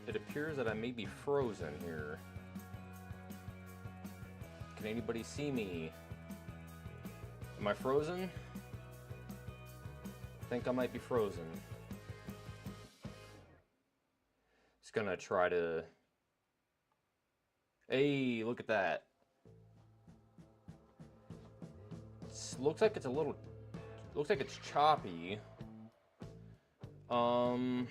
it appears that I may be frozen here. Can anybody see me? Am I frozen? I think I might be frozen. Just gonna try to... Hey, look at that. Looks like it's a little... Looks like it's choppy. I'm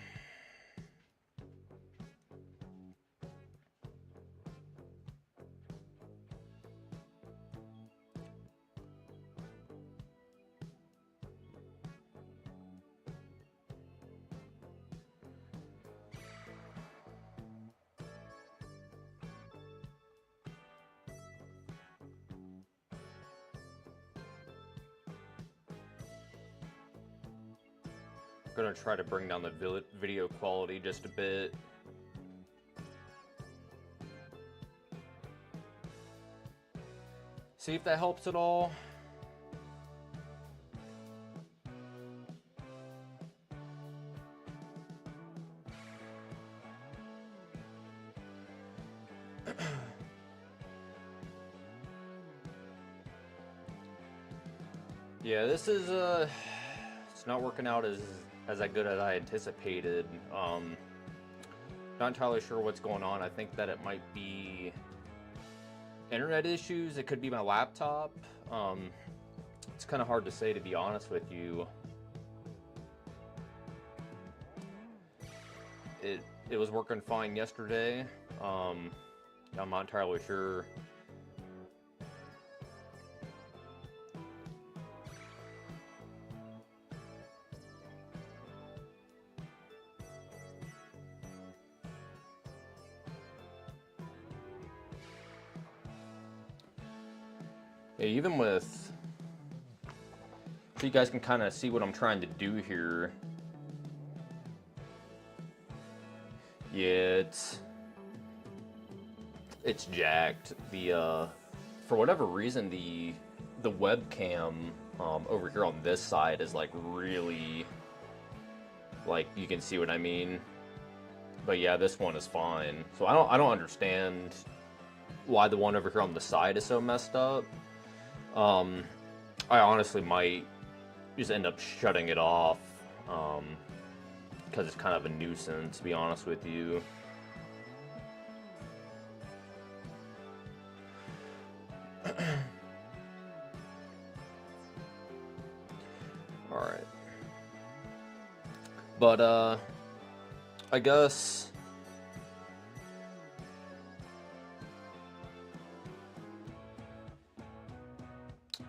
gonna try to bring down the video quality just a bit. See if that helps at all. Yeah, this is it's not working out as good as I anticipated. Not entirely sure what's going on. I think that it might be internet issues. It could be my laptop. It's kind of hard to say, to be honest with you. It was working fine yesterday. I'm not entirely sure. Yeah, even with, so you guys can kind of see what I'm trying to do here. Yeah, it's jacked. For whatever reason, the webcam over here on this side is like really, like, you can see what I mean. But yeah, this one is fine. So I don't understand why the one over here on the side is so messed up. I honestly might just end up shutting it off, because it's kind of a nuisance, to be honest with you. Alright. But, I guess...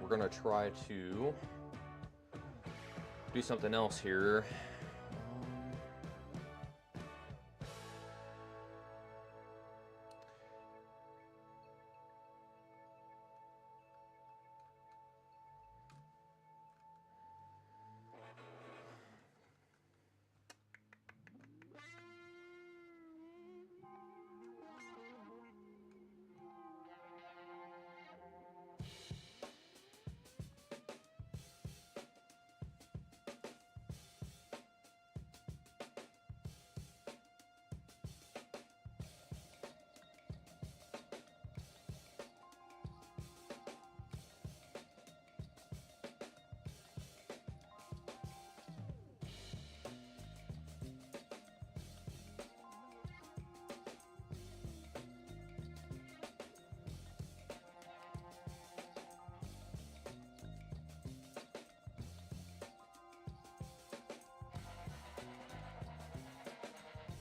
we're gonna try to do something else here.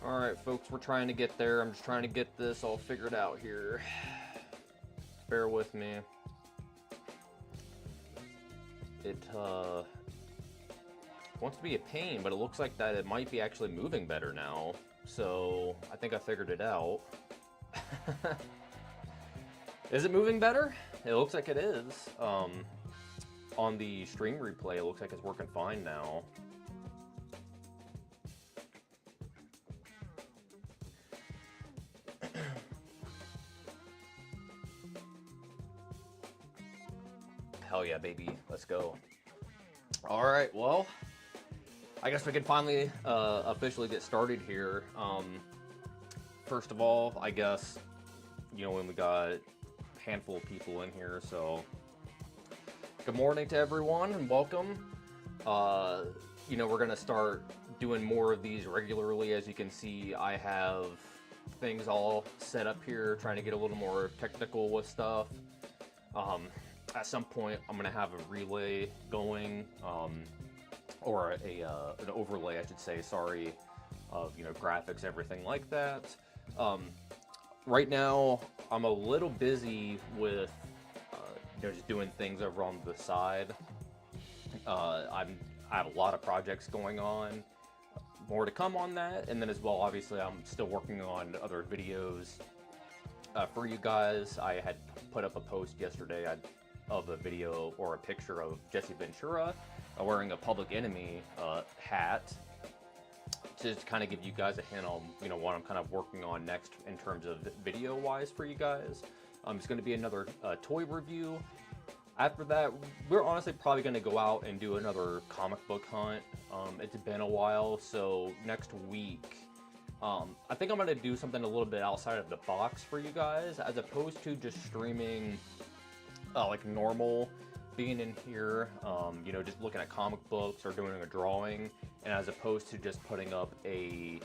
Alright, folks, we're trying to get there. I'm just trying to get this all figured out here. Bear with me. It wants to be a pain, but it looks like that it might be actually moving better now. So, I think I figured it out. Is it moving better? It looks like it is. On the stream replay, it looks like it's working fine now. Hell yeah, baby. Let's go. Alright, well, I guess we can finally officially get started here. first of all, I guess, when we got a handful of people in here, so good morning to everyone and welcome. We're gonna start doing more of these regularly. As you can see, I have things all set up here, trying to get a little more technical with stuff. At some point, I'm gonna have a relay going, or an overlay, I should say. Sorry, of graphics, everything like that. Right now, I'm a little busy with just doing things over on the side. I have a lot of projects going on. More to come on that, and then as well, obviously, I'm still working on other videos for you guys. I had put up a post yesterday of a video or a picture of Jesse Ventura wearing a Public Enemy hat, to just kind of give you guys a hint on what I'm kind of working on next in terms of video wise for you guys. It's going to be another toy review. After that, we're honestly probably going to go out and do another comic book hunt. It's been a while, so next week I think I'm going to do something a little bit outside of the box for you guys, as opposed to just streaming like normal, being in here, just looking at comic books or doing a drawing, and as opposed to just putting up a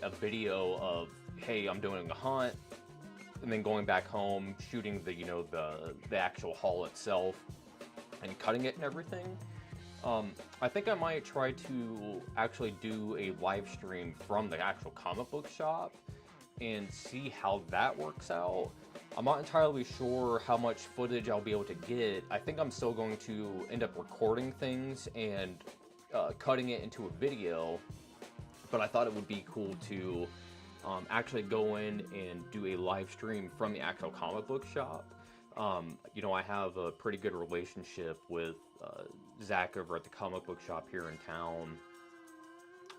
a video of, hey, I'm doing a hunt, and then going back home, shooting the actual haul itself and cutting it and everything. I think I might try to actually do a live stream from the actual comic book shop and see how that works out. I'm not entirely sure how much footage I'll be able to get. I think I'm still going to end up recording things and cutting it into a video, but I thought it would be cool to actually go in and do a live stream from the actual comic book shop. I have a pretty good relationship with Zach over at the comic book shop here in town,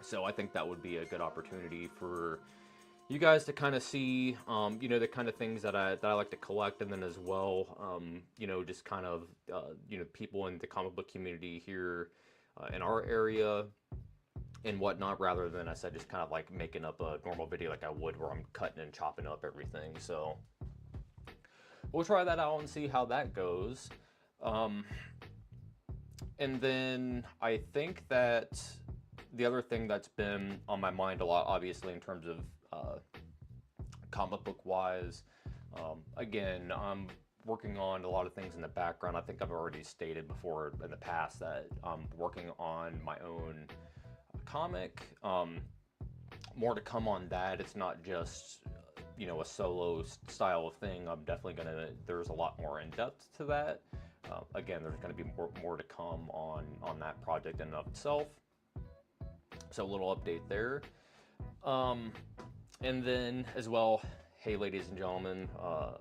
so I think that would be a good opportunity for you guys to kind of see, the kind of things that I like to collect, and then as well, just kind of, people in the comic book community here in our area and whatnot, rather than, I said, just kind of like making up a normal video like I would, where I'm cutting and chopping up everything. So we'll try that out and see how that goes. And then I think that the other thing that's been on my mind a lot, obviously, in terms of comic book wise, again, I'm working on a lot of things in the background. I think I've already stated before in the past that I'm working on my own comic. More to come on that. It's not just a solo style thing. I'm definitely there's a lot more in depth to that. Again, there's going to be more to come on that project in and of itself, so a little update there. And then as well, hey ladies and gentlemen,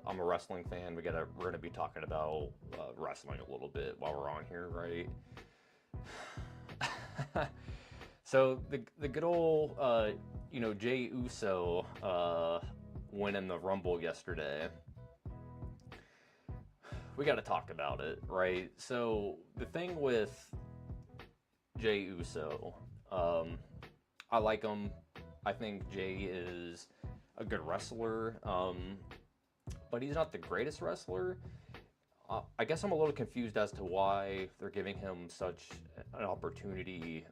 I'm a wrestling fan. We're gonna be talking about wrestling a little bit while we're on here, right? So the good old Jey Uso win in the Rumble yesterday. We got to talk about it, right? So the thing with Jey Uso, I like him. I think Jey is a good wrestler, but he's not the greatest wrestler. I guess I'm a little confused as to why they're giving him such an opportunity,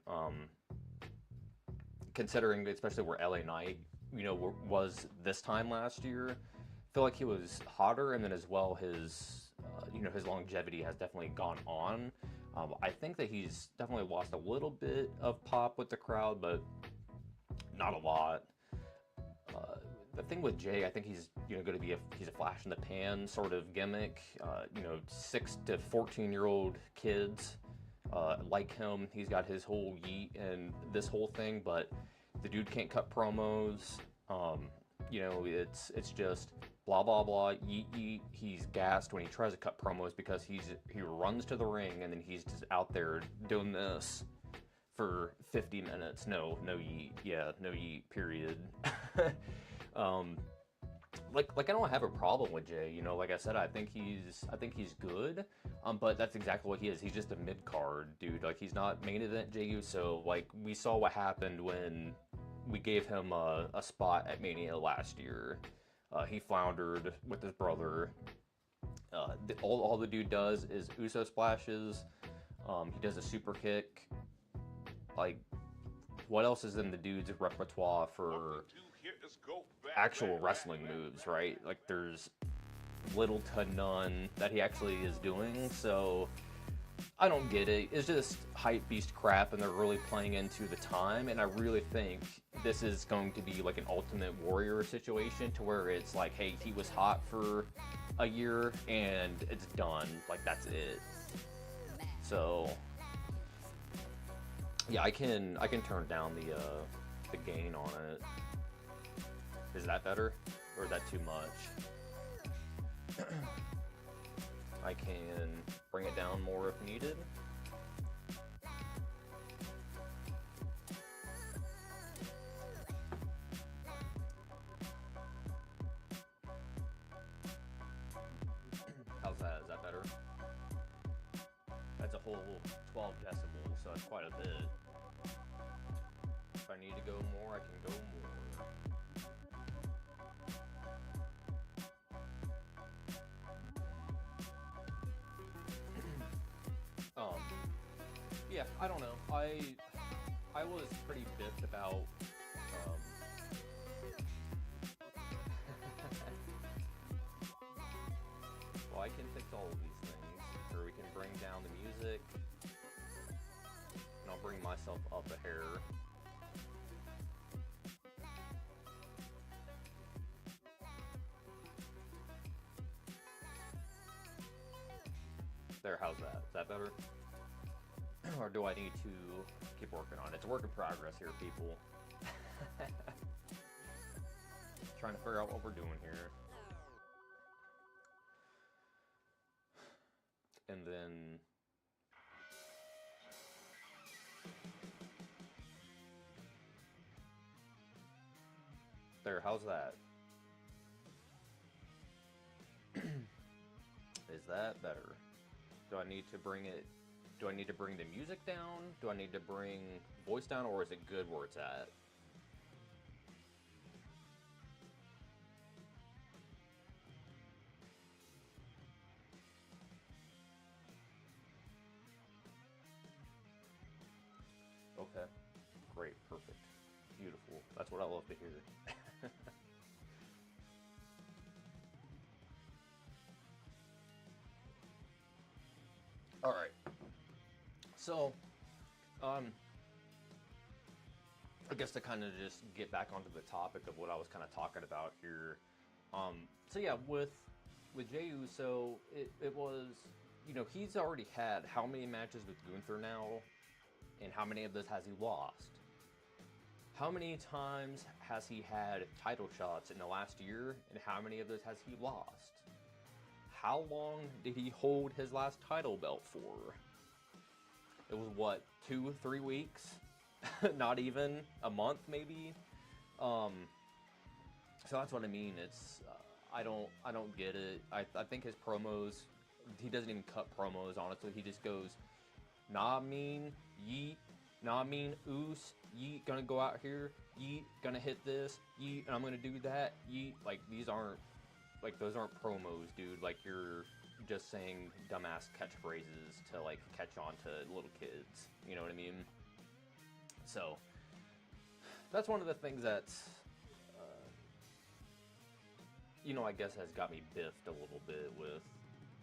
considering especially where LA Knight, was this time last year. I feel like he was hotter, and then as well his longevity has definitely gone on. I think that he's definitely lost a little bit of pop with the crowd, but not a lot. The thing with Jey, I think he's going to be he's a flash in the pan sort of gimmick. 6 to 14-year-old kids like him. He's got his whole yeet and this whole thing, but the dude can't cut promos. It's just blah blah blah, yeet yeet. He's gassed when he tries to cut promos because he runs to the ring and then he's just out there doing this for 50 minutes. No yeet. Yeah, no yeet, period. Like I don't have a problem with Jey. Like I said, I think he's good. But that's exactly what he is. He's just a mid card dude. Like, he's not main event Jey Uso. Like, we saw what happened when we gave him a spot at Mania last year. He floundered with his brother. All the dude does is Uso splashes. He does a super kick. Like, what else is in the dude's repertoire for actual wrestling moves, right? Like, there's little to none that he actually is doing, so I don't get it. It's just hype beast crap, and they're really playing into the time, and I really think this is going to be like an Ultimate Warrior situation to where it's like, hey, he was hot for a year, and it's done. Like, that's it. So, yeah, I can turn down the gain on it. Is that better, or is that too much? I can bring it down more if needed. How's that? Is that better? That's a whole 12 decibels, so that's quite a bit. If I need to go more, I can go more. Yeah, I don't know. I was pretty biffed about well, I can fix all of these things, or we can bring down the music, and I'll bring myself up a hair. There, how's that? Is that better? Or do I need to keep working on it? It's a work in progress here, people. Trying to figure out what we're doing here. And then there, how's that? Is that better? Do I need to bring it? Do I need to bring the music down? Do I need to bring voice down, or is it good where it's at? Okay. Great. Perfect. Beautiful. That's what I love to hear. All right. So, I guess to kind of just get back onto the topic of what I was kind of talking about here. So yeah, with Jey Uso, it was, you know, he's already had how many matches with Gunther now, and how many of those has he lost? How many times has he had title shots in the last year, and how many of those has he lost? How long did he hold his last title belt for? It was what, 2-3 weeks? Not even a month, maybe. So that's what I mean. It's I don't get it. I think his promos, he doesn't even cut promos. Honestly, he just goes, nah, mean yeet, nah, mean oos, yeet, gonna go out here, yeet, gonna hit this, yeet, and I'm gonna do that, yeet. Like, these aren't, like, those aren't promos, dude. Like, you're just saying dumbass catchphrases to, like, catch on to little kids. You know what I mean? So, that's one of the things that's, you know, I guess has got me biffed a little bit with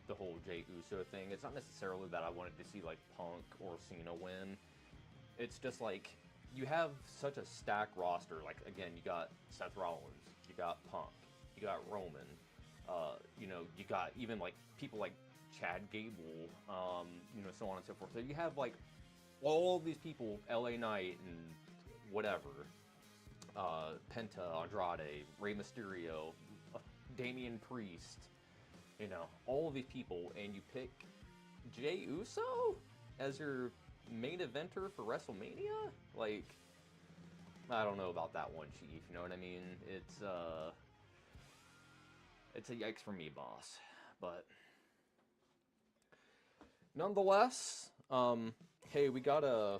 the whole Jey Uso thing. It's not necessarily that I wanted to see, like, Punk or Cena win. It's just, like, you have such a stacked roster. Like, again, you got Seth Rollins, you got Punk, you got Roman, you know, you got even, like, people like Chad Gable, you know, so on and so forth. So you have, like, all these people, LA Knight and whatever, Penta, Andrade, Rey Mysterio, Damian Priest, you know, all of these people, and you pick Jey Uso as your main eventer for WrestleMania? Like, I don't know about that one, Chief. You know what I mean? It's a yikes for me, boss. But nonetheless, hey, we got a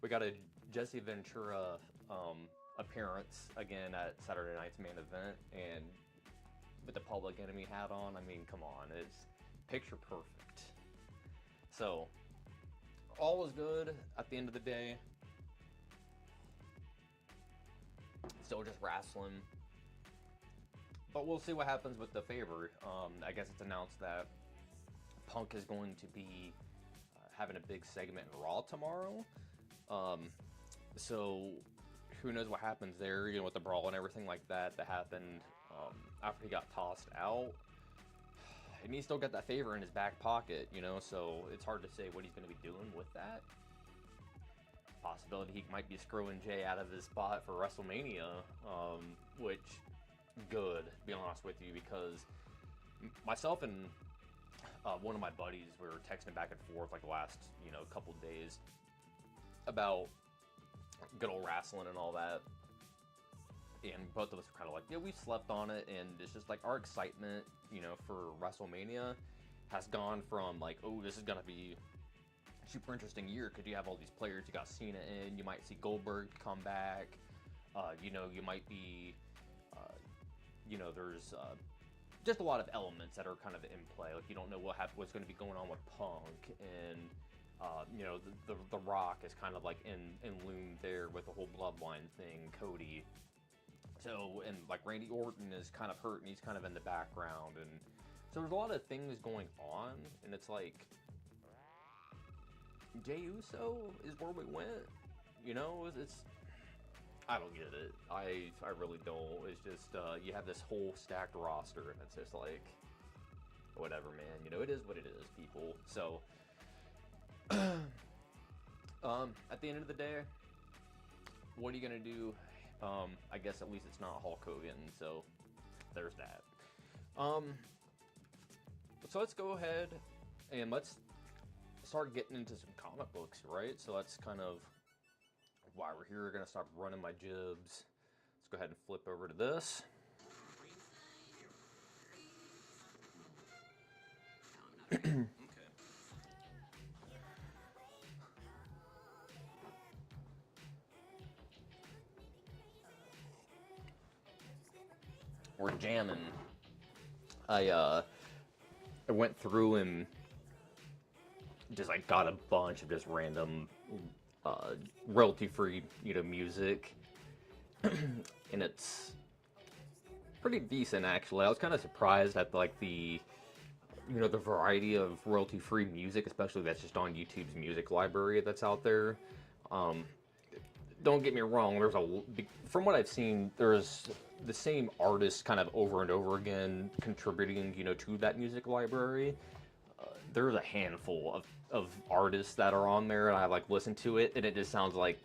we got a Jesse Ventura appearance again at Saturday night's main event, and with the Public Enemy hat on, I mean, come on, it's picture perfect. So, all was good at the end of the day. Still just wrestling. But we'll see what happens with the favor. I guess it's announced that Punk is going to be having a big segment in Raw tomorrow. So who knows what happens there, you know, with the brawl and everything like that happened after he got tossed out. And he still got that favor in his back pocket, you know, so it's hard to say what he's going to be doing with that. Possibility he might be screwing Jay out of his spot for WrestleMania, which, good, to be honest with you, because myself and one of my buddies were texting back and forth like the last, you know, couple days about good old wrestling and all that. And both of us were kind of like, yeah, we slept on it, and it's just like our excitement, you know, for WrestleMania has gone from like, oh, this is gonna be a super interesting year because you have all these players. You got Cena in, you might see Goldberg come back, you know, you might be, you know, there's just a lot of elements that are kind of in play. Like you don't know what's going to be going on with Punk, and you know, the Rock is kind of like in loom there with the whole bloodline thing, Cody. So, and like Randy Orton is kind of hurt and he's kind of in the background, and so there's a lot of things going on, and it's like Jey Uso is where we went, you know. It's I don't get it. I really don't. It's just you have this whole stacked roster, and it's just like whatever, man. You know, it is what it is, people. So at the end of the day, what are you gonna do? I guess at least it's not Hulk Hogan, so there's that. So let's go ahead and let's start getting into some comic books, right? So that's kind of why we're here. We're gonna stop running my jibs. Let's go ahead and flip over to this. We're jamming. I went through and just like got a bunch of just random royalty-free, you know, music, and it's pretty decent actually. I was kind of surprised at like the, you know, the variety of royalty-free music, especially that's just on YouTube's music library that's out there. Don't get me wrong, from what I've seen, there's the same artists kind of over and over again contributing, you know, to that music library. There's a handful of artists that are on there, and I like listen to it, and it just sounds like,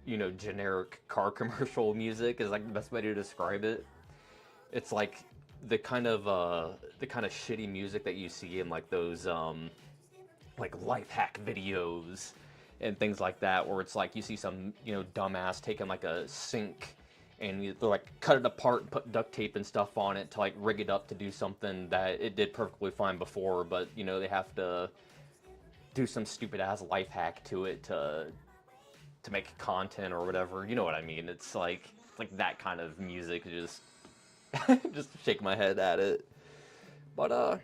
you know, generic car commercial music is like the best way to describe it. It's like the kind of shitty music that you see in like those like life hack videos and things like that, where it's like you see some, you know, dumbass taking like a sink and they're like cut it apart and put duct tape and stuff on it to like rig it up to do something that it did perfectly fine before, but you know, they have to do some stupid ass life hack to it to make content or whatever. You know what I mean? It's like that kind of music. Just just shake my head at it. But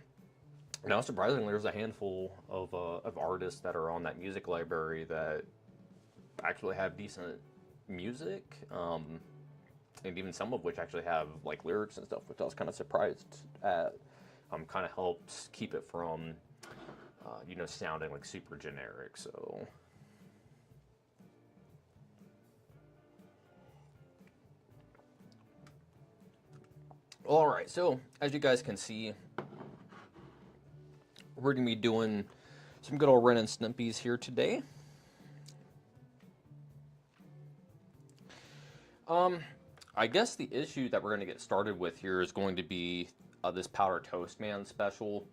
no, surprisingly, there's a handful of artists that are on that music library that actually have decent music, and even some of which actually have like lyrics and stuff, which I was kind of surprised at. Kind of helps keep it from, you know, sounding like super generic. So. All right, so as you guys can see, we're going to be doing some good old Ren and Stimpy's here today. I guess the issue that we're going to get started with here is going to be this Powder Toast Man special.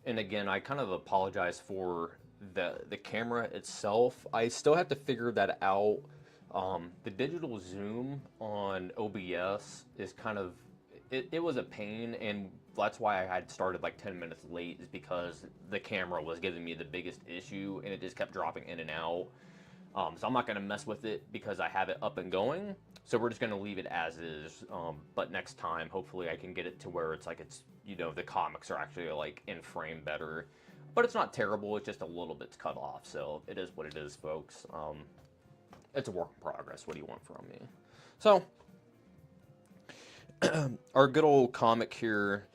And again, I kind of apologize for the camera itself. I still have to figure that out. The digital zoom on OBS is kind of, it was a pain, and that's why I had started like 10 minutes late, is because the camera was giving me the biggest issue and it just kept dropping in and out. So I'm not going to mess with it because I have it up and going. So we're just going to leave it as is. But next time, hopefully I can get it to where it's like the comics are actually like in frame better. But it's not terrible, it's just a little bit cut off. So it is what it is, folks. It's a work in progress. What do you want from me? So, our good old comic here.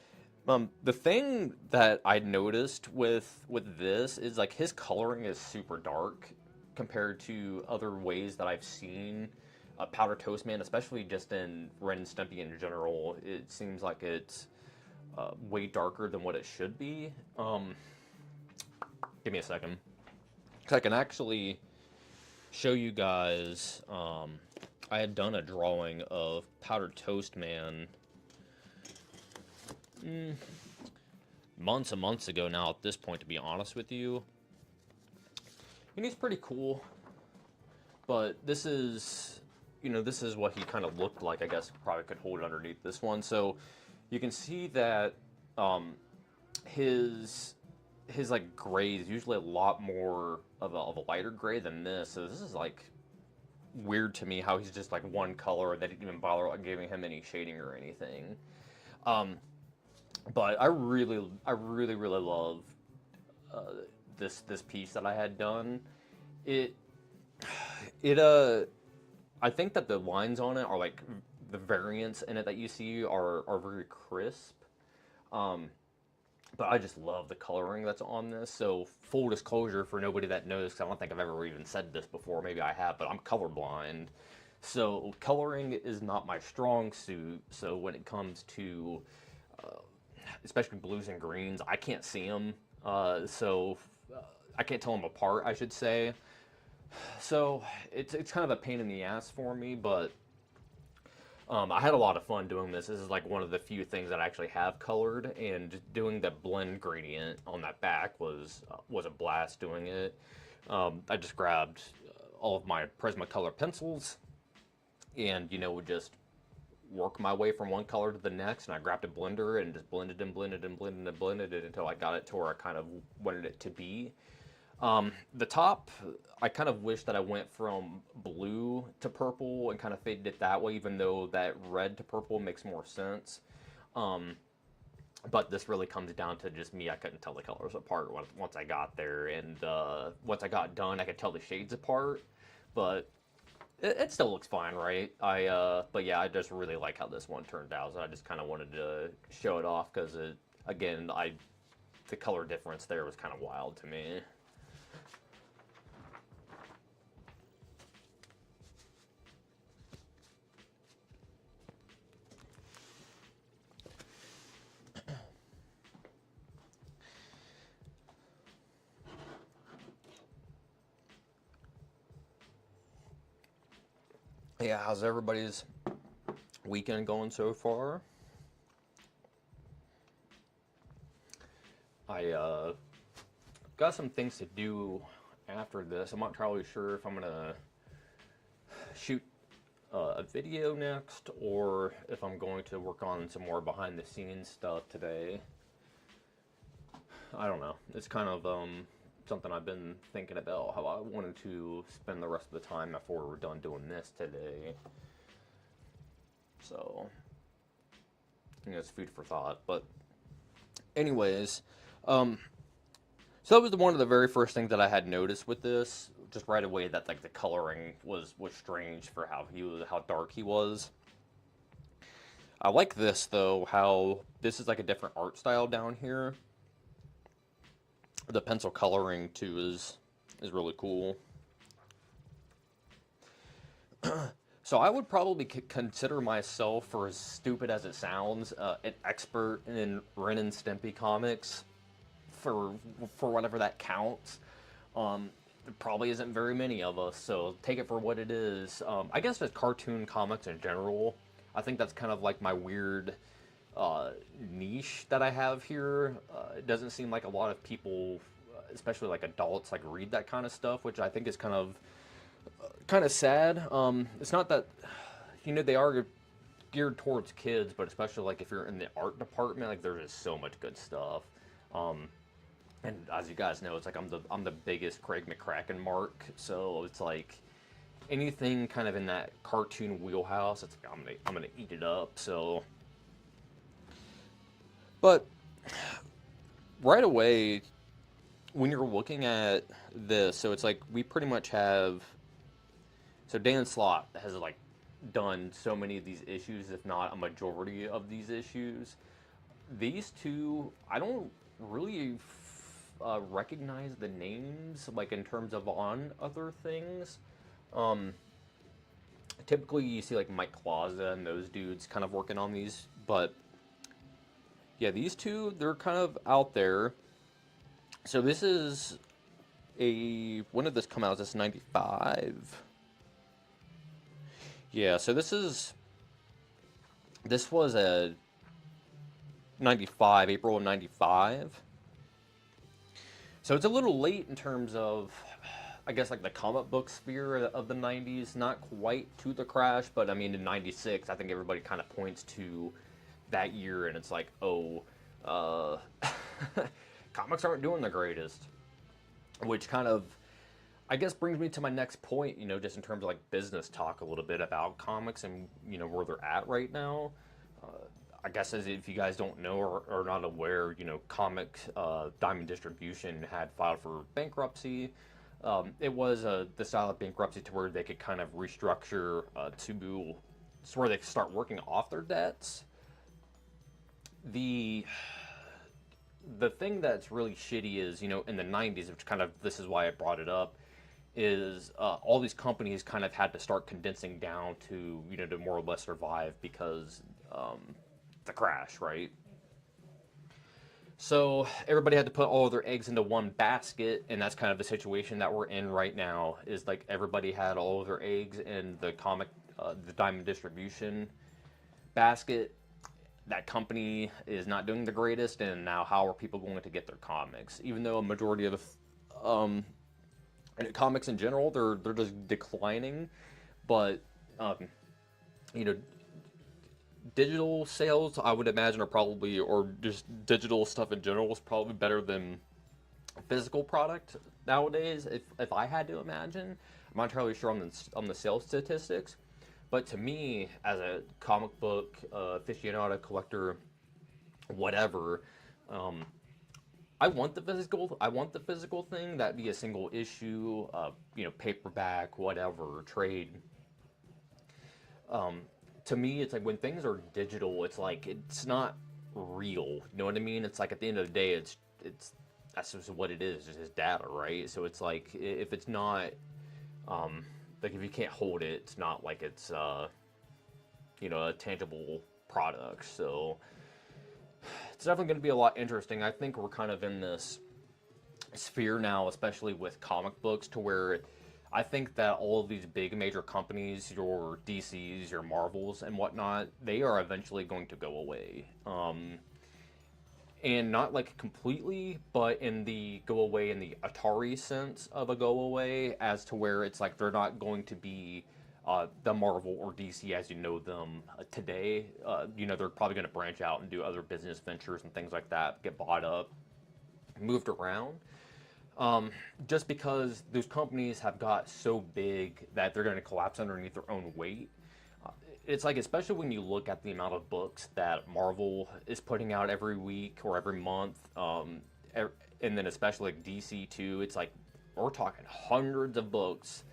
The thing that I noticed with this is like his coloring is super dark compared to other ways that I've seen Powder Toast Man, especially just in Ren and Stimpy in general. It seems like it's way darker than what it should be. Give me a second, because I can actually show you guys. I had done a drawing of Powdered Toast Man months and months ago now at this point, to be honest with you. And he's pretty cool, but this is what he kind of looked like. I guess probably could hold it underneath this one. So you can see that his like gray is usually a lot more of a lighter gray than this. So this is like weird to me how he's just like one color. They didn't even bother like giving him any shading or anything. But I really love this piece that I had done. It I think that the lines on it are like the variants in it that you see are very crisp. But I just love the coloring that's on this. So full disclosure for nobody that knows, because I don't think I've ever even said this before. Maybe I have, but I'm colorblind. So coloring is not my strong suit. So when it comes to especially blues and greens, I can't see them. I can't tell them apart, I should say. So it's kind of a pain in the ass for me, but I had a lot of fun doing this. This is like one of the few things that I actually have colored, and just doing the blend gradient on that back was a blast doing it. I just grabbed all of my Prismacolor pencils, and would just work my way from one color to the next, and I grabbed a blender and just blended and blended and blended and blended it until I got it to where I kind of wanted it to be. The top, I kind of wish that I went from blue to purple and kind of faded it that way, even though that red to purple makes more sense. But this really comes down to just me. I couldn't tell the colors apart once I got there, and once I got done, I could tell the shades apart. But it still looks fine, right? But yeah, I just really like how this one turned out. So I just kind of wanted to show it off because the color difference there was kind of wild to me. Yeah, how's everybody's weekend going so far? I got some things to do after this. I'm not entirely sure if I'm gonna shoot a video next or if I'm going to work on some more behind the scenes stuff today. I don't know. It's kind of something I've been thinking about, how I wanted to spend the rest of the time before we're done doing this today. So, it's food for thought. But anyways, so that was one of the very first things that I had noticed with this, just right away, that like the coloring was strange for how dark he was. I like this though, how this is like a different art style down here. The pencil coloring too is really cool. So I would probably consider myself, for as stupid as it sounds, an expert in Ren and Stimpy comics, for whatever that counts. There probably isn't very many of us, so take it for what it is. I guess just cartoon comics in general. I think that's kind of like my weird niche that I have here. It doesn't seem like a lot of people, especially like adults, like read that kind of stuff, which I think is kind of sad. It's not that they are geared towards kids, but especially like if you're in the art department, like there's just so much good stuff. And as you guys know, it's like I'm the biggest Craig McCracken mark, so it's like anything kind of in that cartoon wheelhouse, it's like I'm gonna eat it up. So, but right away when you're looking at this, so it's like we pretty much have. So Dan Slott has like done so many of these issues, if not a majority of these issues. These two, I don't really recognize the names, like in terms of on other things. Um, Typically, you see like Mike Clausa and those dudes kind of working on these, but yeah, these two, they're kind of out there. So this is when did this come out? Is this 95? Yeah, so this was a 95, April of 95. So it's a little late in terms of, I guess, like the comic book sphere of the 90s. Not quite to the crash, but I mean, in 96, I think everybody kind of points to that year and it's like, oh, uh, comics aren't doing the greatest. Which kind of, I guess, brings me to my next point, just in terms of like business talk a little bit about comics and, where they're at right now. I guess as if you guys don't know or are not aware, Comic Diamond Distribution had filed for bankruptcy. It was the style of bankruptcy to where they could kind of restructure to where they could start working off their debts. The thing that's really shitty is, in the 90s, which kind of, this is why I brought it up, is all these companies kind of had to start condensing down to, to more or less survive because the crash, right? So everybody had to put all of their eggs into one basket, and that's kind of the situation that we're in right now. Is like everybody had all of their eggs in the Diamond Distribution basket. That company is not doing the greatest, and now how are people going to get their comics? Even though a majority of um, comics in general, they're just declining, but um, you know, digital sales, I would imagine, are probably, or just digital stuff in general, is probably better than physical product nowadays. If I had to imagine, I'm not entirely sure on the sales statistics, but to me, as a comic book aficionado, collector, whatever, um, I want the physical. I want the physical thing that be a single issue, paperback, whatever, trade. Um, to me, it's like when things are digital, it's like it's not real. You know what I mean? It's like at the end of the day, it's that's just what it is. It's just data, right? So it's like if it's not, um, like if you can't hold it, it's not like it's a tangible product. So it's definitely going to be a lot interesting. I think we're kind of in this sphere now, especially with comic books, to where I think that all of these big major companies, your DCs, your Marvels, and whatnot, they are eventually going to go away. And not like completely, but in the go away in the Atari sense of a go away, as to where it's like they're not going to be the Marvel or DC as you know them today. They're probably going to branch out and do other business ventures and things like that, get bought up, moved around. Just because those companies have got so big that they're going to collapse underneath their own weight. It's like, especially when you look at the amount of books that Marvel is putting out every week or every month, and then especially like DC too. It's like we're talking hundreds of books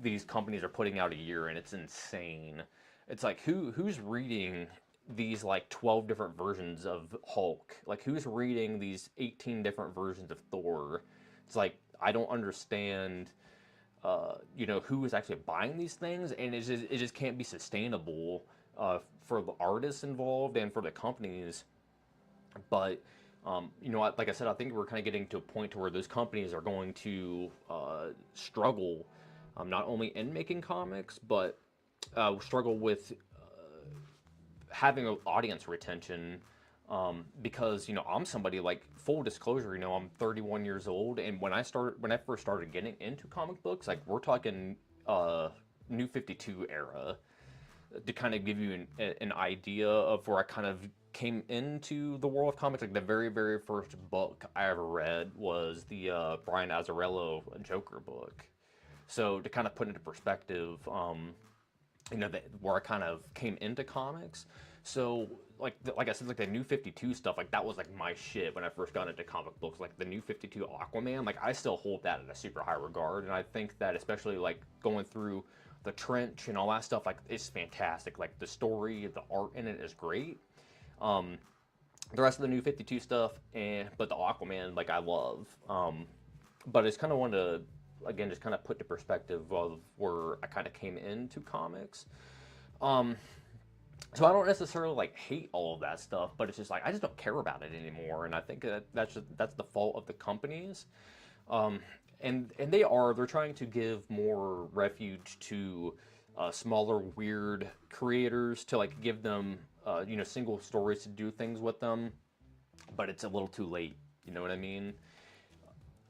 these companies are putting out a year, and it's insane. It's like who's reading these like 12 different versions of Hulk? Like who's reading these 18 different versions of Thor? It's like I don't understand who is actually buying these things, and it just can't be sustainable for the artists involved and for the companies. But like I said, I think we're kind of getting to a point to where those companies are going to struggle, not only in making comics, but struggle with having an audience retention. Because I'm somebody, like, full disclosure, I'm 31 years old, and when I first started getting into comic books, like we're talking New 52 era. to kind of give you an idea of where I kind of came into the world of comics, like the very first book I ever read was the Brian Azzarello Joker book. So to kind of put into perspective, where I kind of came into comics. So like I said, like the New 52 stuff, like that was like my shit when I first got into comic books. Like the New 52 Aquaman, like I still hold that in a super high regard, and I think that especially like going through the trench and all that stuff, like it's fantastic. Like the story, the art in it is great. Um, the rest of the New 52 stuff, but the Aquaman, like I love. But it's kind of wanted to again just kind of put the perspective of where I kind of came into comics. Um, so I don't necessarily like hate all of that stuff, but it's just like I just don't care about it anymore, and I think that's the fault of the companies. Um, and they're trying to give more refuge to smaller weird creators to like give them single stories to do things with them, but it's a little too late. You know what I mean?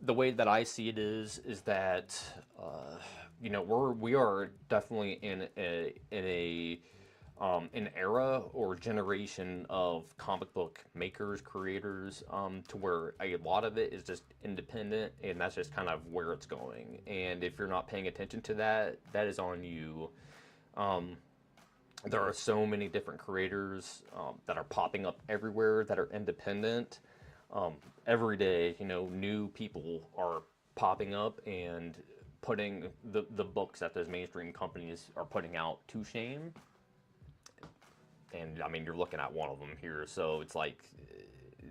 The way that I see it is that we are definitely in a an era or generation of comic book makers, creators, to where a lot of it is just independent, and that's just kind of where it's going. And if you're not paying attention to that, that is on you. Um, there are so many different creators that are popping up everywhere that are independent. Every day, new people are popping up and putting the books that those mainstream companies are putting out to shame. And I mean, you're looking at one of them here, so it's like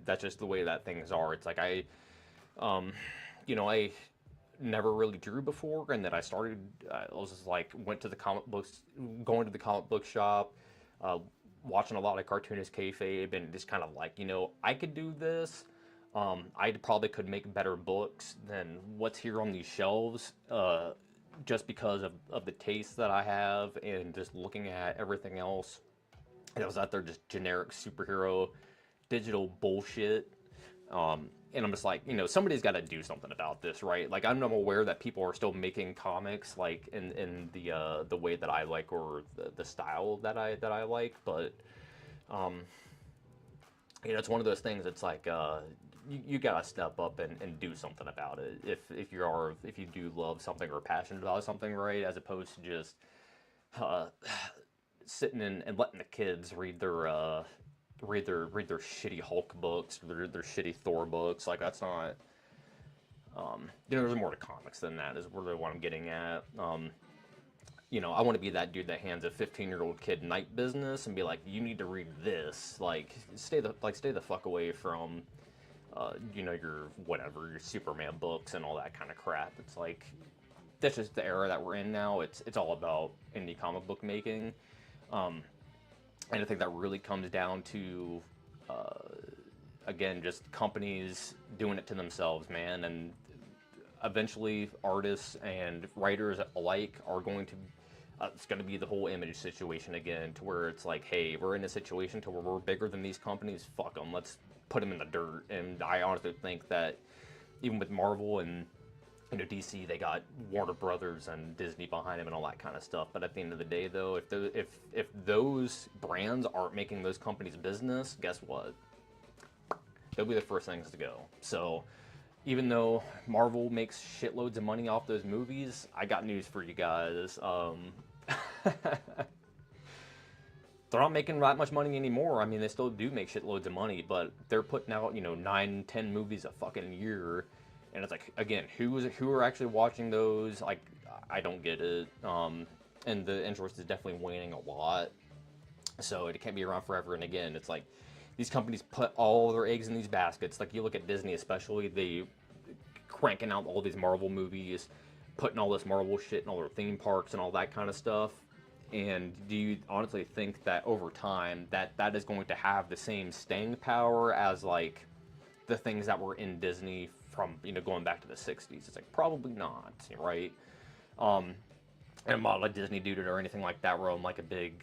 that's just the way that things are. It's like um, I never really drew before, and then I started. I was just like went to the comic books, going to the comic book shop, uh, watching a lot of cartoonist kayfabe, and just kind of like I could do this. I probably could make better books than what's here on these shelves, just because of the taste that I have, and just looking at everything else. And it was out there just generic superhero digital bullshit. And I'm just like, somebody's got to do something about this, right? Like, I'm aware that people are still making comics like in the way that I like, or the style that I like, but um, it's one of those things. It's like you gotta step up and do something about it if you do love something or are passionate about something, right? As opposed to just uh, sitting and letting the kids read their shitty Hulk books, their shitty Thor books. Like that's not. There's more to comics than that. Is really what I'm getting at. I want to be that dude that hands a 15-year-old kid Night Business and be like, you need to read this. Like stay the fuck away from, your Superman books and all that kind of crap. It's like that's just the era that we're in now. It's all about indie comic book making. And I think that really comes down to, again, just companies doing it to themselves, man. And eventually, artists and writers alike are going to. It's going to be the whole Image situation again, to where it's like, hey, we're in a situation to where we're bigger than these companies. Fuck them. Let's put them in the dirt. And I honestly think that even with Marvel and DC, they got Warner Brothers and Disney behind them and all that kind of stuff. But at the end of the day, though, if those brands aren't making those companies business, guess what? They'll be the first things to go. So even though Marvel makes shitloads of money off those movies, I got news for you guys. They're not making that much money anymore. I mean, they still do make shitloads of money, but they're putting out 9, 10 movies a fucking year. And it's like, again, who are actually watching those? Like, I don't get it. And the interest is definitely waning a lot. So it can't be around forever. And again, it's like these companies put all their eggs in these baskets. Like you look at Disney, especially, they cranking out all these Marvel movies, putting all this Marvel shit in all their theme parks and all that kind of stuff. And do you honestly think that over time that is going to have the same staying power as like the things that were in Disney from going back to the 60s? It's like probably not, right? And I'm not a Disney dude or anything like that, where I'm like a big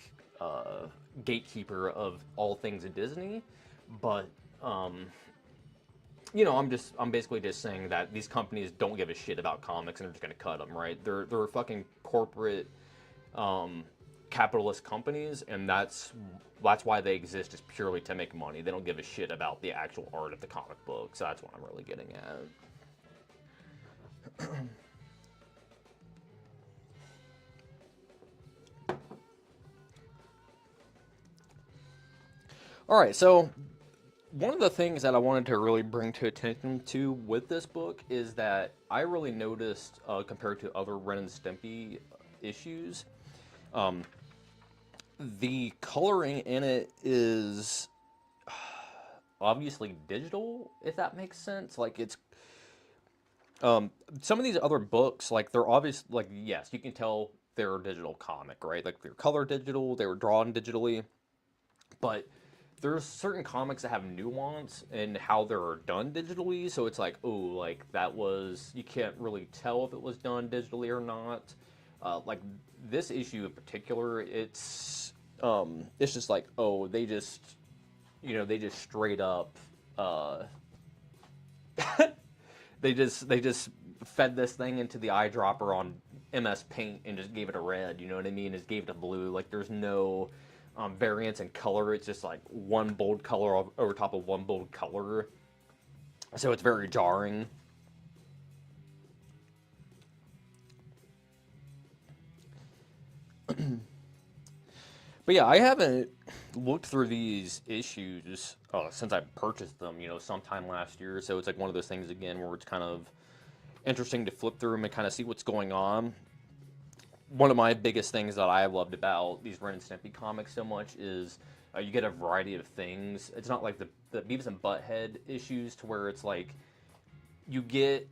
gatekeeper of all things in Disney, but I'm basically just saying that these companies don't give a shit about comics and they're just gonna cut them, right? They're fucking corporate capitalist companies, and that's why they exist, is purely to make money. They don't give a shit about the actual art of the comic book. So that's what I'm really getting at. All right, so one of the things that I wanted to really bring to attention to with this book is that I really noticed, compared to other Ren and Stimpy issues, um, the coloring in it is obviously digital, if that makes sense. Like it's some of these other books, like they're obvious, like yes, you can tell they're a digital comic, right? Like they're color digital, they were drawn digitally, but there's certain comics that have nuance in how they're done digitally. So it's like, oh, like that was, you can't really tell if it was done digitally or not. Like this issue in particular, it's just like, oh, they just, they just straight up, uh, they just fed this thing into the eyedropper on MS Paint and just gave it a red. You know what I mean? Just gave it a blue. Like there's no variance in color. It's just like one bold color over top of one bold color. So it's very jarring. But yeah, I haven't looked through these issues since I purchased them, sometime last year. So it's like one of those things again where it's kind of interesting to flip through them and kind of see what's going on. One of my biggest things that I loved about these Ren and Stimpy comics so much is you get a variety of things. It's not like the Beavis and Butthead issues to where it's like you get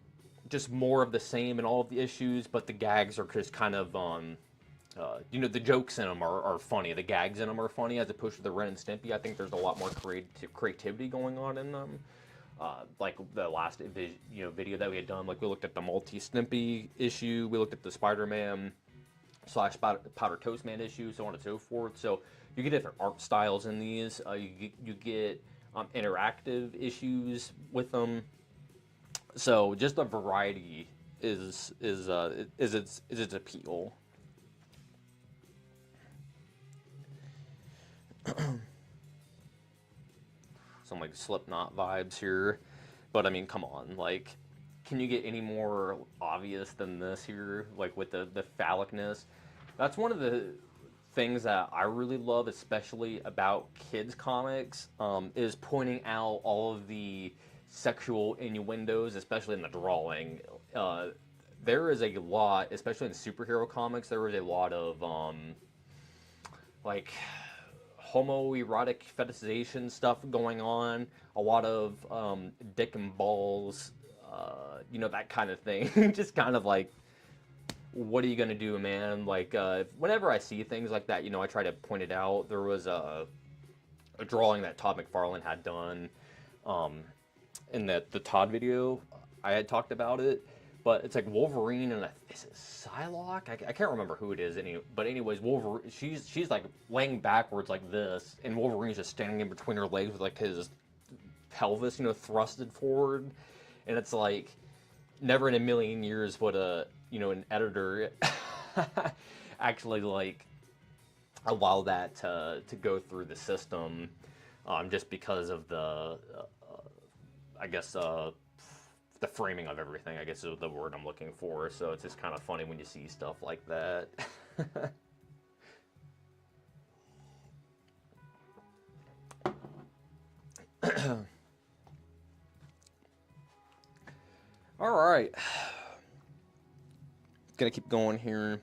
just more of the same in all of the issues, but the gags are just kind of the jokes in them are funny. The gags in them are funny as opposed to the Ren and Stimpy. I think there's a lot more creativity going on in them. Like the last video that we had done, like we looked at the Multi Stimpy issue, we looked at the Spider-Man / Powder Toast Man issue, so on and so forth. So you get different art styles in these. You get interactive issues with them. So just the variety is its appeal. Some like Slipknot vibes here, but I mean, come on, like, can you get any more obvious than this here? Like with the phallicness, that's one of the things that I really love, especially about kids comics, is pointing out all of the sexual innuendos, especially in the drawing. There is a lot, especially in superhero comics. There is a lot of like homoerotic fetishization stuff going on, a lot of dick and balls, that kind of thing. Just kind of like, what are you gonna do, man? Like, whenever I see things like that, I try to point it out. There was a drawing that Todd McFarlane had done in the Todd video. I had talked about it, but it's like Wolverine and is it Psylocke? I can't remember who it is. But anyways, Wolverine. She's like laying backwards like this, and Wolverine's just standing in between her legs with like his pelvis, thrusted forward, and it's like never in a million years would an editor actually like allow that to go through the system, just because of I guess the framing of everything, I guess is the word I'm looking for. So it's just kind of funny when you see stuff like that. All right, gonna keep going here.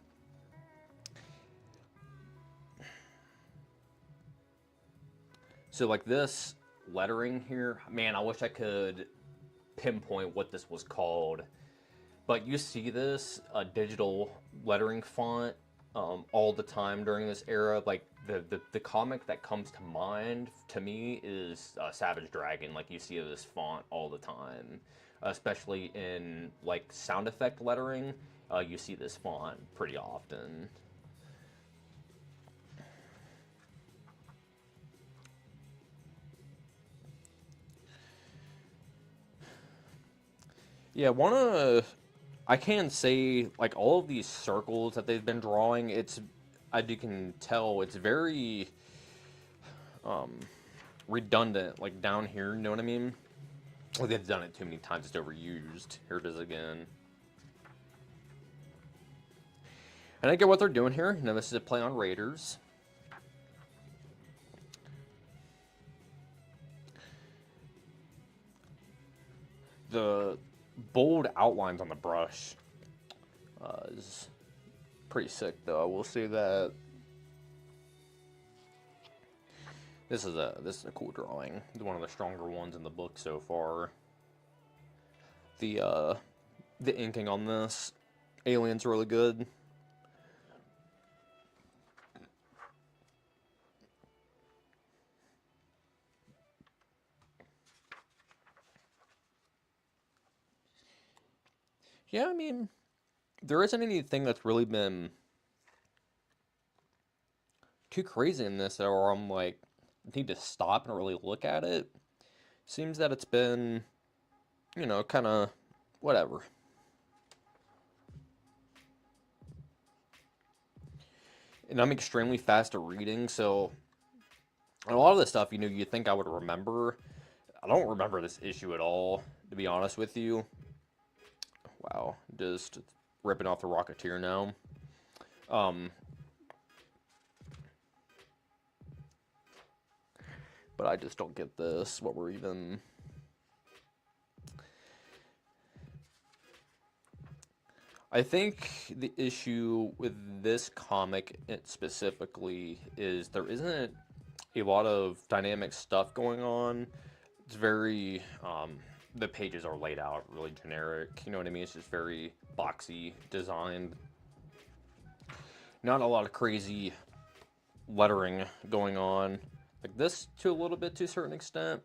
So like this lettering here, man, I wish I could pinpoint what this was called, but you see this digital lettering font all the time during this era. Like the comic that comes to mind to me is Savage Dragon. Like you see this font all the time, especially in like sound effect lettering. You see this font pretty often. Yeah, I can say like all of these circles that they've been drawing, it's as you can tell, it's very um, redundant, like down here, you know what I mean? Like they've done it too many times, it's overused. Here it is again. And I get what they're doing here. You know, this is a play on Raiders. The bold outlines on the brush is pretty sick, though. I will say that. This is a cool drawing. One of the stronger ones in the book so far. The inking on this alien's really good. Yeah, I mean, there isn't anything that's really been too crazy in this, or I'm like, need to stop and really look at it. Seems that it's been, you know, kind of whatever. And I'm extremely fast at reading, so a lot of this stuff, you know, you think I would remember. I don't remember this issue at all, to be honest with you. Wow, just ripping off the Rocketeer now. But I just don't get this. What we're even... I think the issue with this comic specifically is there isn't a lot of dynamic stuff going on. It's very... the pages are laid out really generic. You know what I mean? It's just very boxy designed. Not a lot of crazy lettering going on. Like this to a little bit to a certain extent.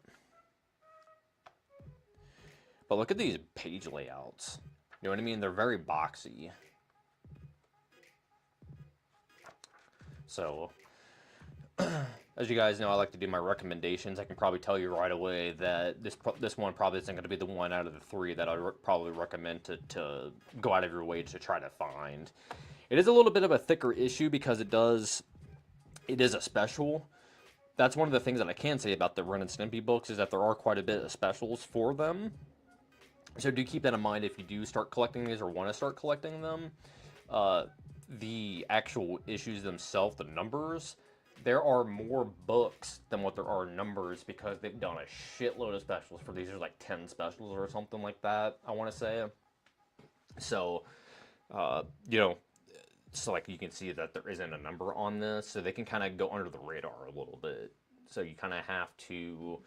But look at these page layouts. You know what I mean? They're very boxy. So, as you guys know, I like to do my recommendations. I can probably tell you right away that this one probably isn't going to be the one out of the three that I'd probably recommend to go out of your way to try to find. It is a little bit of a thicker issue because it is a special. That's one of the things that I can say about the Ren and Stimpy books is that there are quite a bit of specials for them. So do keep that in mind if you do start collecting these or want to start collecting them. The actual issues themselves, the numbers, there are more books than what there are numbers because they've done a shitload of specials for these. There's like 10 specials or something like that, I want to say. So, you know, so like you can see that there isn't a number on this, so they can kind of go under the radar a little bit. So you kind of have to,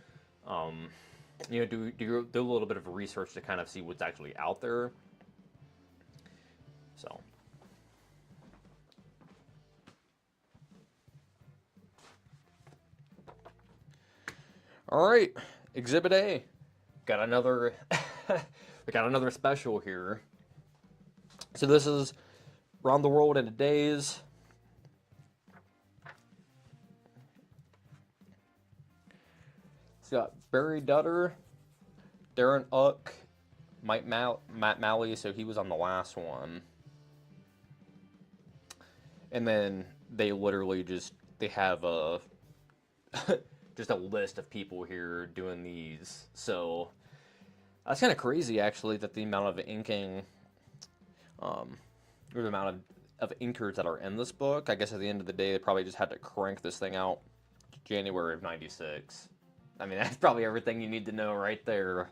you know, do a little bit of research to kind of see what's actually out there. So. All right, Exhibit A. Got another, we got another special here. So this is Around the World in a Daze. It's got Barry Dutter, Darren Uck, Matt Malley, so he was on the last one. And then they literally they have a just a list of people here doing these. So that's kind of crazy, actually, that the amount of inking, or the amount of inkers that are in this book. I guess at the end of the day, they probably just had to crank this thing out January of '96. I mean, that's probably everything you need to know right there.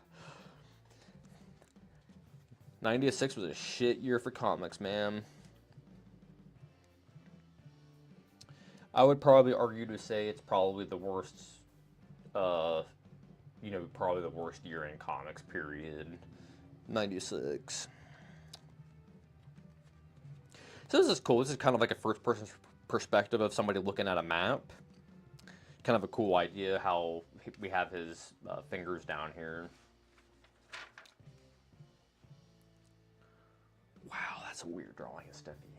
'96 was a shit year for comics, man. I would probably argue to say it's probably the worst, you know, probably the worst year in comics, period. '96. So this is cool. This is kind of like a first-person perspective of somebody looking at a map. Kind of a cool idea how we have his fingers down here. Wow, that's a weird drawing of Stimpy.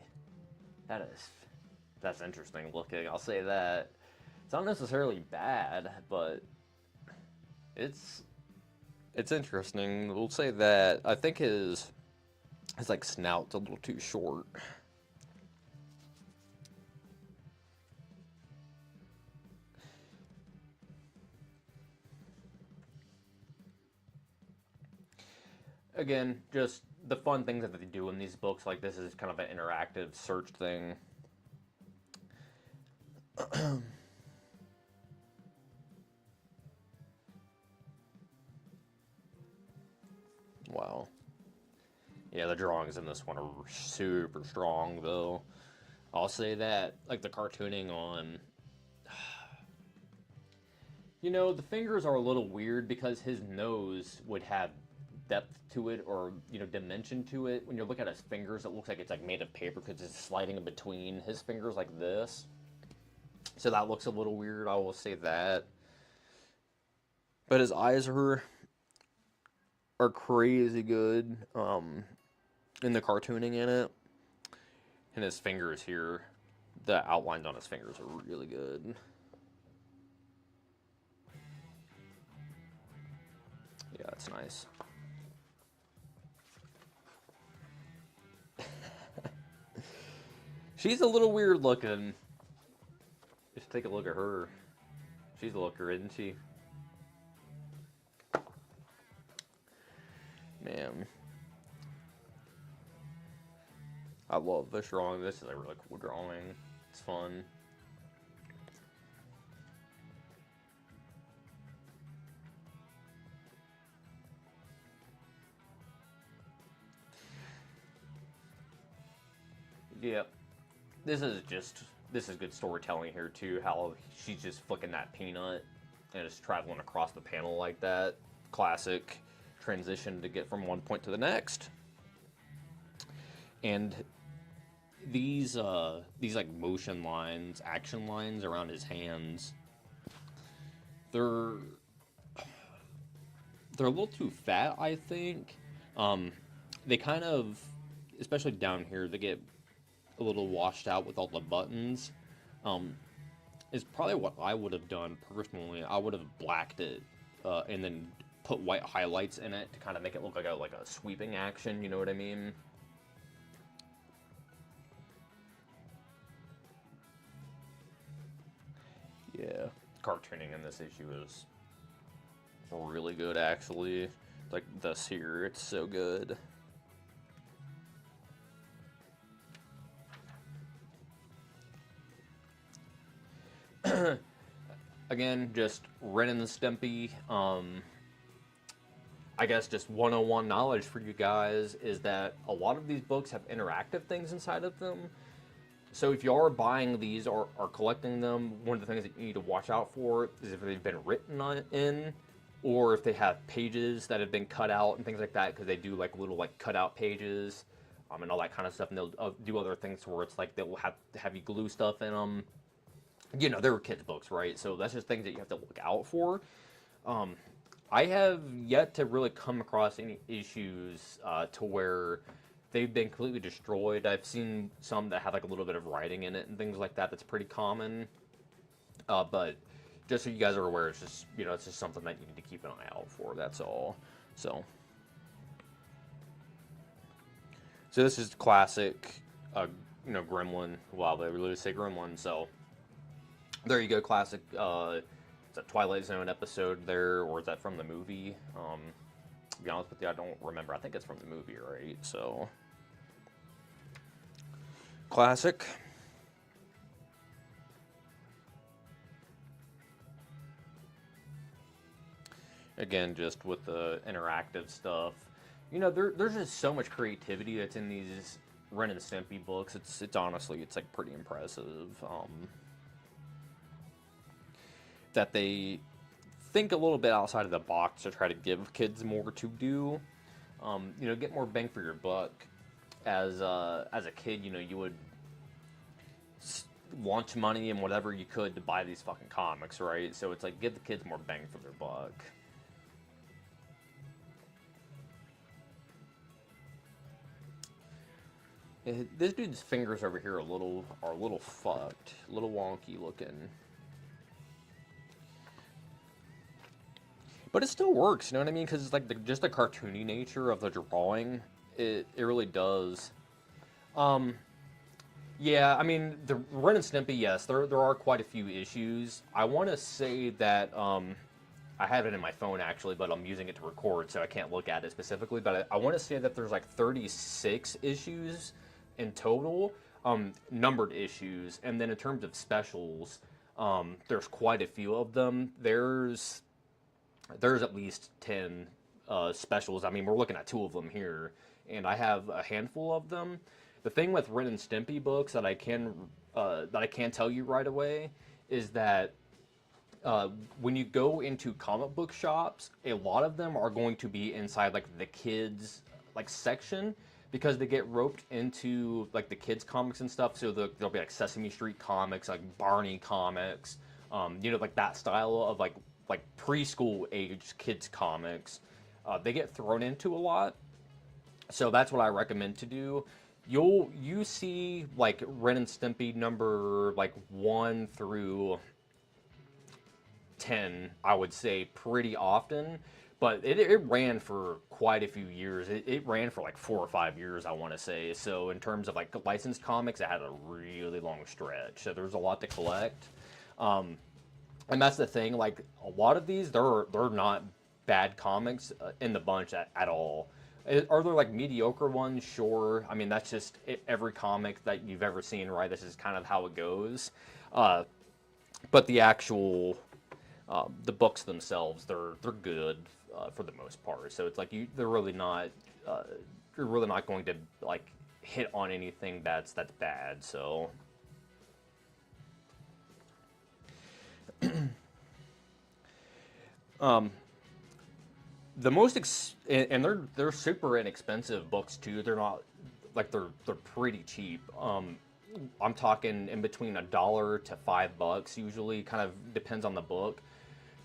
That's interesting looking, I'll say that. It's not necessarily bad, but it's interesting. We'll say that. I think his like snout's a little too short. again, just the fun things that they do in these books, like this is kind of an interactive search thing. Wow. Yeah, the drawings in this one are super strong, though. I'll say that. Like, the cartooning on... You know, the fingers are a little weird because his nose would have depth to it or, you know, dimension to it. When you look at his fingers, it looks like it's, like, made of paper because it's sliding in between his fingers like this. So that looks a little weird, I will say that. But his eyes are crazy good in the cartooning in it. And his fingers here, the outlines on his fingers are really good. Yeah, it's nice. She's a little weird looking. Just take a look at her. She's a looker, isn't she? Man. I love this drawing. This is a really cool drawing. It's fun. Yep. This is good storytelling here too. How she's just flicking that peanut and just traveling across the panel like that. Classic transition to get from one point to the next. And these like motion lines, action lines around his hands, they're a little too fat, I think. They kind of, especially down here, they get a little washed out with all the buttons. Is probably what I would have done personally. I would have blacked it and then put white highlights in it to kind of make it look like a sweeping action. You know what I mean? Yeah, cartooning in this issue is really good, actually. Like this here, it's so good. Again, just Ren and Stimpy. I guess just 101 knowledge for you guys is that a lot of these books have interactive things inside of them. So if you are buying these or are collecting them, one of the things that you need to watch out for is if they've been written in, or if they have pages that have been cut out and things like that, because they do like little like cutout pages and all that kind of stuff, and they'll do other things where it's like they'll have you glue stuff in them. You know, they're kids' books, right? So that's just things that you have to look out for. I have yet to really come across any issues to where they've been completely destroyed. I've seen some that have like a little bit of writing in it and things like that. That's pretty common. But just so you guys are aware, it's just, you know, it's just something that you need to keep an eye out for. That's all. So this is classic, you know, Gremlin. Wow, they really say Gremlin. So there you go, classic. It's a Twilight Zone episode there, or is that from the movie? To be honest with you, I don't remember. I think it's from the movie, right? So, classic. Again, just with the interactive stuff. You know, there's just so much creativity that's in these Ren and Stimpy books. It's honestly, it's like pretty impressive. That they think a little bit outside of the box to try to give kids more to do. You know, get more bang for your buck. As a kid, you know, you would launch money and whatever you could to buy these fucking comics, right? So it's like, give the kids more bang for their buck. This dude's fingers over here are a little fucked, a little wonky looking. But it still works, you know what I mean? Because it's like just the cartoony nature of the drawing, it really does. Yeah, I mean, the Ren and Stimpy, yes, there are quite a few issues. I want to say that I have it in my phone actually, but I'm using it to record, so I can't look at it specifically. But I want to say that there's like 36 issues in total, numbered issues, and then in terms of specials, there's quite a few of them. There's at least 10 specials. I mean, we're looking at two of them here, and I have a handful of them. The thing with Ren and Stimpy books that I can tell you right away is that when you go into comic book shops, a lot of them are going to be inside like the kids like section because they get roped into like the kids comics and stuff. So there'll be like Sesame Street comics, like Barney comics, like that style of like preschool age kids comics. They get thrown into a lot, so that's what I recommend to do. You see like Ren and Stimpy number like 1 through 10, I would say, pretty often. But it ran for quite a few years. It ran for like 4 or 5 years, I want to say. So in terms of like licensed comics, it had a really long stretch. So there's a lot to collect. And that's the thing. Like a lot of these, they're not bad comics in the bunch at all. Are there like mediocre ones? Sure. I mean, that's just every comic that you've ever seen, right? This is kind of how it goes. But the actual the books themselves, they're good for the most part. So it's like they're really not you're really not going to like hit on anything that's bad. So the and they're super inexpensive books too. They're not like they're pretty cheap. I'm talking in between $1 to $5 usually. Kind of depends on the book.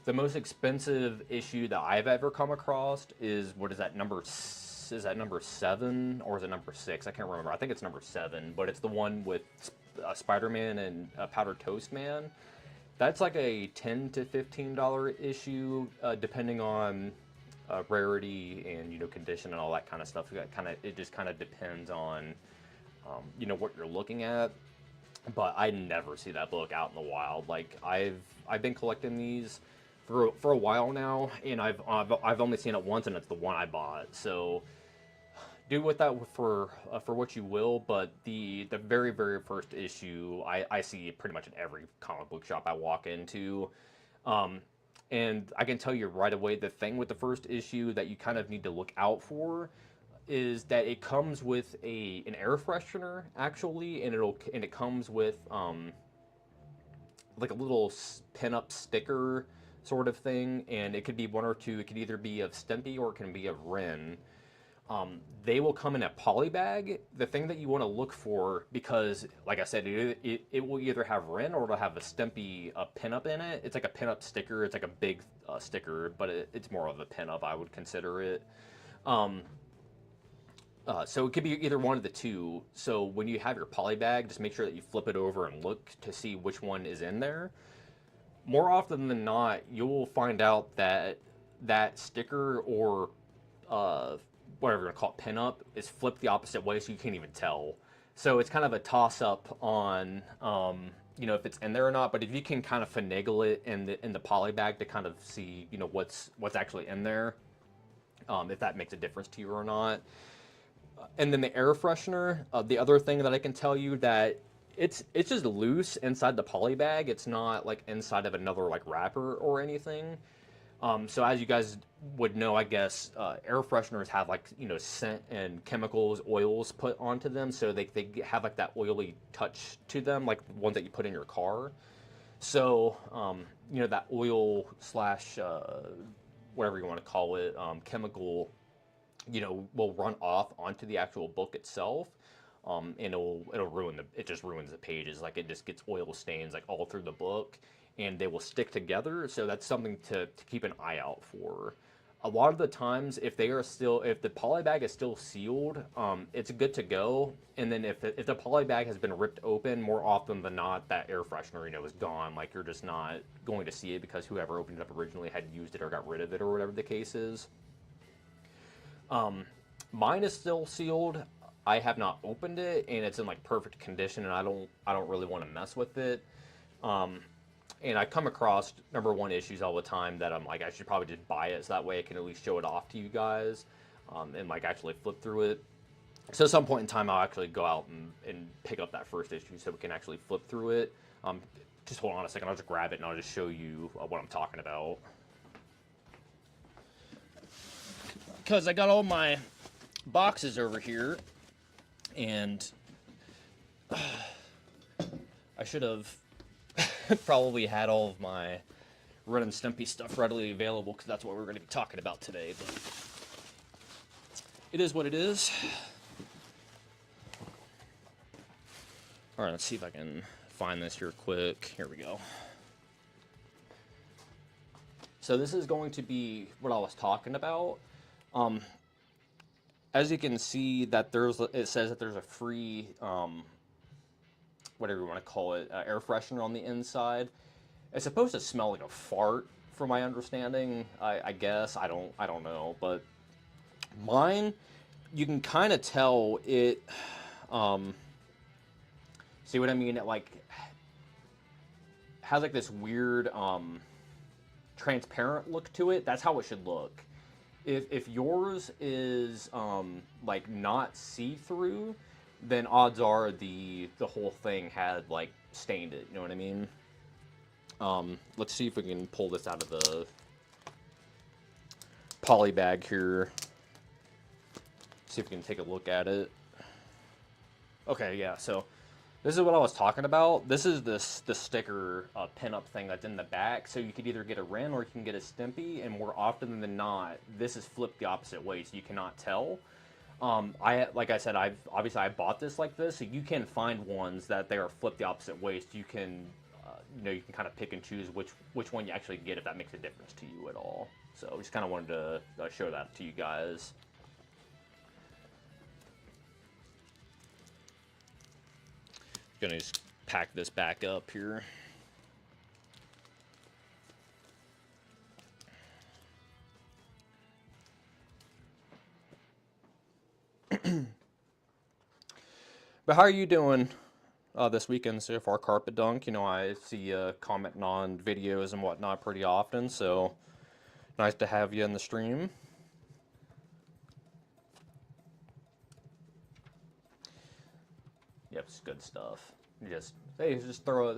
The most expensive issue that I've ever come across is what is that number? Is that number 7 or is it number 6? I can't remember. I think it's number 7, but it's the one with Spider-Man and Powdered Toast Man. That's like a $10 to $15 issue, depending on rarity and condition and all that kind of stuff. It just kind of depends on what you're looking at. But I never see that book out in the wild. Like I've been collecting these for a while now, and I've only seen it once, and it's the one I bought. So do with that for what you will. But the very very first issue I see pretty much in every comic book shop I walk into. And I can tell you right away, the thing with the first issue that you kind of need to look out for is that it comes with an air freshener actually, and it comes with like a little pin-up sticker sort of thing, and it could be one or two. It could either be of Stimpy or it can be of Ren. They will come in a poly bag. The thing that you want to look for, because like I said, it will either have Ren or it'll have a Stimpy pinup in it. It's like a pinup sticker. It's like a big sticker, but it's more of a pinup, I would consider it. So it could be either one of the two. So when you have your poly bag, just make sure that you flip it over and look to see which one is in there. More often than not, you'll find out that that sticker or whatever you want to call it, pinup, is flipped the opposite way, so you can't even tell. So it's kind of a toss-up on if it's in there or not. But if you can kind of finagle it in the poly bag to kind of see what's actually in there, if that makes a difference to you or not. And then the air freshener, the other thing that I can tell you that it's just loose inside the poly bag. It's not like inside of another like wrapper or anything. So as you guys would know, I guess air fresheners have like scent and chemicals, oils put onto them, so they have like that oily touch to them, like ones that you put in your car. So that oil slash whatever you want to call it, chemical, will run off onto the actual book itself. And it'll it just ruins the pages. Like it just gets oil stains like all through the book, and they will stick together. So that's something to keep an eye out for. A lot of the times, if the poly bag is still sealed, it's good to go. And then if the poly bag has been ripped open, more often than not, that air freshener is gone. Like you're just not going to see it because whoever opened it up originally had used it or got rid of it or whatever the case is. Mine is still sealed. I have not opened it, and it's in like perfect condition, and I don't really want to mess with it. And I come across #1 issues all the time that I'm like, I should probably just buy it so that way I can at least show it off to you guys, and like actually flip through it. So at some point in time, I'll actually go out and pick up that first issue so we can actually flip through it. Just hold on a second, I'll just grab it and I'll just show you what I'm talking about. Because I got all my boxes over here, and I should have probably had all of my Ren and Stimpy stuff readily available, because that's what we're going to be talking about today, but it is what it is. Alright, let's see if I can find this here quick. Here we go. So this is going to be what I was talking about. As you can see, that it says that there's a free, whatever you want to call it, air freshener on the inside. It's supposed to smell like a fart, from my understanding. I guess I don't know, but mine, you can kind of tell it. See what I mean? It like has like this weird transparent look to it. That's how it should look. If yours is like not see-through, then odds are the whole thing had like stained it. You know what I mean? Let's see if we can pull this out of the poly bag here. See if we can take a look at it. Okay, yeah. So this is what I was talking about. This is the sticker pin-up thing that's in the back. So you could either get a Ren or you can get a Stimpy, and more often than not, this is flipped the opposite way, so you cannot tell. Like I said, I bought this like this, so you can find ones that they are flipped the opposite way, so you can, you can kind of pick and choose which one you actually get, if that makes a difference to you at all. So just kind of wanted to show that to you guys. Gonna just pack this back up here. But how are you doing this weekend so far, Carpet Dunk? I see you commenting on videos and whatnot pretty often, so nice to have you in the stream. Yep, it's good stuff. Let's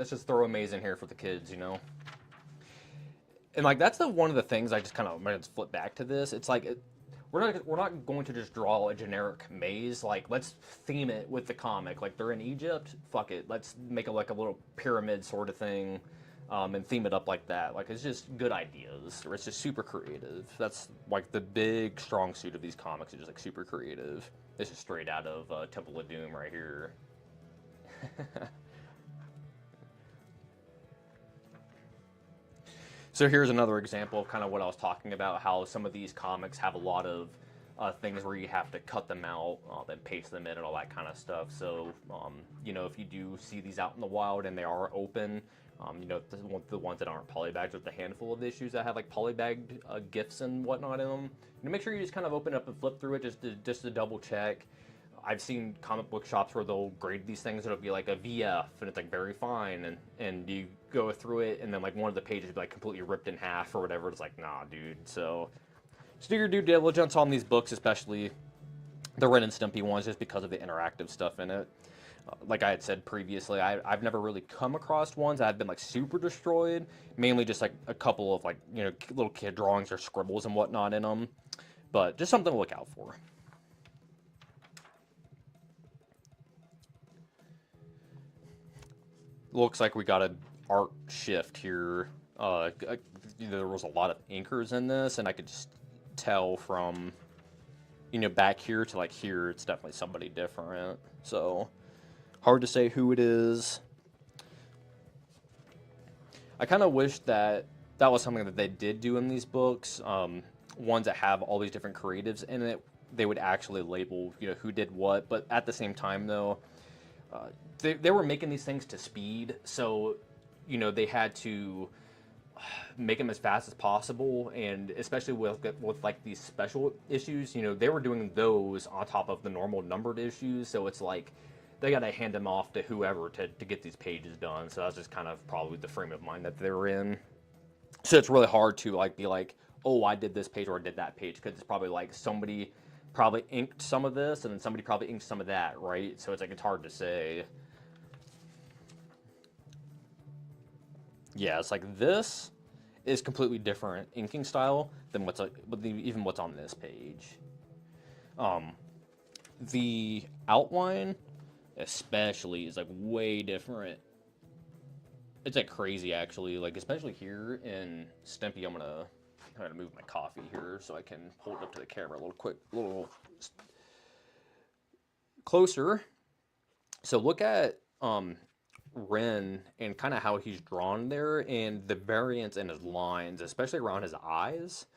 just throw amaze in here for the kids, And like that's one of the things I just kind of might flip back to this. It's like we're not going to just draw a generic maze. Like, let's theme it with the comic. Like, they're in Egypt, fuck it, let's make it like a little pyramid sort of thing, and theme it up like that. Like, it's just good ideas, or it's just super creative. That's like the big strong suit of these comics, is just like super creative. This is straight out of Temple of Doom right here. So here's another example of kind of what I was talking about, how some of these comics have a lot of things where you have to cut them out, then paste them in and all that kind of stuff. So, if you do see these out in the wild and they are open, the ones that aren't polybagged, with a handful of issues that have like polybagged GIFs and whatnot in them, make sure you just kind of open up and flip through it just to double check. I've seen comic book shops where they'll grade these things. It'll be like a VF, and it's like very fine, and you go through it, and then like one of the pages will be like completely ripped in half or whatever. It's like, nah, dude. So just do your due diligence on these books, especially the Ren and Stimpy ones, just because of the interactive stuff in it. Like I had said previously, I've never really come across ones that have been like super destroyed. Mainly just like a couple of like little kid drawings or scribbles and whatnot in them, but just something to look out for. Looks like we got an art shift here. There was a lot of inkers in this, and I could just tell from, back here to like here, it's definitely somebody different. So, hard to say who it is. I kind of wish that was something that they did do in these books. Ones that have all these different creatives in it, they would actually label, who did what. But at the same time, though, they were making these things to speed, so they had to make them as fast as possible, and especially with like these special issues, they were doing those on top of the normal numbered issues, so it's like they got to hand them off to whoever to get these pages done. So that's just kind of probably the frame of mind that they're in. So it's really hard to like be like, oh, I did this page or I did that page, because it's probably like somebody probably inked some of this and then somebody probably inked some of that, right? So it's like it's hard to say. Yeah, it's like this is completely different inking style than even what's on this page. The outline especially is like way different. It's like crazy actually, like especially here in Stimpy. I'm gonna move my coffee here so I can hold it up to the camera a little closer. So look at Ren and kind of how he's drawn there, and the variance in his lines, especially around his eyes.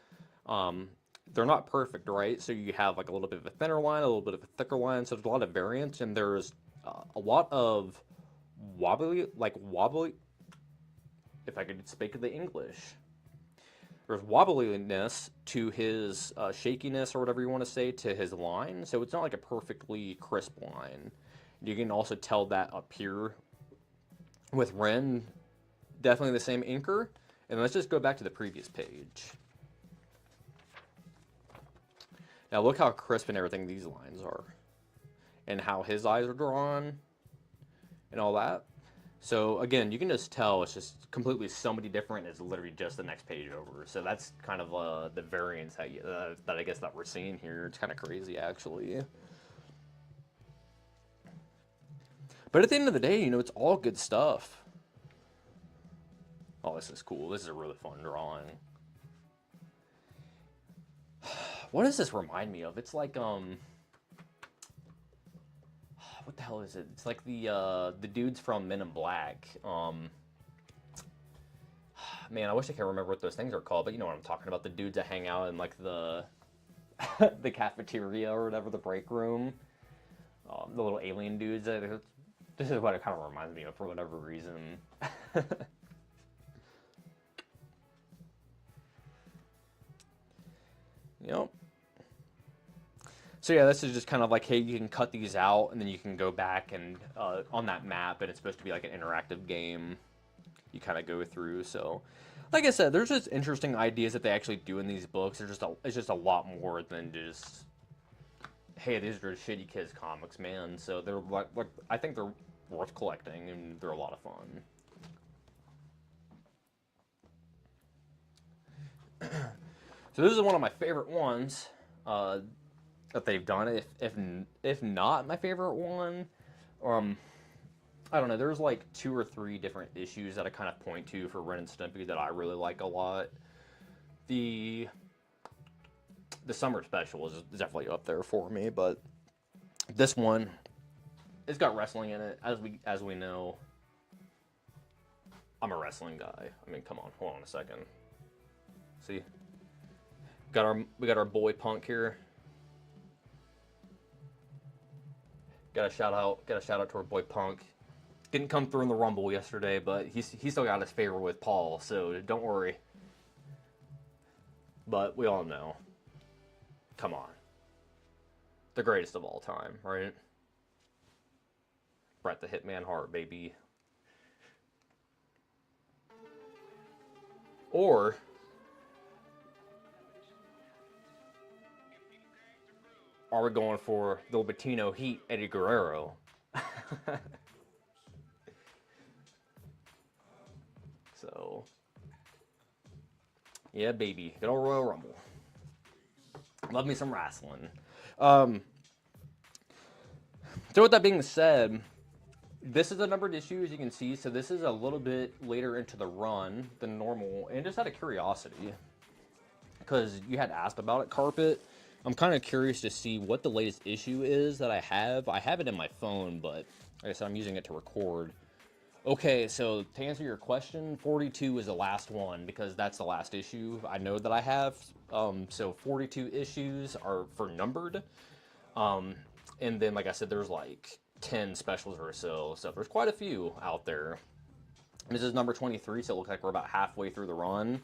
Um, they're not perfect, right? So you have like a little bit of a thinner line, a little bit of a thicker line. So there's a lot of variance, and there's a lot of wobbly. If I could speak the English, there's wobbliness to his shakiness or whatever you want to say to his line. So it's not like a perfectly crisp line. You can also tell that up here with Ren, definitely the same inker. And let's just go back to the previous page. Now look how crisp and everything these lines are. And how his eyes are drawn. And all that. So again, you can just tell it's just completely somebody different. It's literally just the next page over. So that's kind of the variance that I guess that we're seeing here. It's kind of crazy actually. But at the end of the day, you know, it's all good stuff. Oh, this is cool. This is a really fun drawing. What does this remind me of? It's like, what the hell is it? It's like the dudes from Men in Black. Man, I wish I could remember what those things are called, but you know what I'm talking about. The dudes that hang out in like the the cafeteria or whatever, the break room. The little alien dudes. This is what it kind of reminds me of for whatever reason. Yep. So yeah, this is just kind of like, hey, you can cut these out, and then you can go back and on that map, and it's supposed to be like an interactive game. You kind of go through. So, like I said, there's just interesting ideas that they actually do in these books. It's just a lot more than just, hey, these are shitty kids comics, man. So they're like I think they're worth collecting, and they're a lot of fun. So this is one of my favorite ones that they've done. If not my favorite one, I don't know. There's like 2 or 3 different issues that I kind of point to for Ren and Stimpy that I really like a lot. The summer special is definitely up there for me, but this one, it's got wrestling in it, as we know. I'm a wrestling guy. I mean, come on, hold on a second. See, we got our boy Punk here. Got a shout out to our boy Punk. Didn't come through in the Rumble yesterday, but he still got his favor with Paul, so don't worry. But we all know. Come on. The greatest of all time, right? Bret the Hitman Hart, baby. Or are we going for the Latino Heat, Eddie Guerrero? So, yeah, baby. Good old Royal Rumble. Love me some wrestling. So with that being said, this is a numbered issue, as you can see. So this is a little bit later into the run than normal. And just out of curiosity, because you had asked about it, Carpet, I'm kind of curious to see what the latest issue is that I have. I have it in my phone, but like I said, I'm using it to record. Okay, so to answer your question, 42 is the last one because that's the last issue I know that I have. So 42 issues are for numbered. And then, like I said, there's like 10 specials or so. So there's quite a few out there. This is number 23, so it looks like we're about halfway through the run.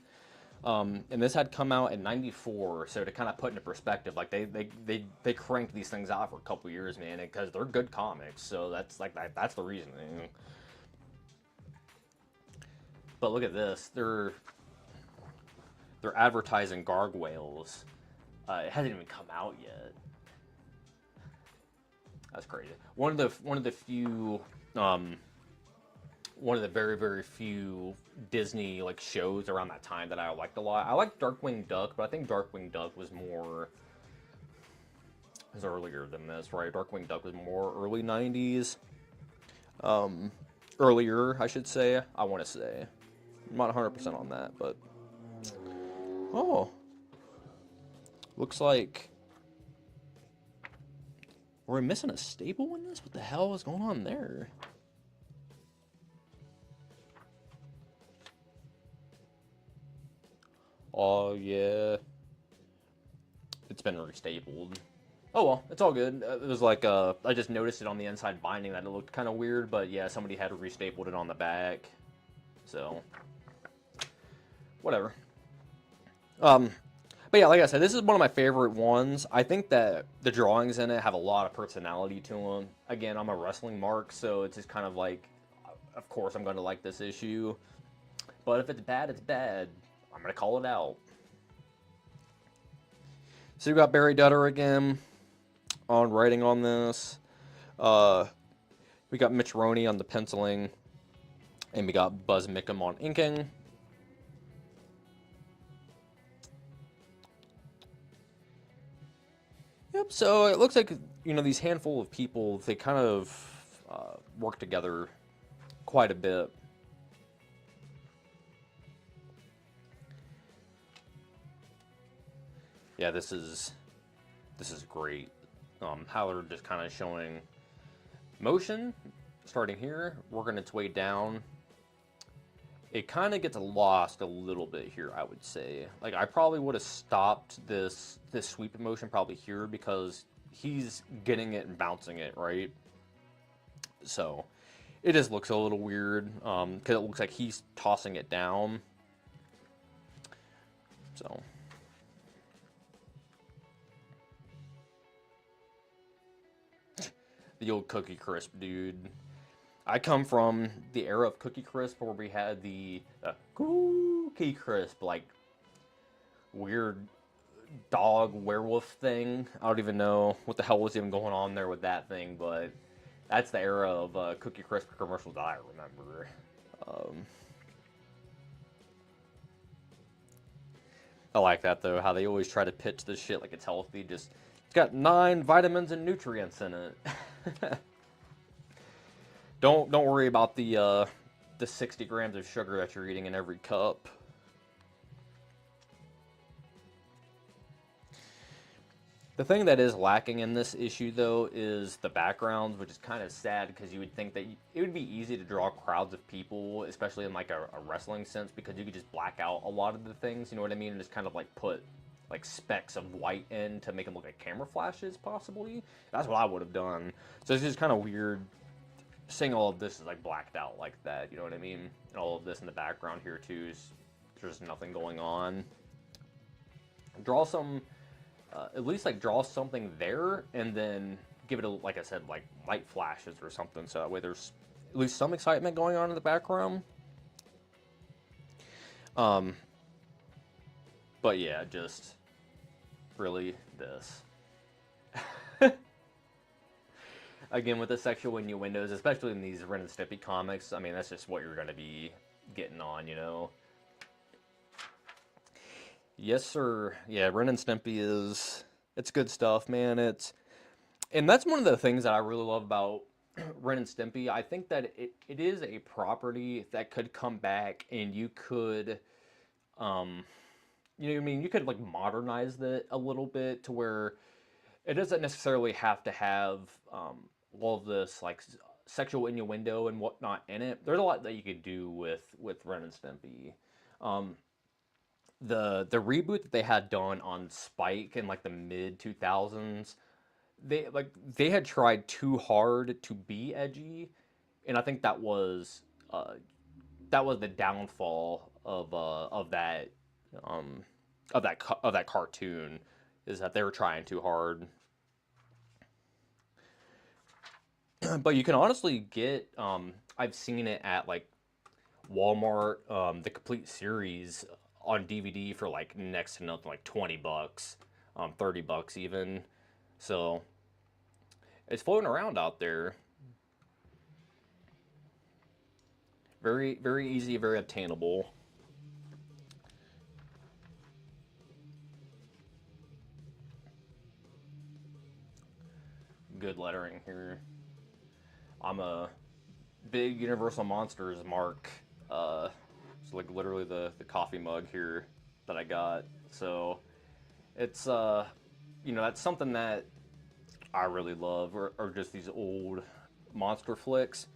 And this had come out in '94, so to kind of put into perspective, like they cranked these things out for a couple years, man, because they're good comics. So that's like that's the reason. But look at this, they're advertising gargoyles. It hasn't even come out yet. That's crazy. One of the few one of the very few Disney like shows around that time that I liked a lot. I liked Darkwing Duck, but I think Darkwing Duck was earlier than this, right? Darkwing Duck was more early '90s, earlier I should say. I want to say, I'm not 100% on that, but oh, looks like we're missing a staple in this. What the hell is going on there? Oh yeah, it's been restapled. Oh well, it's all good. It was like I just noticed it on the inside binding that it looked kind of weird, but yeah, somebody had restapled it on the back, so whatever. Um, but yeah, like I said, this is one of my favorite ones. I think that the drawings in it have a lot of personality to them. Again, I'm a wrestling mark, so it's just kind of like, of course I'm going to like this issue. But if it's bad, it's bad. I'm going to call it out. So you got Barry Dutter again on writing on this. Uh, we got Mitch Roney on the penciling, and we got Buzz Mickham on inking. Yep. So it looks like these handful of people, they kind of work together quite a bit. Yeah, this is great. How they're just kind of showing motion, starting here, working its way down. It kind of gets lost a little bit here, I would say. Like I probably would have stopped this sweep motion probably here because he's getting it and bouncing it, right? So it just looks a little weird because it looks like he's tossing it down. So the old Cookie Crisp dude. I come from the era of Cookie Crisp where we had the Cookie Crisp, like weird dog werewolf thing. I don't even know what the hell was even going on there with that thing, but that's the era of Cookie Crisp commercials that I remember. Um, I like that though, how they always try to pitch this shit like it's healthy. Just it's got 9 vitamins and nutrients in it. Don't worry about the 60 grams of sugar that you're eating in every cup. The thing that is lacking in this issue, though, is the backgrounds, which is kind of sad because you would think that it would be easy to draw crowds of people, especially in like a wrestling sense, because you could just black out a lot of the things, you know what I mean, and just kind of like put like specks of white in to make them look like camera flashes, possibly. That's what I would have done. So it's just kind of weird seeing all of this is like blacked out like that, you know what I mean? And all of this in the background here too is there's nothing going on. Draw some at least like draw something there and then give it a, like I said, like light flashes or something, so that way there's at least some excitement going on in the background. Um, but yeah, just really this. Again, with the sexual innuendos, especially in these Ren and Stimpy comics, I mean that's just what you're gonna be getting on, you know. Yes, sir. Yeah, Ren and Stimpy it's good stuff, man. And that's one of the things that I really love about Ren and Stimpy. I think that it is a property that could come back and you could you know what I mean, you could like modernize it a little bit to where it doesn't necessarily have to have all of this like sexual innuendo and whatnot in it. There's a lot that you could do with Ren and Stimpy. Um, the reboot that they had done on Spike in like the mid 2000s, they had tried too hard to be edgy, and I think that was the downfall of that um, of that cartoon is that they were trying too hard. But you can honestly get I've seen it at like Walmart, the complete series on DVD for like next to nothing, like $20, $30 even. So it's floating around out there. Very, very easy, very obtainable. Good lettering here. I'm a big Universal Monsters mark. It's like literally the coffee mug here that I got. So it's that's something that I really love, or just these old monster flicks.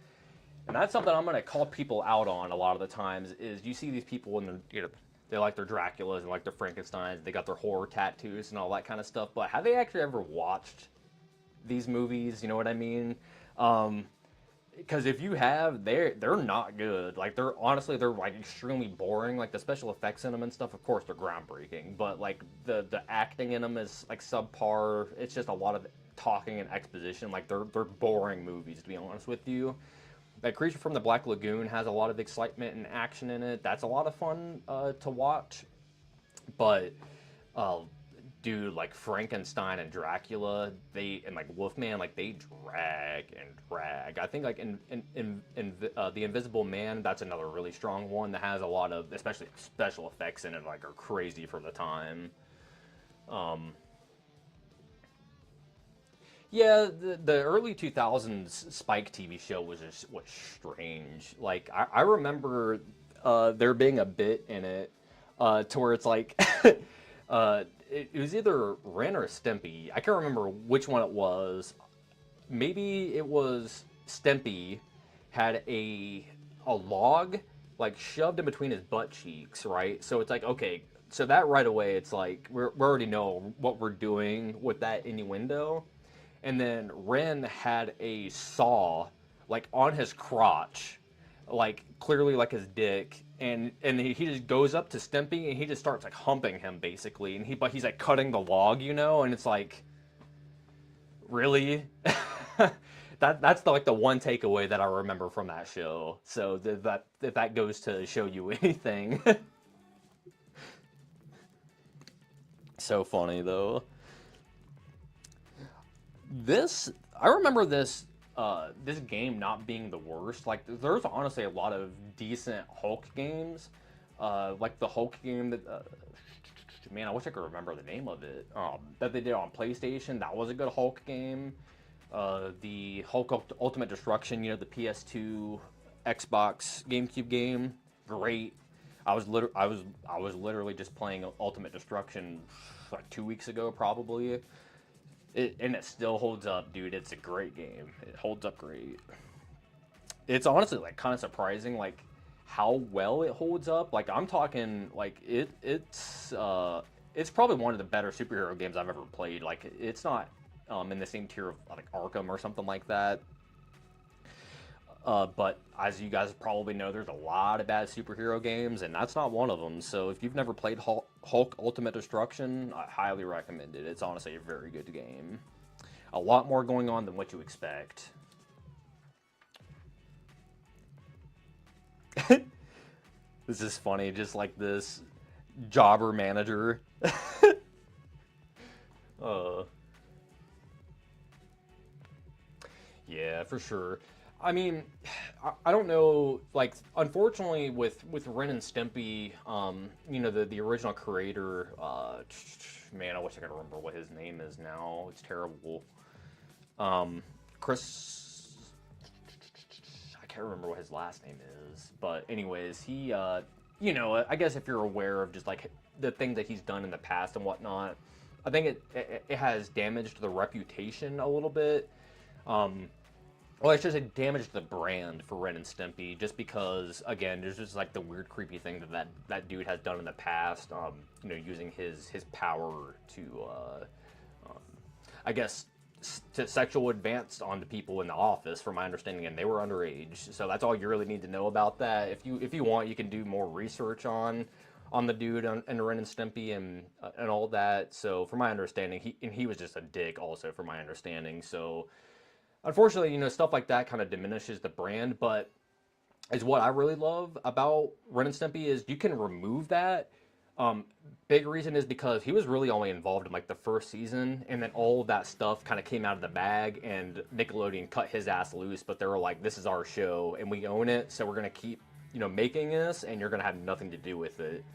And that's something I'm gonna call people out on a lot of the times. Is you see these people and they like their Draculas and like their Frankenstein's, they got their horror tattoos and all that kind of stuff. But have they actually ever watched these movies? You know what I mean? Because if you have, they're not good. Like they're like extremely boring. Like the special effects in them and stuff, of course, they're groundbreaking. But like the acting in them is like subpar. It's just a lot of talking and exposition. Like they're boring movies, to be honest with you. That Creature from the Black Lagoon has a lot of excitement and action in it. That's a lot of fun to watch. But uh, dude, like Frankenstein and Dracula, they and like Wolfman, like they drag and drag. I think like in the Invisible Man, that's another really strong one that has a lot of, especially special effects in it, like are crazy for the time. Um, yeah, the early 2000s Spike TV show was strange. Like I remember there being a bit in it to where it's like it was either Ren or Stimpy. I can't remember which one it was. Maybe it was Stimpy had a log like shoved in between his butt cheeks, right? So it's like, okay, so that right away it's like we already know what we're doing with that innuendo. And then Ren had a saw like on his crotch, like clearly like his dick, and he just goes up to Stimpy and he just starts like humping him basically, and he's like cutting the log, and it's like, really. That's like the one takeaway that I remember from that show. So that if that goes to show you anything. So funny though. This I remember this game not being the worst. Like there's honestly a lot of decent Hulk games. Like the Hulk game that man, I wish I could remember the name of it. That they did on PlayStation. That was a good Hulk game. The Hulk Ultimate Destruction, the PS2, Xbox, GameCube game, great. I was literally just playing Ultimate Destruction like 2 weeks ago, probably. And it still holds up, dude. It's a great game. It holds up great. It's honestly like kind of surprising, like how well it holds up. Like I'm talking, like it's probably one of the better superhero games I've ever played. Like it's not in the same tier of like Arkham or something like that. But as you guys probably know, there's a lot of bad superhero games, and that's not one of them. So if you've never played Hulk Ultimate Destruction, I highly recommend it. It's honestly a very good game. A lot more going on than what you expect. This is funny, just like this jobber manager. uh, yeah, for sure. I mean, I don't know. Like, unfortunately, with Ren and Stimpy, the original creator, man, I wish I could remember what his name is now. It's terrible. Um, Chris, I can't remember what his last name is, but anyways, he, I guess if you're aware of just like the things that he's done in the past and whatnot, I think it has damaged the reputation a little bit. Um, well, it's just a damage to the brand for Ren and Stimpy, just because, again, there's just like the weird, creepy thing that dude has done in the past. Using his power to, I guess, to sexual advance onto people in the office, from my understanding, and they were underage. So that's all you really need to know about that. If you want, you can do more research on on the dude and Ren and Stimpy and all that. So from my understanding, he was just a dick also from my understanding. So unfortunately, stuff like that kind of diminishes the brand, but is what I really love about Ren and Stimpy is you can remove that. Um, Big reason is because he was really only involved in like the first season, and then all of that stuff kind of came out of the bag, and Nickelodeon cut his ass loose. But they were like, "This is our show, and we own it, so we're gonna keep, making this, and you're gonna have nothing to do with it."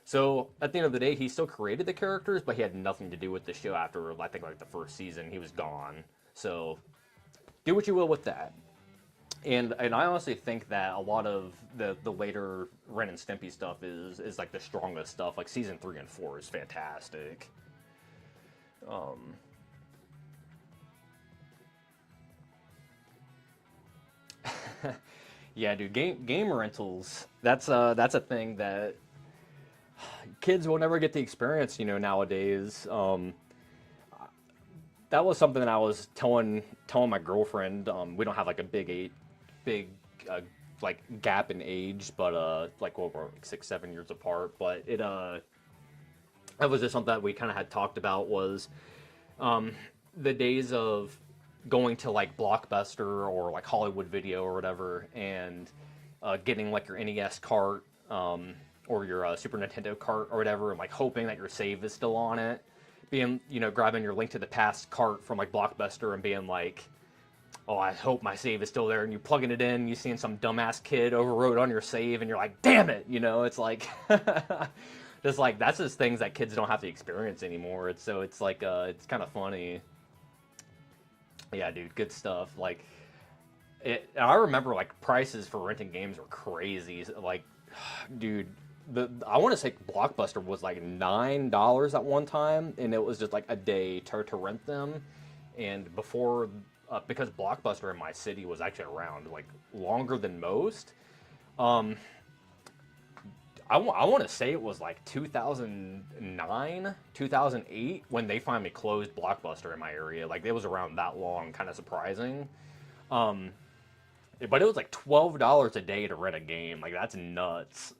So at the end of the day, he still created the characters, but he had nothing to do with the show after I think like the first season. He was gone. So do what you will with that. And I honestly think that a lot of the later Ren and Stimpy stuff is like the strongest stuff. Like season 3 and 4 is fantastic. Um, yeah, dude, game rentals. That's a thing that kids will never get the experience, nowadays. That was something that I was telling my girlfriend. We don't have like a big uh, like gap in age, but like well, we're like 6 7 years apart. But that was just something that we kind of had talked about was um, the days of going to like Blockbuster or like Hollywood Video or whatever, and getting like your NES cart or your Super Nintendo cart or whatever, and like hoping that your save is still on it. Being, grabbing your Link to the Past cart from like Blockbuster and being like, oh, I hope my save is still there. And you plugging it in, you seeing some dumbass kid overwrote on your save, and you're like, damn it, it's like, just like that's just things that kids don't have to experience anymore. It's like it's kind of funny. Yeah, dude, good stuff. Like I remember like prices for renting games were crazy. Like, dude, I want to say Blockbuster was like $9 at one time, and it was just like a day to rent them. And before, because Blockbuster in my city was actually around like longer than most, um, I want to say it was like 2009, 2008 when they finally closed Blockbuster in my area. Like it was around that long, kind of surprising. Um, but it was like $12 a day to rent a game. Like that's nuts.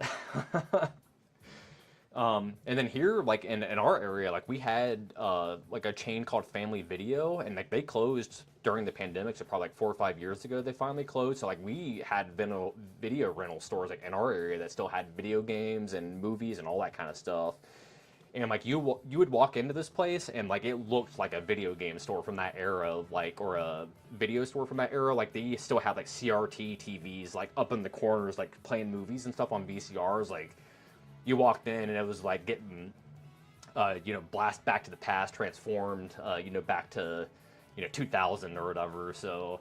And then here, like in our area, like we had like a chain called Family Video, and like they closed during the pandemic, so probably like 4 or 5 years ago they finally closed. So like we had video rental stores like in our area that still had video games and movies and all that kind of stuff. And like you would walk into this place and like it looked like a video game store from that era, of, like or a video store from that era. Like they still had like CRT TVs like up in the corners, like playing movies and stuff on VCRs, like you walked in and it was like getting, blast back to the past, transformed, back to, 2000 or whatever. So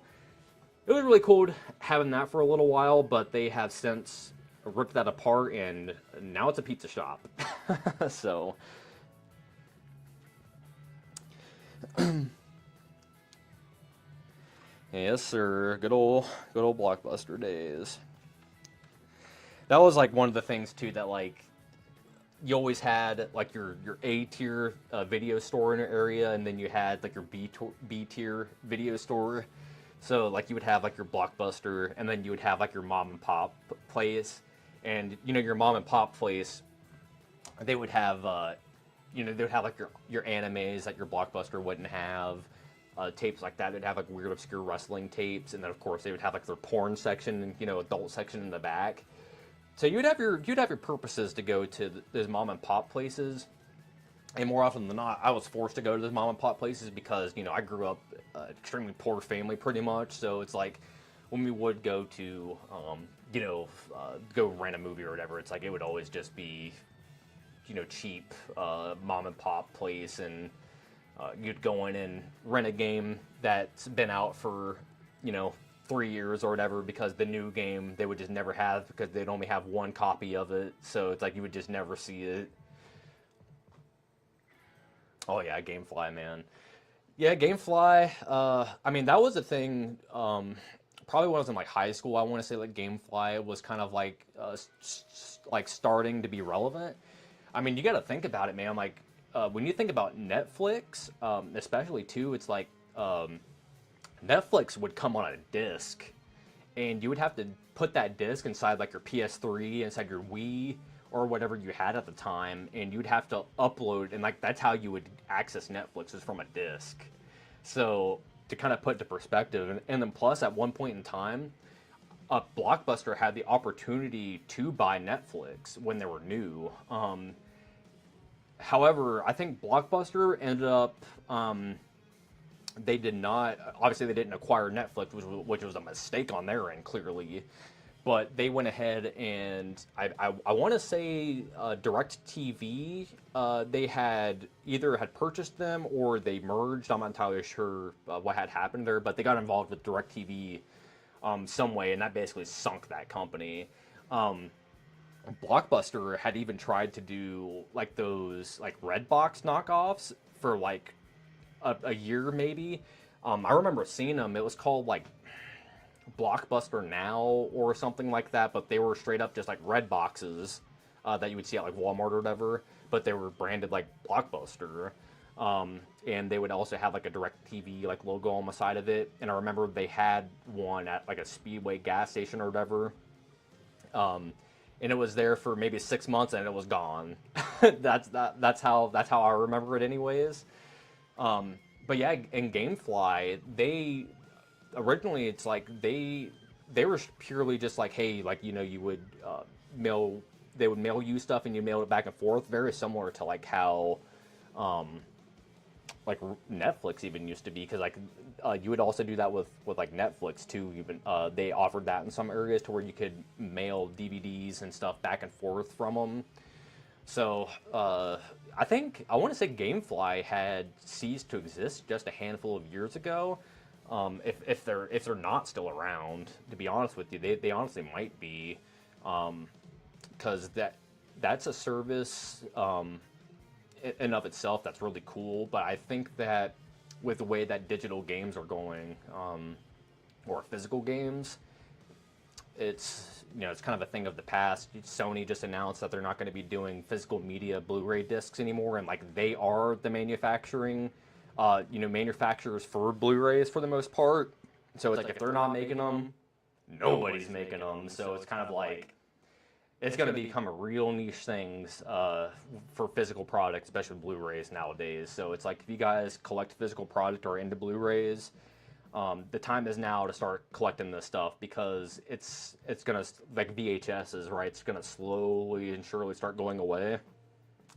it was really cool having that for a little while, but they have since ripped that apart and now it's a pizza shop. So, yes, sir. Good old Blockbuster days. That was like one of the things too that like you always had like your A tier video store in your area, and then you had like your B tier video store. So like you would have like your Blockbuster, and then you would have like your mom and pop place, and your mom and pop place, they would have they would have like your animes that your Blockbuster wouldn't have. Tapes like that. They'd have like weird obscure wrestling tapes, and then of course they would have like their porn section and adult section in the back. So you'd have your purposes to go to those mom and pop places, and more often than not, I was forced to go to those mom and pop places because I grew up extremely poor family pretty much. So it's like when we would go to go rent a movie or whatever, it's like it would always just be cheap mom and pop place, and you'd go in and rent a game that's been out for 3 years or whatever, because the new game they would just never have because they'd only have one copy of it. So it's like you would just never see it. Oh yeah, GameFly, man. Yeah, GameFly. I mean, that was a thing. Probably when I was in like high school, I want to say like GameFly was kind of like like starting to be relevant. I mean, you got to think about it, man. Like when you think about Netflix, especially too, it's like Netflix would come on a disc, and you would have to put that disc inside like your PS3, inside your Wii, or whatever you had at the time, and you'd have to upload, and like that's how you would access Netflix, is from a disc. So to kind of put into perspective, and then plus at one point in time, Blockbuster had the opportunity to buy Netflix when they were new. However, I think Blockbuster ended up, they did not, obviously they didn't acquire Netflix, which was a mistake on their end, clearly. But they went ahead and I want to say DirecTV, they had either had purchased them or they merged. I'm not entirely sure what had happened there, but they got involved with DirecTV some way, and that basically sunk that company. Blockbuster had even tried to do like those like Redbox knockoffs for like a year maybe. I remember seeing them. It was called like Blockbuster Now or something like that, but they were straight up just like red boxes that you would see at like Walmart or whatever, but they were branded like Blockbuster. And they would also have like a DirecTV like logo on the side of it. And I remember they had one at like a Speedway gas station or whatever. And it was there for maybe 6 months and it was gone. That's how I remember it anyways. But yeah, in GameFly, they originally it's like they were purely just like, hey, like, you know, you would mail they would mail you stuff and you mail it back and forth, very similar to like how like Netflix even used to be, because like you would also do that with like Netflix too. Even they offered that in some areas to where you could mail DVDs and stuff back and forth from them. So I think I want to say GameFly had ceased to exist just a handful of years ago. If they're not still around, to be honest with you, they honestly might be, because that's a service in of itself that's really cool. But I think that with the way that digital games are going, or physical games, it's, you know, it's kind of a thing of the past. Sony just announced that they're not going to be doing physical media Blu-ray discs anymore, and like they are the manufacturers for Blu-rays for the most part. So it's like if they're not making them, nobody's making them. So it's kind of like it's going to become a real niche things for physical products, especially Blu-rays nowadays. So it's like if you guys collect physical product or into Blu-rays, the time is now to start collecting this stuff, because it's gonna, like VHSs, right? It's gonna slowly and surely start going away,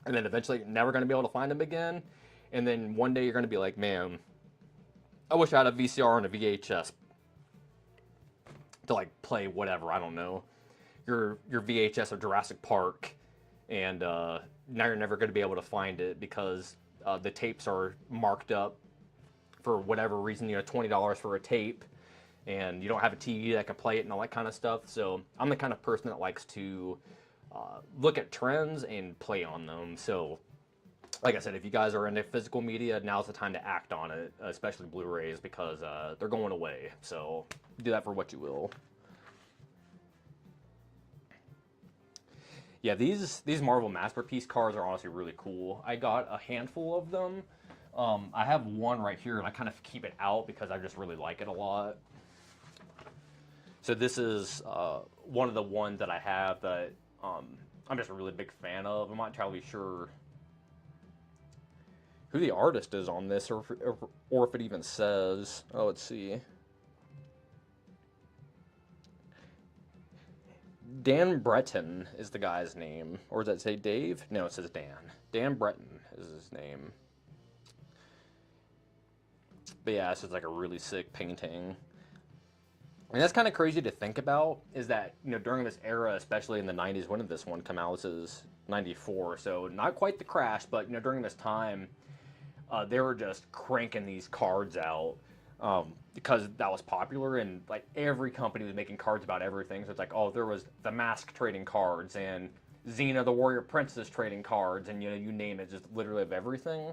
and then eventually you're never gonna be able to find them again. And then one day you're gonna be like, man, I wish I had a VCR and a VHS to like play whatever, I don't know, your VHS of Jurassic Park, and now you're never gonna be able to find it because the tapes are marked up for whatever reason, you know, $20 for a tape, and you don't have a TV that can play it and all that kind of stuff. So I'm the kind of person that likes to look at trends and play on them. So like I said, if you guys are into physical media, now's the time to act on it, especially Blu-rays, because they're going away. So do that for what you will. Yeah, these Marvel Masterpiece cards are honestly really cool. I got a handful of them. I have one right here, and I kind of keep it out because I just really like it a lot. So this is one of the ones that I have that I'm just a really big fan of. I'm not entirely sure who the artist is on this, or if it even says. Oh, let's see. Dan Breton is the guy's name. Or does that say Dave? No, it says Dan. Dan Breton is his name. But yeah, this is like a really sick painting. And that's kind of crazy to think about, is that, you know, during this era, especially in the 90s, when did this one come out? This is 94, so not quite the crash, but, you know, during this time, they were just cranking these cards out because that was popular, and like every company was making cards about everything. So it's like, oh, there was the Mask trading cards and Xena the Warrior Princess trading cards, and, you know, you name it, just literally of everything.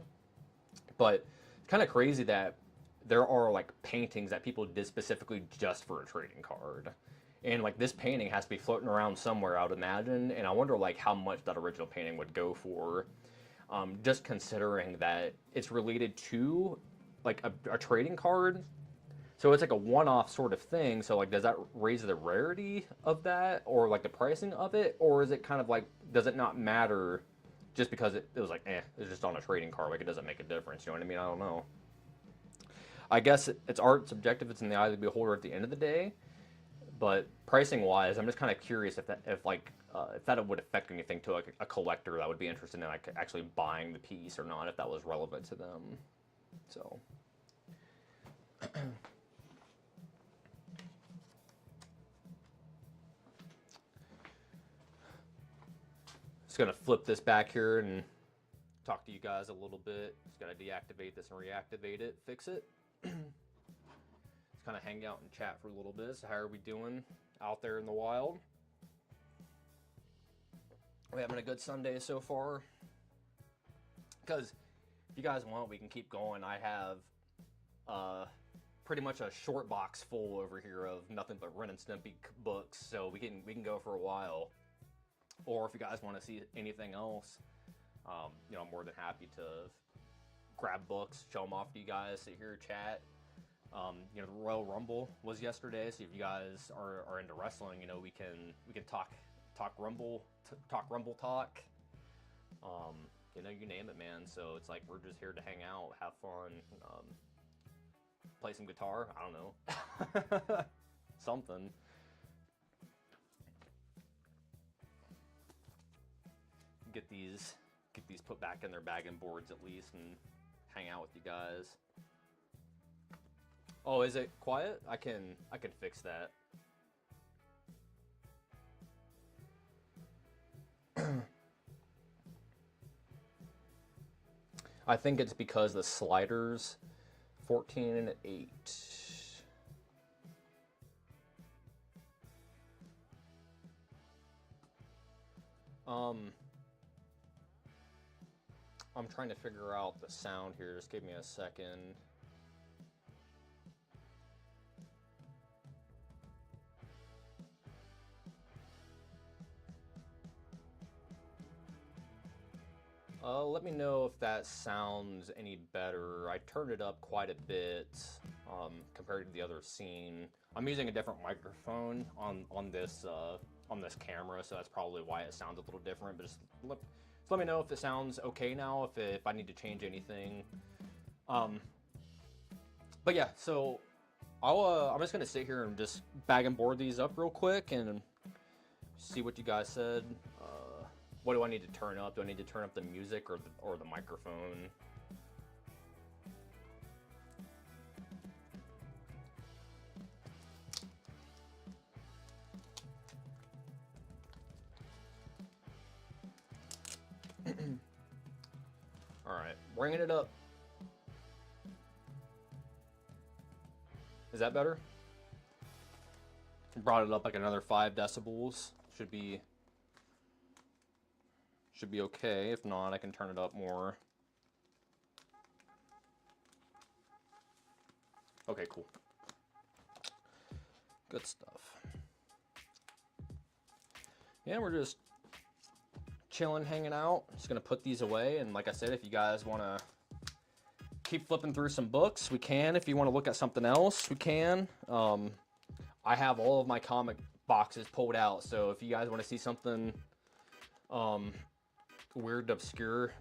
But it's kind of crazy that there are like paintings that people did specifically just for a trading card, and like this painting has to be floating around somewhere, I would imagine. And I wonder like how much that original painting would go for, just considering that it's related to like a trading card. So it's like a one-off sort of thing. So like, does that raise the rarity of that, or like the pricing of it, or is it kind of like, does it not matter just because it was like, it's just on a trading card, like it doesn't make a difference. You know what I mean? I don't know. I guess it's art subjective. It's in the eye of the beholder at the end of the day. But pricing wise, I'm just kind of curious if that would affect anything to like a collector that would be interested in like actually buying the piece or not, if that was relevant to them. So. Just gonna flip this back here and talk to you guys a little bit. Just gotta deactivate this and reactivate it, fix it. Just kind of hang out and chat for a little bit. So how are we doing out there in the wild? We're having a good Sunday so far. Because if you guys want, we can keep going. I have pretty much a short box full over here of nothing but Ren and Stimpy books, so we can go for a while. Or if you guys want to see anything else, you know, I'm more than happy to grab books, show them off to you guys, sit here, chat. You know, the Royal Rumble was yesterday, so if you guys are into wrestling, you know, we can talk Rumble, talk Rumble talk. You know, you name it, man. So it's like we're just here to hang out, have fun, play some guitar. I don't know, something. Get these put back in their bag and boards at least, and hang out with you guys. Oh, is it quiet? I can fix that. I think it's because the sliders 14 and 8. I'm trying to figure out the sound here. Just give me a second. Let me know if that sounds any better. I turned it up quite a bit compared to the other scene. I'm using a different microphone on this camera, so that's probably why it sounds a little different. But just let me know if it sounds okay now, if I need to change anything. But yeah, so I'm just gonna sit here and just bag and board these up real quick and see what you guys said. What do I need to turn up? Do I need to turn up the music or the microphone? All right, bringing it up. Is that better? Brought it up like another 5 decibels. Should be okay. If not, I can turn it up more. Okay, cool. Good stuff. Yeah, we're just chilling, hanging out. Just gonna put these away, and like I said, if you guys want to keep flipping through some books, we can. If you want to look at something else, we can. I have all of my comic boxes pulled out, so if you guys want to see something weird, obscure,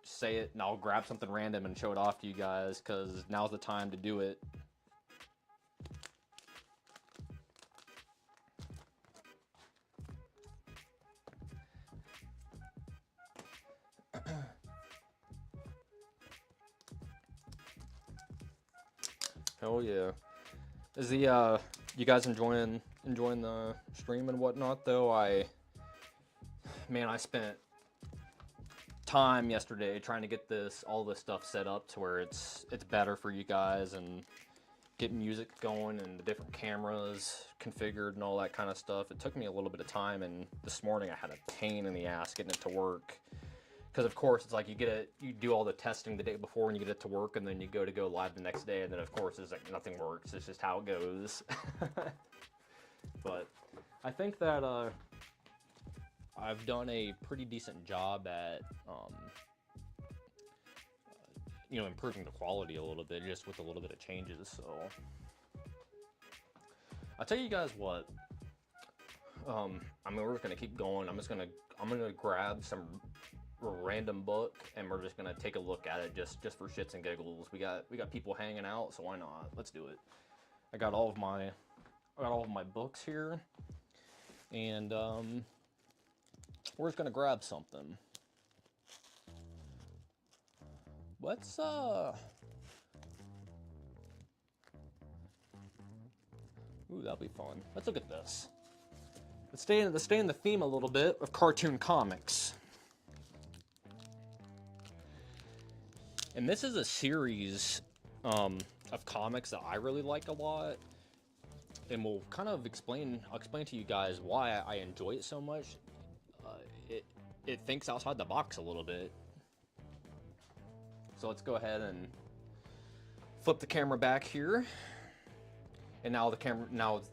say it, and I'll grab something random and show it off to you guys, because now's the time to do it. Hell yeah. Is the you guys enjoying the stream and whatnot though? I spent time yesterday trying to get all this stuff set up to where it's better for you guys, and get music going and the different cameras configured and all that kind of stuff. It took me a little bit of time, and this morning I had a pain in the ass getting it to work. Because of course it's like you do all the testing the day before and you get it to work, and then you go live the next day, and then of course it's like nothing works. It's just how it goes. But I think that I've done a pretty decent job at improving the quality a little bit, just with a little bit of changes. So I'll tell you guys what. I mean, we're just gonna keep going. I'm gonna grab some random book and we're just gonna take a look at it just for shits and giggles. We got people hanging out, so why not? Let's do it. I got all of my books here, and we're just gonna grab something. Let's ooh, that'll be fun. Let's look at this. Let's stay in the theme a little bit of cartoon comics. And this is a series of comics that I really like a lot, and we'll kind of I'll explain to you guys why I enjoy it so much. It thinks outside the box a little bit. So let's go ahead and flip the camera back here. And now the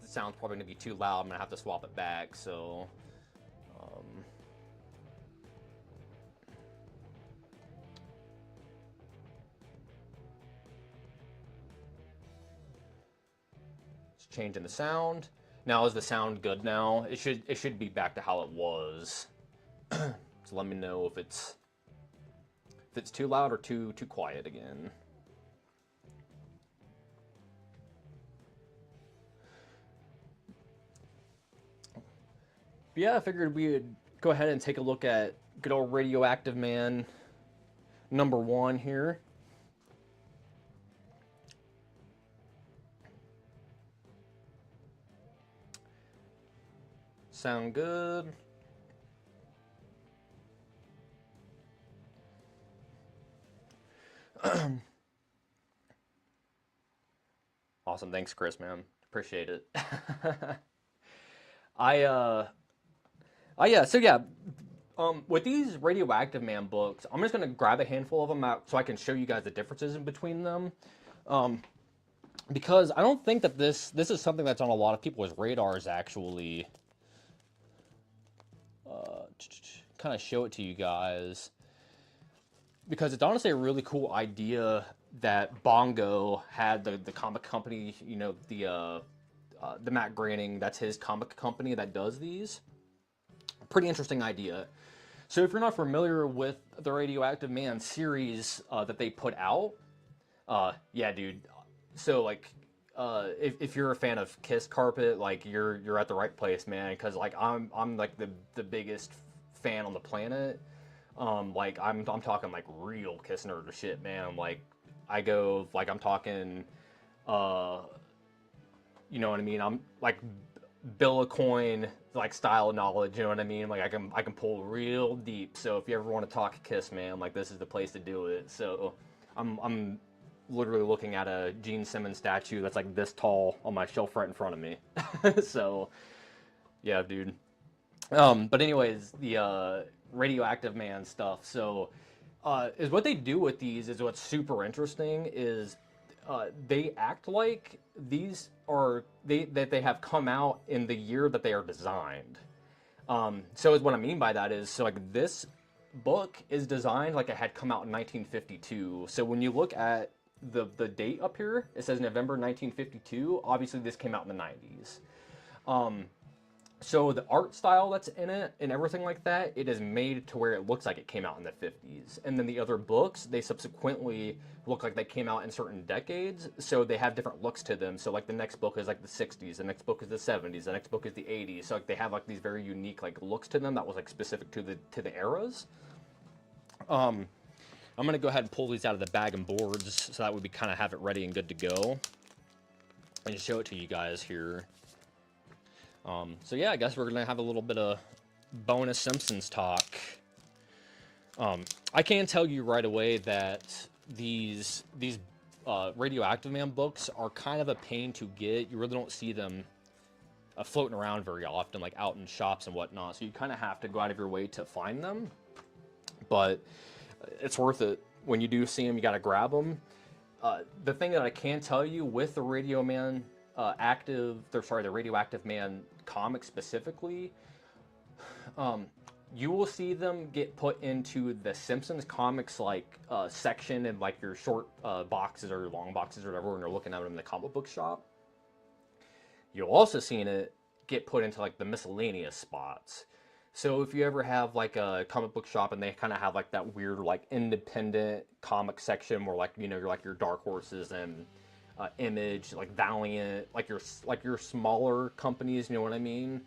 sound's probably gonna be too loud. I'm gonna have to swap it back. So, it's changing the sound. Now is the sound good now? It should be back to how it was. So let me know if it's too loud or too quiet again. But yeah, I figured we would go ahead and take a look at good old Radioactive Man #1 here. Sound good? Awesome, thanks Chris, man. Appreciate it. With these Radioactive Man books, I'm just gonna grab a handful of them out so I can show you guys the differences in between them. Because I don't think that this is something that's on a lot of people's radars actually. Kind of show it to you guys. Because it's honestly a really cool idea that Bongo had the comic company, you know, the Matt Groening, that's his comic company that does these. Pretty interesting idea. So if you're not familiar with the Radioactive Man series that they put out, yeah, dude. So like, if you're a fan of Kiss Carpet, like you're at the right place, man. Because like I'm like the biggest fan on the planet. Like I'm talking like real Kiss nerd shit, man. Like I go like I'm talking, you know what I mean? I'm like bill of coin like style knowledge, you know what I mean? Like I can pull real deep. So if you ever want to talk Kiss, man, like this is the place to do it. So I'm literally looking at a Gene Simmons statue that's like this tall on my shelf right in front of me. So yeah, dude. But anyways, the Radioactive Man stuff. So is what they do with these is what's super interesting is they act like these are that they have come out in the year that they are designed. So is what I mean by that is so like this book is designed like it had come out in 1952. So when you look at the date up here, it says November 1952. Obviously, this came out in the 90s. So the art style that's in it and everything like that, it is made to where it looks like it came out in the 50s. And then the other books, they subsequently look like they came out in certain decades, so they have different looks to them. So like the next book is like the 60s, the next book is the 70s, the next book is the 80s. So like they have like these very unique like looks to them that was like specific to the eras. I'm gonna go ahead and pull these out of the bag and boards so that we kind of have it ready and good to go, and show it to you guys here. So yeah, I guess we're gonna have a little bit of bonus Simpsons talk. I can tell you right away that these Radioactive Man books are kind of a pain to get. You really don't see them floating around very often, like out in shops and whatnot. So you kind of have to go out of your way to find them. But it's worth it. When you do see them, you got to grab them. The thing that I can tell you with the the Radioactive Man comic specifically, you will see them get put into the Simpsons comics like section in like your short boxes or long boxes or whatever when you're looking at them in the comic book shop. You'll also seen it get put into like the miscellaneous spots. So if you ever have like a comic book shop and they kind of have like that weird like independent comic section where like you're like your Dark Horses and Image, like Valiant, like your smaller companies, you know what I mean?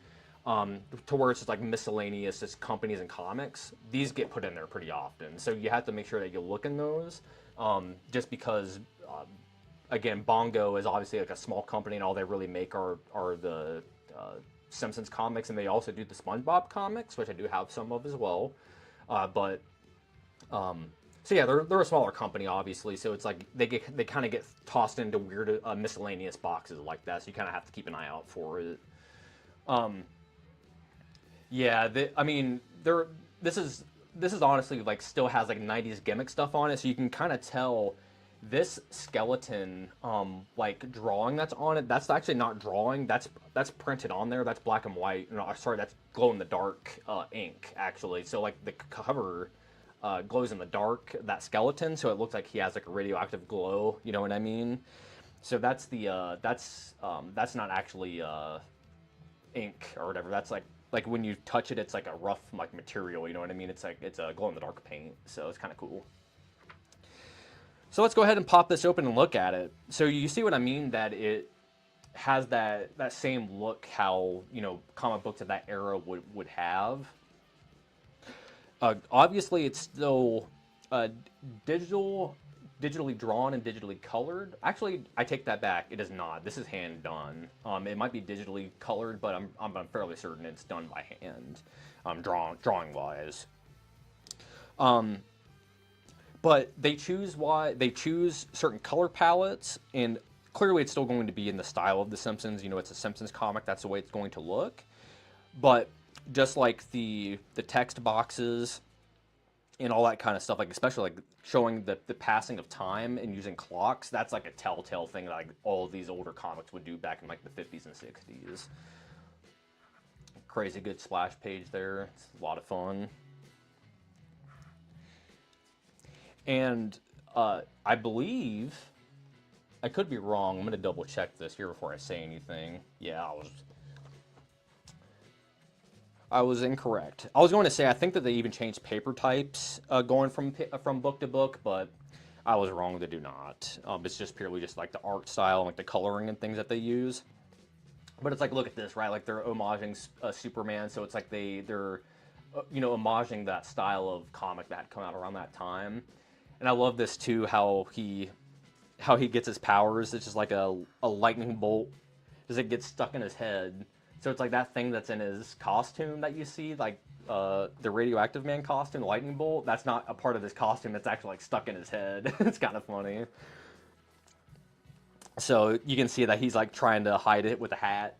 To where it's just like miscellaneous, just companies and comics. These get put in there pretty often, so you have to make sure that you look in those. Just because, again, Bongo is obviously like a small company, and all they really make are the Simpsons comics, and they also do the SpongeBob comics, which I do have some of as well. But so yeah, they're a smaller company, obviously. So it's like they kind of get tossed into weird miscellaneous boxes like that. So you kind of have to keep an eye out for it. Yeah, I mean, there. This is honestly like still has like '90s gimmick stuff on it, so you can kind of tell this skeleton like drawing that's on it. That's actually not drawing. That's printed on there. That's black and white. No, sorry, that's glow in the dark ink actually. So like the cover glows in the dark, that skeleton, so it looks like he has like a radioactive glow. You know what I mean? So that's not actually ink or whatever. That's like when you touch it, it's like a rough like material. You know what I mean? It's like it's a glow in the dark paint, so it's kind of cool. So let's go ahead and pop this open and look at it. So you see what I mean? That it has that same look how comic books of that era would have. Obviously, it's still uh, digital, digitally drawn and digitally colored. Actually, I take that back. It is not. This is hand done. It might be digitally colored, but I'm fairly certain it's done by hand, drawing wise. Um, but they choose certain color palettes, and clearly it's still going to be in the style of The Simpsons. It's a Simpsons comic. That's the way it's going to look. But just like the text boxes and all that kind of stuff, like especially like showing the passing of time and using clocks, that's like a telltale thing that like all of these older comics would do back in like the 50s and 60s. Crazy good splash page there. It's a lot of fun. And I believe, I could be wrong. I'm going to double check this here before I say anything. Yeah, I was incorrect. I was going to say I think that they even changed paper types going from book to book, but I was wrong. They do not. It's just purely just like the art style and like the coloring and things that they use. But it's like, look at this, right? Like they're homaging Superman, so it's like they're homaging that style of comic that had come out around that time. And I love this too, how he gets his powers. It's just like a lightning bolt as it gets stuck in his head. So it's like that thing that's in his costume that you see, like the radioactive man costume, the lightning bolt. That's not a part of his costume. It's actually like stuck in his head. It's kind of funny. So you can see that he's like trying to hide it with a hat.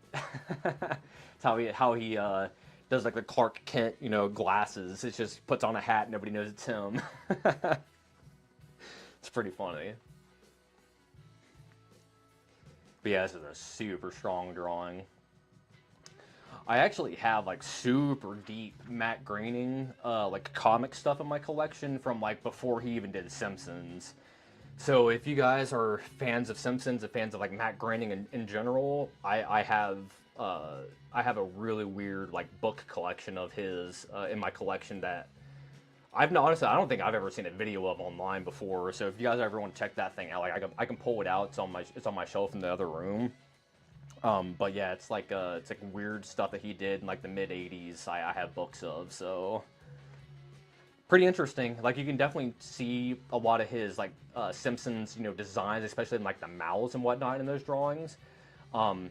It's how he does like the Clark Kent, glasses. It just puts on a hat, nobody knows it's him. It's pretty funny. But yeah, this is a super strong drawing. I actually have like super deep Matt Groening like comic stuff in my collection from like before he even did Simpsons. So if you guys are fans of Simpsons and fans of like Matt Groening in general, I have a really weird like book collection of his in my collection that honestly I don't think I've ever seen a video of online before. So if you guys ever want to check that thing out, like I can pull it out. It's on my shelf in the other room. But yeah, it's like weird stuff that he did in like the mid '80s. I have books of, so pretty interesting. Like you can definitely see a lot of his like Simpsons designs, especially in like the mouths and whatnot in those drawings. Um,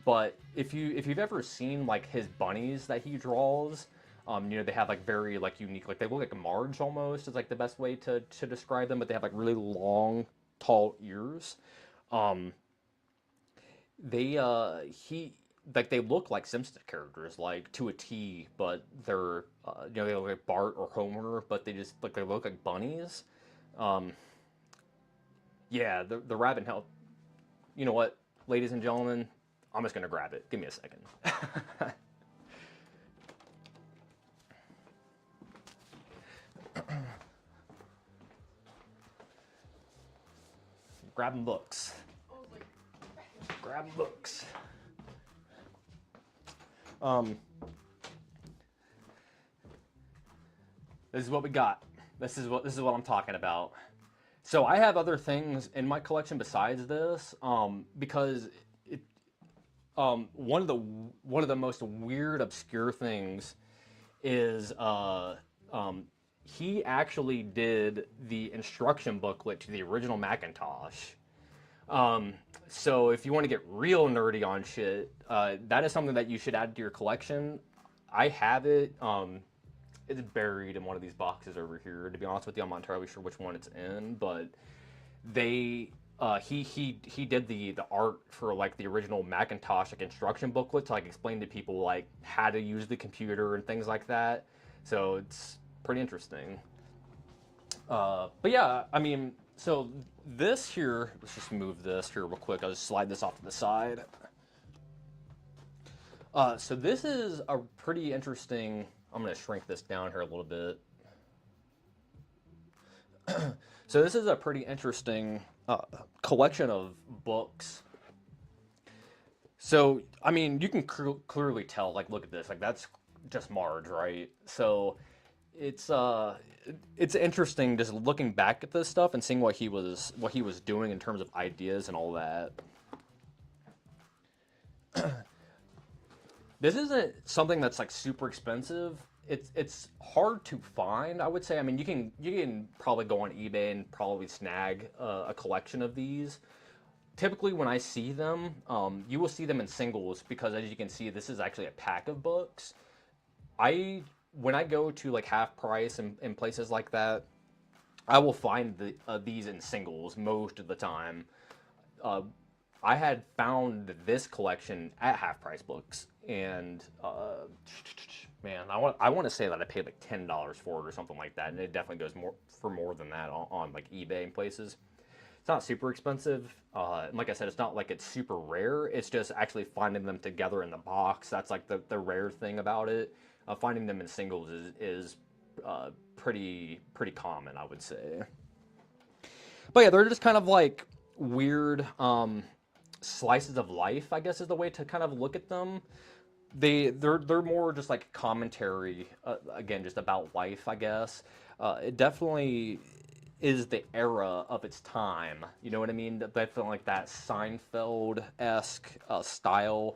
but if you've ever seen like his bunnies that he draws, they have like very like unique, like they look like Marge almost is like the best way to describe them, but they have like really long, tall ears. Um, they he like they look like Simpsons characters like to a T, but they're they look like Bart or Homer, but they look like bunnies. Um, yeah, the rabbit hell. You know what, ladies and gentlemen, I'm just gonna grab it. Give me a second. Grabbing books. Grabbing books. Um, this is what we got. This is what I'm talking about. So I have other things in my collection besides this, because it, one of the most weird, obscure things is he actually did the instruction booklet to the original Macintosh. Um, so if you want to get real nerdy on shit, that is something that you should add to your collection. I have it. It's buried in one of these boxes over here. To be honest with you, I'm not entirely sure which one it's in, but they he did the art for like the original Macintosh like instruction booklet to like explain to people like how to use the computer and things like that. So it's pretty interesting. But yeah, I mean, so this here, let's just move this here real quick. I'll just slide this off to the side. So this is a pretty interesting. I'm gonna shrink this down here a little bit. So this is a pretty interesting collection of books. So I mean, you can clearly tell. Like, look at this. Like, that's just Marge, right? So it's uh, it's interesting just looking back at this stuff and seeing what he was doing in terms of ideas and all that. This isn't something that's like super expensive. It's hard to find, I would say. I mean, you can probably go on eBay and probably snag a collection of these. Typically, when I see them, you will see them in singles because, as you can see, this is actually a pack of books. I When I go to like half price and places like that, I will find these in singles most of the time. Uh, I had found this collection at half price books, and man, I want to say that I paid like $10 for it or something like that, and it definitely goes more than that on like eBay and places. It's not super expensive. And like I said, it's not like it's super rare. It's just actually finding them together in the box. That's like the rare thing about it. Finding them in singles is pretty common, I would say. But yeah, they're just kind of like weird slices of life, I guess is the way to kind of look at them. They're more just like commentary, again, just about life, I guess. It definitely is the era of its time. You know what I mean? Definitely like that Seinfeld-esque style.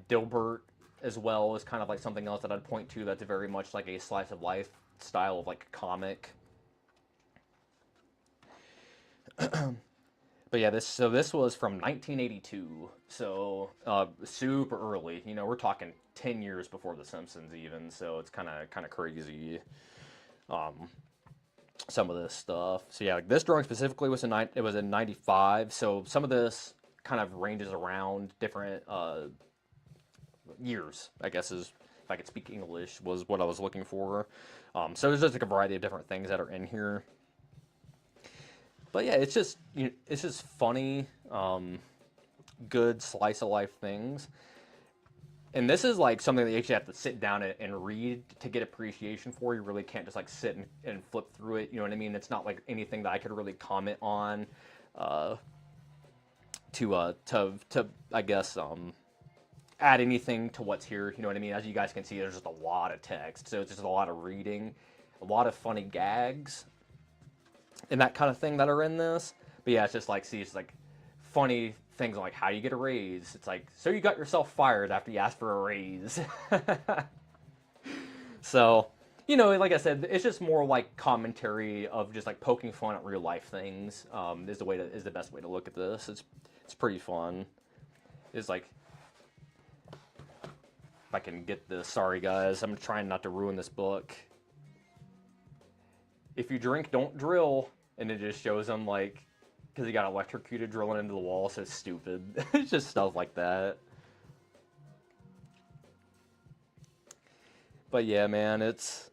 Dilbert as well is kind of like something else that I'd point to that's very much like a slice of life style of like comic. But yeah, this was from 1982, so super early. You know, we're talking 10 years before The Simpsons even, so it's kind of crazy. Um, some of this stuff. So yeah, like this drawing specifically it was in '95. So some of this kind of ranges around different years. I guess is if I could speak English was what I was looking for. So there's just like a variety of different things that are in here. But yeah, it's just funny, good slice of life things. And this is like something that you actually have to sit down and read to get appreciation for. You really can't just like sit and flip through it. You know what I mean? It's not like anything that I could really comment on uh, to I guess add anything to what's here. You know what I mean? As you guys can see, there's just a lot of text, so it's just a lot of reading, a lot of funny gags, and that kind of thing that are in this. But yeah, it's just like see, it's like funny things like how you get a raise. It's like so you got yourself fired after you asked for a raise. So, you know, like I said, it's just more like commentary of just like poking fun at real life things. Is the best way to look at this. It's pretty fun. It's like if I can get this. Sorry guys, I'm trying not to ruin this book. If you drink, don't drill, and it just shows them like because he got electrocuted drilling into the wall. So stupid. It's just stuff like that. But yeah, man, it's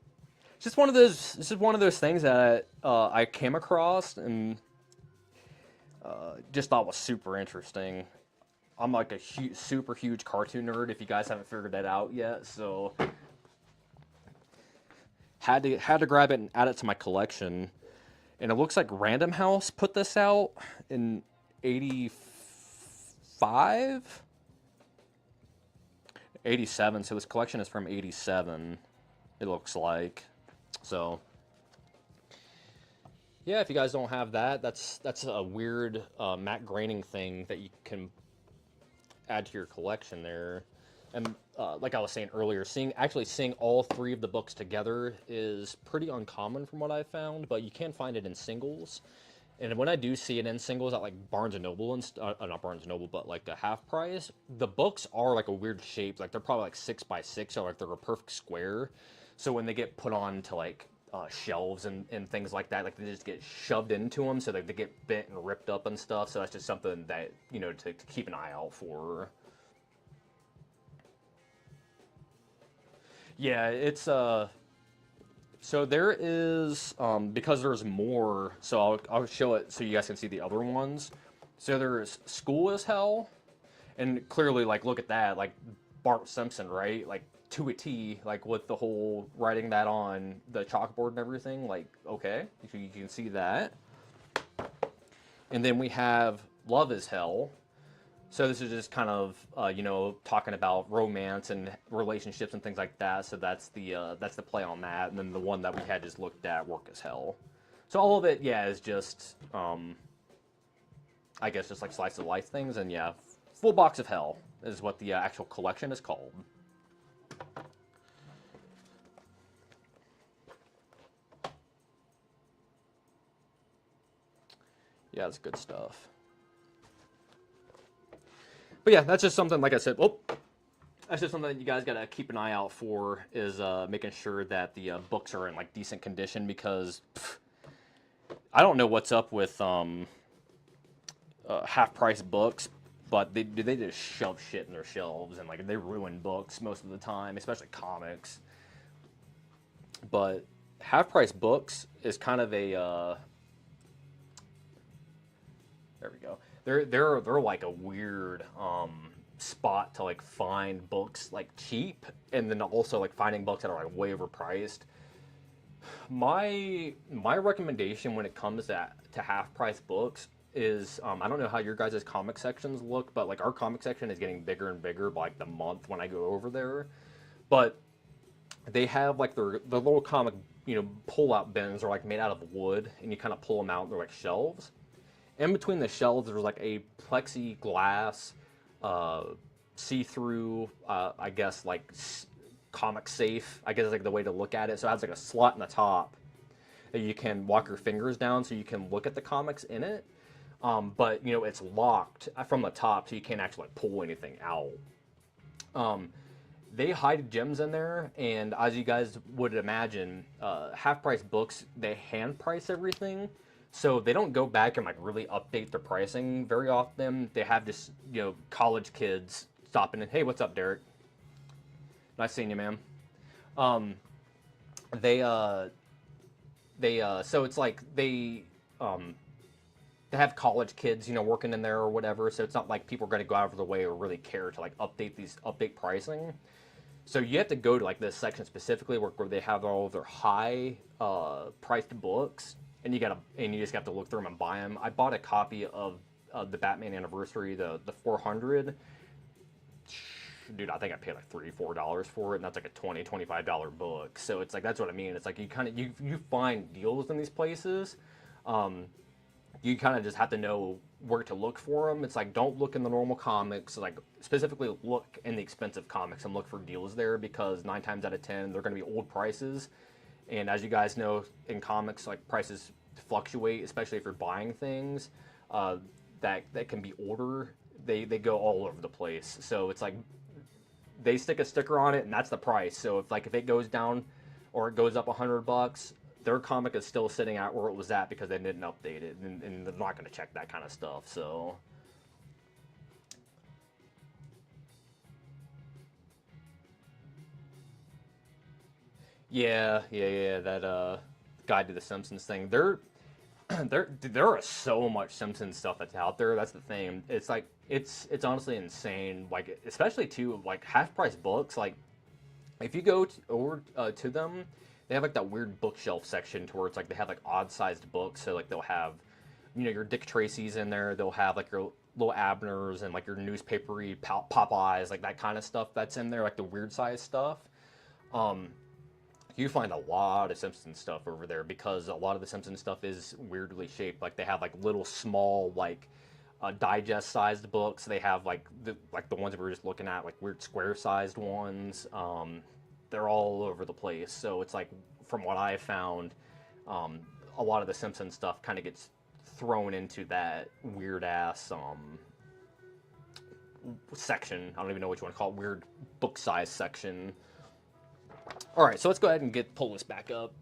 just one of those. This is one of those things that I came across and just thought was super interesting. I'm like a super huge cartoon nerd. If you guys haven't figured that out yet, so had to grab it and add it to my collection. And it looks like Random House put this out in '85. '87. So this collection is from '87. It looks like. So yeah, if you guys don't have that, that's a weird matte graining thing that you can add to your collection there. And like I was saying earlier, actually seeing all three of the books together is pretty uncommon from what I found, but you can find it in singles. And when I do see it in singles at like Barnes and Noble and not Barnes and Noble, but like a half price, the books are like a weird shape. Like they're probably like 6x6, or like they're a perfect square. So when they get put on to like shelves and things like that, like they just get shoved into them, so like they get bent and ripped up and stuff. So that's just something that to keep an eye out for. Yeah, it's so there is because there's more. So I'll show it so you guys can see the other ones. So there's School is Hell, and clearly like look at that, like Bart Simpson, right? Like to a T, like with the whole writing that on the chalkboard and everything. Like okay, you can see that. And then we have Love is Hell. So this is just kind of talking about romance and relationships and things like that. So that's the play on that. And then the one that we had just looked at, Work as Hell. So all of it, yeah, is just I guess just like slice of life things. And yeah, Full Box of Hell is what the actual collection is called. Yeah, it's good stuff. But yeah, that's just something, like I said, that's just something that you guys gotta keep an eye out for, is making sure that the books are in like decent condition, because I don't know what's up with half price books, but they just shove shit in their shelves, and like they ruin books most of the time, especially comics. But half price books is kind of a there we go. They're like a weird spot to like find books like cheap, and then also like finding books that are like way overpriced. My recommendation when it comes to half price books is I don't know how your guys' comic sections look, but like our comic section is getting bigger and bigger by like the month when I go over there. But they have like the little comic pull out bins are like made out of wood, and you kind of pull them out, and they're like shelves. In between the shelves, there's like a plexiglass, uh, see-through, I guess like comic safe. I guess is like the way to look at it. So it has like a slot in the top that you can walk your fingers down, so you can look at the comics in it. But it's locked from the top, so you can't actually like pull anything out. Um, they hide gems in there, and as you guys would imagine, half price books, they hand price everything, so they don't go back and like really update their pricing very often. They have just college kids stopping and, hey, what's up, Derek? Nice seeing you, man. Um, they so it's like they have college kids working in there or whatever, so it's not like people are going to go out of their way or really care to like update pricing. So you have to go to like this section specifically where they have all of their high priced books, and you just have to look through them and buy them. I bought a copy of the Batman Anniversary, the 400. Dude, I think I paid like $3-4 for it, and that's like a $20-25 book. So it's like, that's what I mean. It's like you find deals in these places. You kind of just have to know where to look for them. It's like, don't look in the normal comics. Like, specifically look in the expensive comics and look for deals there, because 9 times out of 10 they're going to be old prices. And as you guys know, in comics, like, prices fluctuate, especially if you're buying things that can be older. They go all over the place. So it's like they stick a sticker on it, and that's the price. So if it goes down or it goes up $100, their comic is still sitting at where it was at because they didn't update it, and they're not going to check that kind of stuff. So yeah, that Guide to the Simpsons thing. There are so much Simpsons stuff that's out there. That's the thing. It's like it's honestly insane. Like, especially too, like half price books. Like, if you go over to them, they have like that weird bookshelf section to where it's like they have like odd sized books. So like they'll have, your Dick Tracy's in there. They'll have like little Abners and like your newspapery Popeyes, like that kind of stuff that's in there, like the weird size stuff. Um, you find a lot of Simpsons stuff over there because a lot of the Simpsons stuff is weirdly shaped. Like they have like little small like digest sized books. They have like the ones that we were just looking at, like weird square sized ones. They're all over the place. So it's like from what I found, um, a lot of the Simpsons stuff kind of gets thrown into that weird ass section. I don't even know what you want to call it. Weird book size section. All right, so let's go ahead and pull this back up.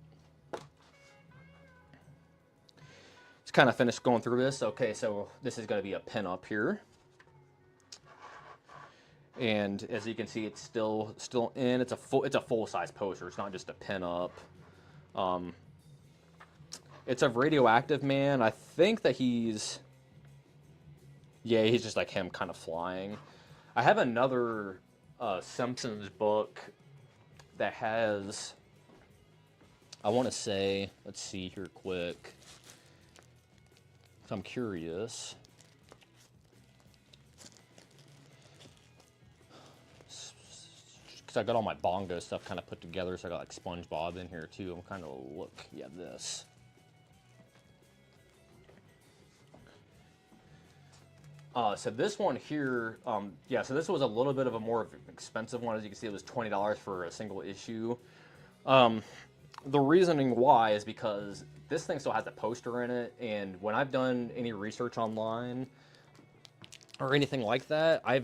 Just kind of finished going through this. Okay, so this is going to be a pin-up here. And as you can see, it's still in. It's a full-size poster. It's not just a pin-up. It's of Radioactive Man. I think that he's just like him kind of flying. I have another Simpsons book that has, I want to say, let's see here quick. I'm curious. Because I got all my bongo stuff kind of put together, so I got like SpongeBob in here too. I'm kind of look, yeah, this. So this one here, yeah, so this was a little bit of a more expensive one. As you can see, it was $20 for a single issue. The reasoning why is because this thing still has a poster in it, and when I've done any research online or anything like that, I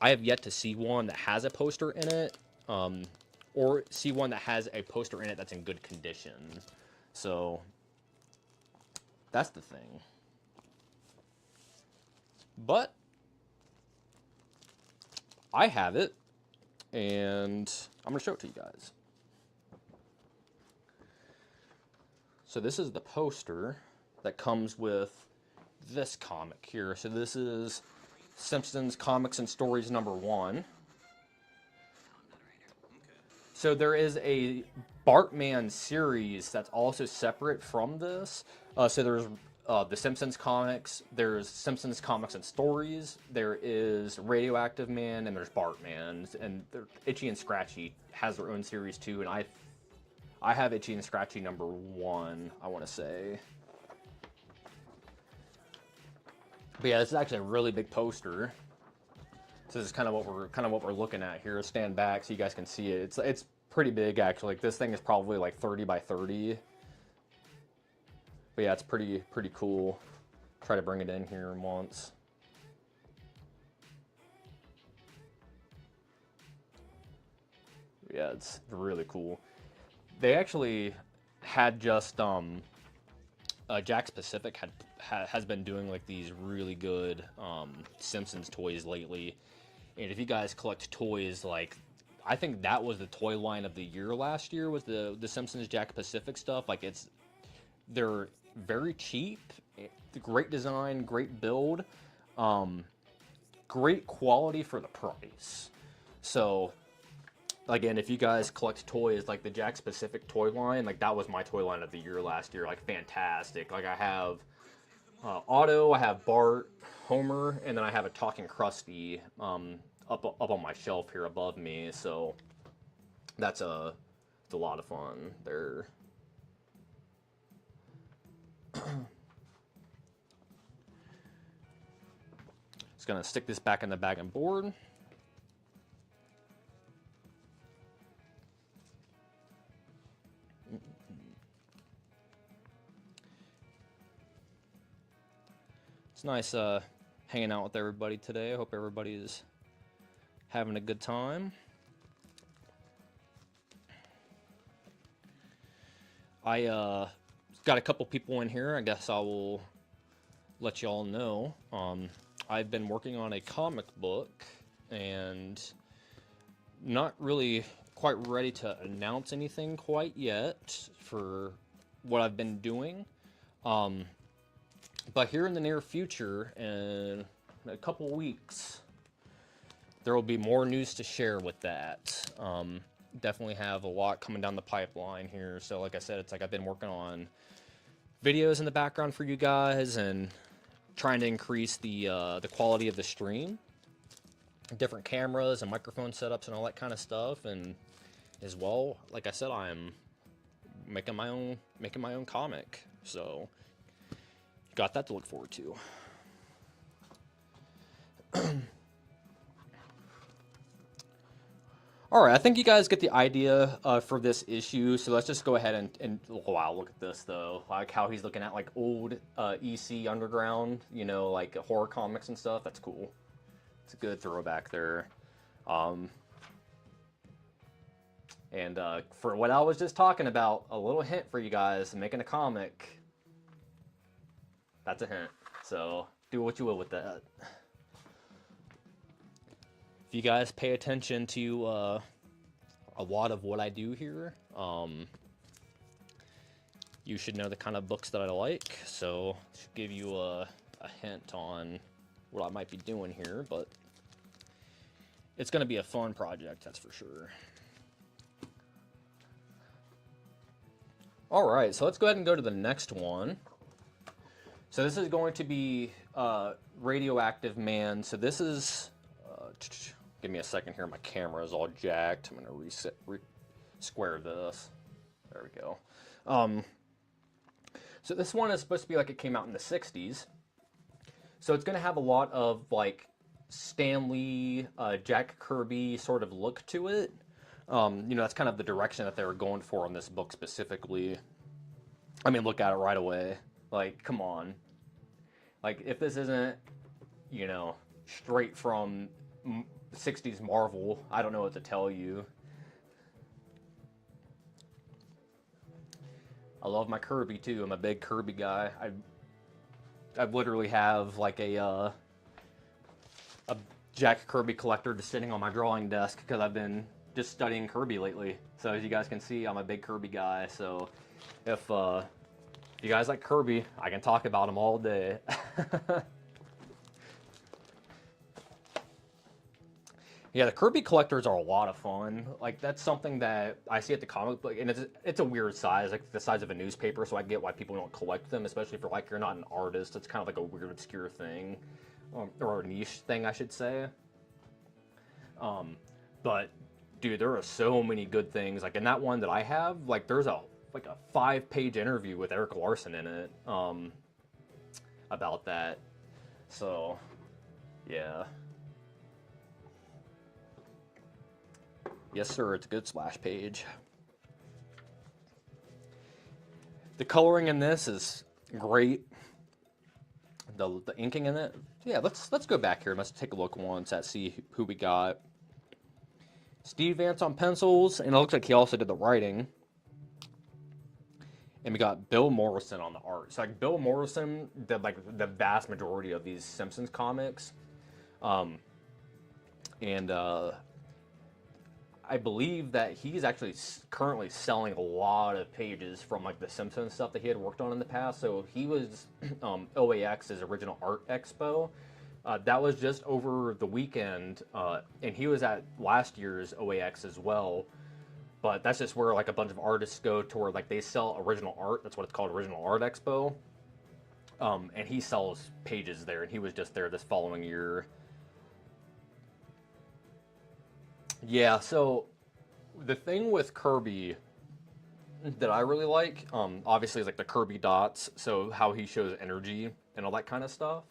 have yet to see one that has a poster in it, or see one that has a poster in it that's in good condition. So that's the thing. But I have it, and I'm going to show it to you guys. So this is the poster that comes with this comic here. So this is Simpsons Comics and Stories #1. So there is a Bartman series that's also separate from this. So there's the Simpsons comics, there's Simpsons Comics and Stories, there is Radioactive Man, and there's Bartman. And Itchy and Scratchy has their own series too, and I have Itchy and Scratchy #1, I want to say. But yeah, this is actually a really big poster. So this is kind of what we're looking at here. Stand back so you guys can see it. It's pretty big actually. Like, this thing is probably like 30 by 30. But yeah, it's pretty cool. Try to bring it in here once. Yeah, it's really cool. They actually had just Jakks Pacific has been doing like these really good Simpsons toys lately. And if you guys collect toys, like, I think that was the toy line of the year last year, was the Simpsons Jakks Pacific stuff. Like, they're very cheap, great design, great build, great quality for the price. So again, if you guys collect toys, like the Jakks Pacific toy line, like that was my toy line of the year last year. Like, fantastic. Like, I have Otto, I have Bart, Homer, and then I have a Talking Krusty up on my shelf here above me. So it's a lot of fun. They're just gonna stick this back in the bag and board. It's nice hanging out with everybody today. I hope everybody's having a good time. I got a couple people in here. I guess I will let y'all know. I've been working on a comic book and not really quite ready to announce anything quite yet for what I've been doing. But here in the near future, in a couple weeks, there will be more news to share with that. Definitely have a lot coming down the pipeline here. So like I said, it's like I've been working on videos in the background for you guys, and trying to increase the quality of the stream, different cameras and microphone setups and all that kind of stuff, and as well, like I said, I'm making my own comic, so got that to look forward to. All right, I think you guys get the idea for this issue, so let's just go ahead and wow, look at this though, like how he's looking at like old EC Underground, you know, like horror comics and stuff. That's cool. It's a good throwback there. And for what I was just talking about, a little hint for you guys, making a comic, that's a hint. So do what you will with that. If you guys pay attention to a lot of what I do here, you should know the kind of books that I like. So should give you a hint on what I might be doing here, but it's going to be a fun project, that's for sure. All right, so let's go ahead and go to the next one. So this is going to be Radioactive Man. So this is, give me a second here, my camera is all jacked. I'm going to square this. There we go. So this one is supposed to be like it came out in the 60s. So it's going to have a lot of like Stan Lee, Jack Kirby sort of look to it. You know, that's kind of the direction that they were going for in this book specifically. I mean, look at it right away. Like, come on. Like, if this isn't, you know, straight from 60s Marvel, I don't know what to tell you. I love my Kirby, too. I'm a big Kirby guy. I literally have, like, a Jack Kirby collector just sitting on my drawing desk because I've been just studying Kirby lately. So as you guys can see, I'm a big Kirby guy. So if you guys like Kirby, I can talk about him all day. Yeah, the Kirby collectors are a lot of fun. Like, that's something that I see at the comic book, and it's a weird size, like the size of a newspaper, so I get why people don't collect them, especially for, like, you're not an artist. It's kind of like a weird, obscure thing, or a niche thing, I should say. But dude, there are so many good things. Like in that one that I have, like there's a 5-page interview with Eric Larson in it about that. So yeah. Yes, sir, it's a good splash page. The coloring in this is great. The inking in it. Yeah, let's go back here. Let's take a look once at see who we got. Steve Vance on pencils, and it looks like he also did the writing. And we got Bill Morrison on the art. So like Bill Morrison did like the vast majority of these Simpsons comics. I believe that he's actually currently selling a lot of pages from like the Simpsons stuff that he had worked on in the past. So he was OAX's original art expo. That was just over the weekend, and he was at last year's OAX as well. But that's just where like a bunch of artists go to where like they sell original art. That's what it's called, Original Art Expo. And he sells pages there, and he was just there this following year. Yeah, so the thing with Kirby that I really like, obviously, is like the Kirby dots, so how he shows energy and all that kind of stuff.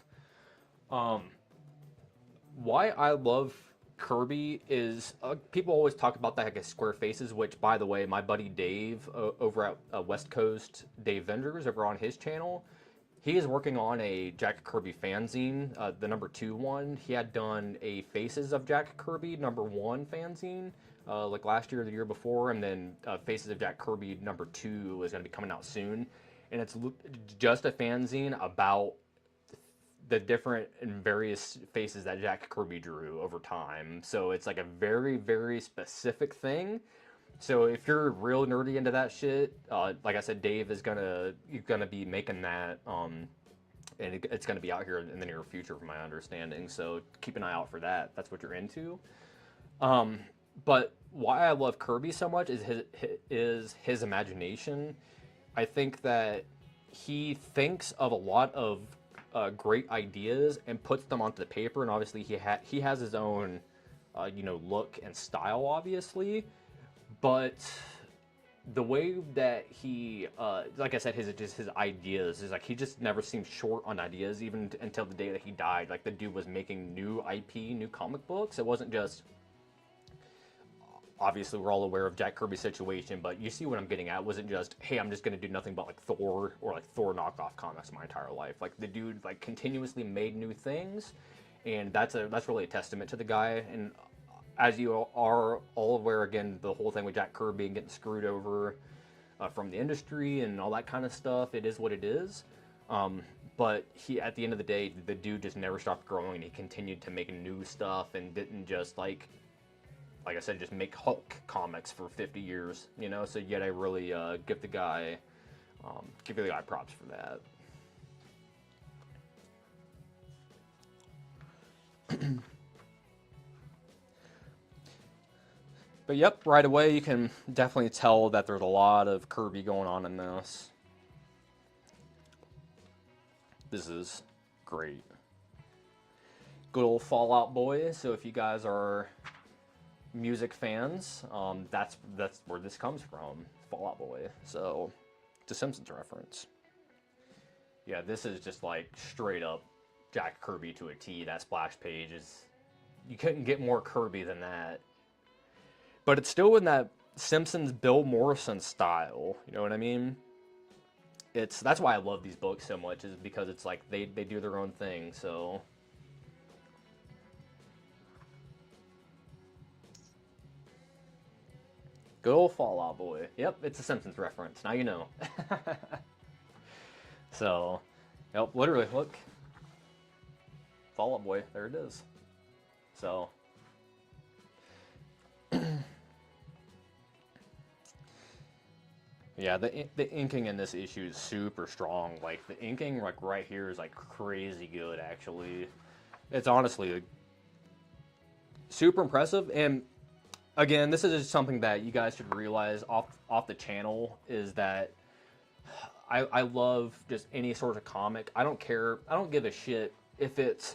Why I love Kirby is people always talk about that, I guess, square faces, which, by the way, my buddy Dave over at West Coast Dave Vendors over on his channel, he is working on a Jack Kirby fanzine, the #2 one. He had done a Faces of Jack Kirby #1 fanzine, like last year or the year before, and then Faces of Jack Kirby #2 is going to be coming out soon. And it's just a fanzine about the different and various faces that Jack Kirby drew over time. So it's like a very, very specific thing. So if you're real nerdy into that shit, like I said, Dave is gonna be making that, and it's gonna be out here in the near future, from my understanding. So keep an eye out for that. That's what you're into. But why I love Kirby so much is his imagination. I think that he thinks of a lot of great ideas and puts them onto the paper. And obviously, he has his own, look and style, obviously. But the way that he, like I said, his ideas is like he just never seemed short on ideas, even until the day that he died. Like the dude was making new IP, new comic books. It wasn't just, obviously we're all aware of Jack Kirby's situation, but you see what I'm getting at. It wasn't just, hey, I'm just gonna do nothing but like Thor or like Thor knockoff comics my entire life. Like the dude like continuously made new things, and that's really a testament to the guy. And as you are all aware, again, the whole thing with Jack Kirby and getting screwed over from the industry and all that kind of stuff, it is what it is. But he, at the end of the day, the dude just never stopped growing. He continued to make new stuff and didn't just like I said, just make Hulk comics for 50 years, you know. So yet I really give the guy props for that. But yep, right away you can definitely tell that there's a lot of Kirby going on in this. This is great. Good old Fallout Boy. So if you guys are music fans, that's where this comes from, Fallout Boy. So it's a Simpsons reference. Yeah, this is just like straight up Jack Kirby to a T. That splash page is, you couldn't get more Kirby than that. But it's still in that Simpsons Bill Morrison style. You know what I mean? That's why I love these books so much, is because it's like they do their own thing. So good old Fallout Boy. Yep, it's a Simpsons reference. Now you know. So, yep, literally, look. Fallout Boy, there it is. So, yeah, the inking in this issue is super strong. Like, the inking, like, right here is, like, crazy good, actually. It's honestly super impressive. And, again, this is just something that you guys should realize off the channel, is that I love just any sort of comic. I don't care. I don't give a shit if it's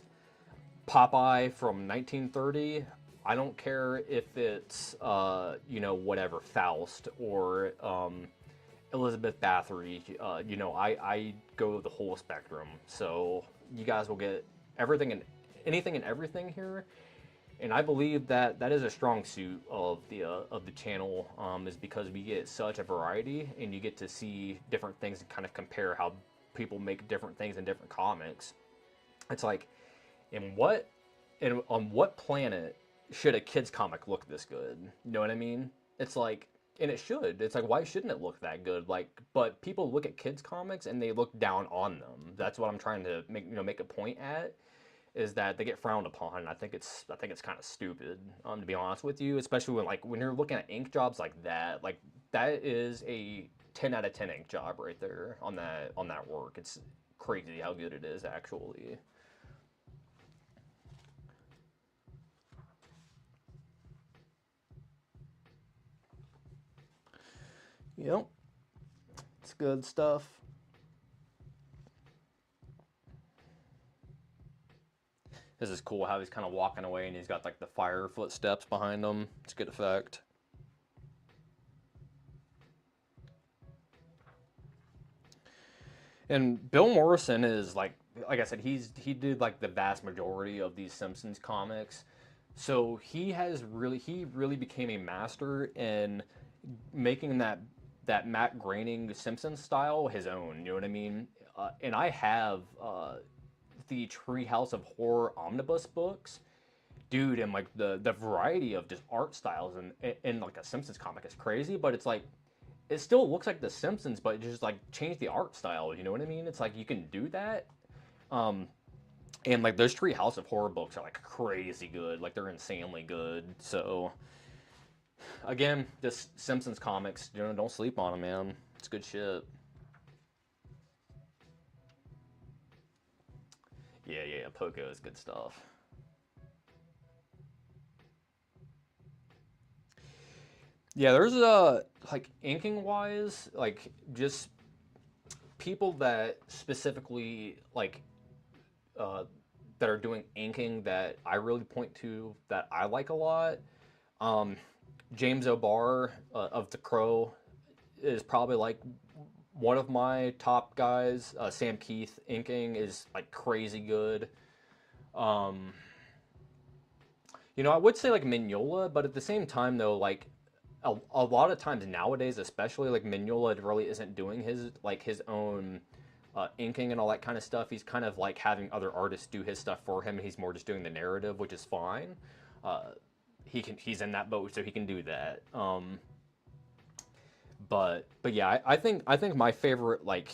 Popeye from 1930. I don't care if it's, whatever, Faust or Elizabeth Bathory. I go the whole spectrum. So you guys will get everything and anything and everything here. And I believe that that is a strong suit of the channel, is because we get such a variety, and you get to see different things and kind of compare how people make different things in different comics. It's like, on what planet should a kids comic look this good? You know what I mean? It's like, and it should. It's like, why shouldn't it look that good? Like, but people look at kids comics and they look down on them. That's what I'm trying to make a point at, is that they get frowned upon. And I think it's kind of stupid, to be honest with you, especially when you're looking at ink jobs like that. Like, that is a 10 out of 10 ink job right there on that work. It's crazy how good it is, actually. Yep, it's good stuff. This is cool how he's kind of walking away and he's got like the fire footsteps behind him. It's a good effect. And Bill Morrison is like I said, he did like the vast majority of these Simpsons comics. So he really became a master in making that Matt Groening Simpsons style his own. You know what I mean? And I have the Treehouse of Horror omnibus books, dude, and like the variety of just art styles in like a Simpsons comic is crazy. But it's like, it still looks like The Simpsons, but just like change the art style. You know what I mean? It's like you can do that. Um, and like those Treehouse of Horror books are like crazy good. Like they're insanely good. So again, this Simpsons comics, don't sleep on them, man. It's good shit. Yeah. Poco is good stuff. Yeah, there's like inking wise, like just people that specifically like that are doing inking that I really point to that I like a lot. Um, James O'Barr of The Crow is probably like one of my top guys. Sam Keith inking is like crazy good. Um, I would say like Mignola, but at the same time though, like a lot of times nowadays, especially like Mignola really isn't doing his own inking and all that kind of stuff. He's kind of like having other artists do his stuff for him. He's more just doing the narrative, which is fine. Uh, he's in that boat, so he can do that. But yeah, I think my favorite like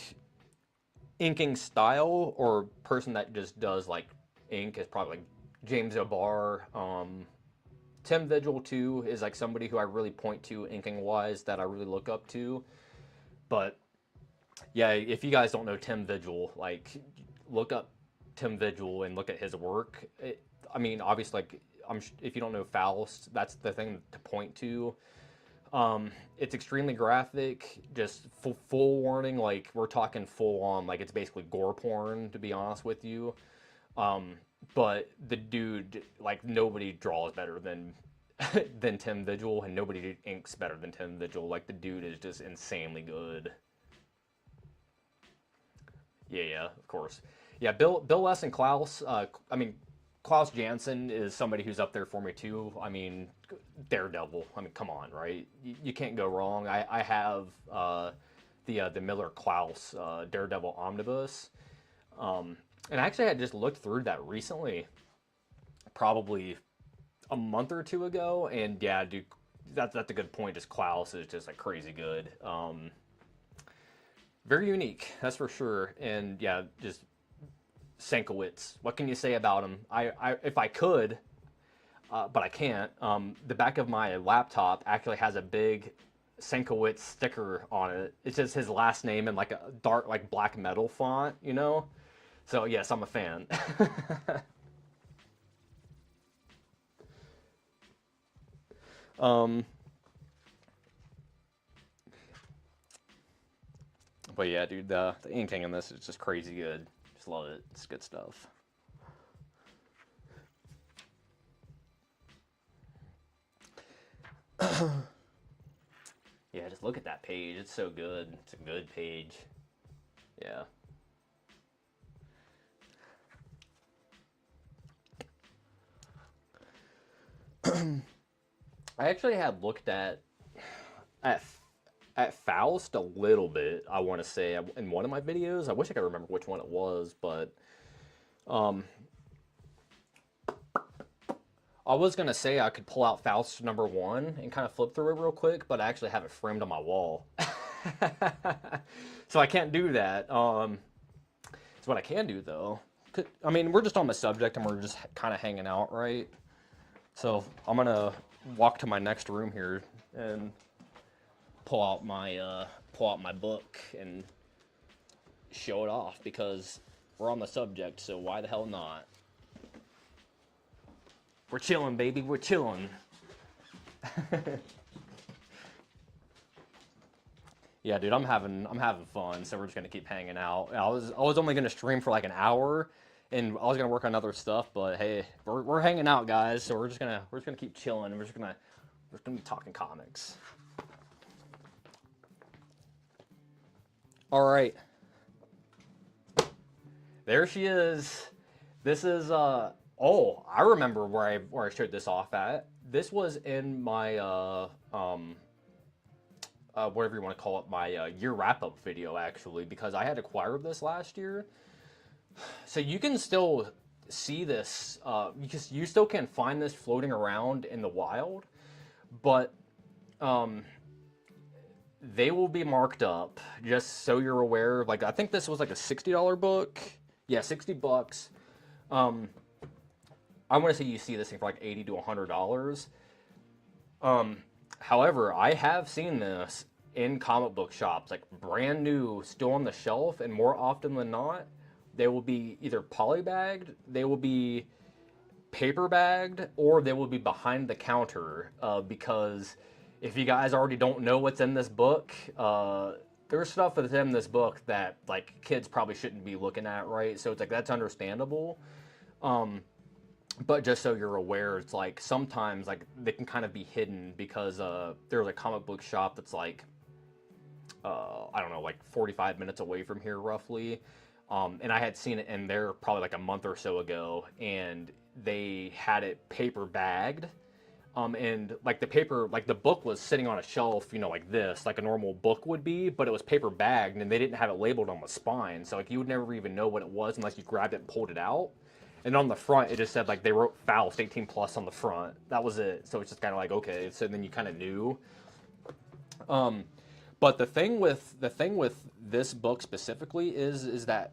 inking style or person that just does like ink is probably like James O'Barr. Tim Vigil too is like somebody who I really point to inking wise that I really look up to. But yeah, if you guys don't know Tim Vigil, like look up Tim Vigil and look at his work. I mean, obviously, like if you don't know Faust, that's the thing to point to. It's extremely graphic. Just full warning, like we're talking full on, like it's basically gore porn to be honest with you. Um, but the dude, like nobody draws better than than Tim Vigil, and nobody inks better than Tim Vigil. Like the dude is just insanely good. Yeah, of course. Yeah, Bill S. and Klaus. I mean, Klaus Janson is somebody who's up there for me too. I mean, Daredevil. I mean, come on, right? You can't go wrong. I have the Miller Klaus Daredevil omnibus, and actually I just looked through that recently, probably a month or two ago, and yeah, dude, that's a good point. Just Klaus is just like crazy good. Very unique, that's for sure. And yeah, just Sankowitz. What can you say about him? If I could, but I can't. The back of my laptop actually has a big Sankowitz sticker on it. It's just his last name in like a dark, like black metal font, you know? So yes, I'm a fan. um, but yeah, dude, the inking in this is just crazy good. Just love it. It's good stuff. Yeah, just look at that page. It's so good. It's a good page. Yeah. I actually had looked at at Faust a little bit. I want to say in one of my videos. I wish I could remember which one it was, but um, I was gonna say I could pull out Faust #1 and kind of flip through it real quick, but I actually have it framed on my wall, so I can't do that. So what I can do though, I mean, we're just on the subject and we're just kind of hanging out, right? So I'm gonna walk to my next room here and pull out my book and show it off because we're on the subject. So why the hell not? We're chilling, baby. We're chilling. Yeah, dude, I'm having fun. So we're just gonna keep hanging out. I was only gonna stream for like an hour, and I was gonna work on other stuff. But hey, we're hanging out, guys. So we're just gonna keep chilling. We're just gonna be talking comics. All right, there she is. This is oh, I remember where I showed this off at. This was in my whatever you want to call it, my year wrap up video actually, because I had acquired this last year. So you can still see this. You still can find this floating around in the wild, but um, they will be marked up just so you're aware. Like I think this was like a $60 book. Yeah, $60. Um, I want to say you see this thing for like $80 to $100. Um, However, I have seen this in comic book shops, like brand new, still on the shelf, and more often than not, they will be either polybagged, they will be paper bagged, or they will be behind the counter. Because if you guys already don't know what's in this book, there's stuff within this book that like kids probably shouldn't be looking at, right? So it's like that's understandable. Um, but just so you're aware, it's like sometimes like they can kind of be hidden because there's a comic book shop that's like I don't know, like 45 minutes away from here roughly. And I had seen it in there probably like a month or so ago, and they had it paper bagged. And like the paper, like the book was sitting on a shelf, you know, like this, like a normal book would be, but it was paper bagged and they didn't have it labeled on the spine. So like you would never even know what it was unless you grabbed it and pulled it out. And on the front, it just said like they wrote Faust 18 plus on the front. That was it. So it's just kind of like, okay. So then you kind of knew. Um, but the thing with this book specifically is that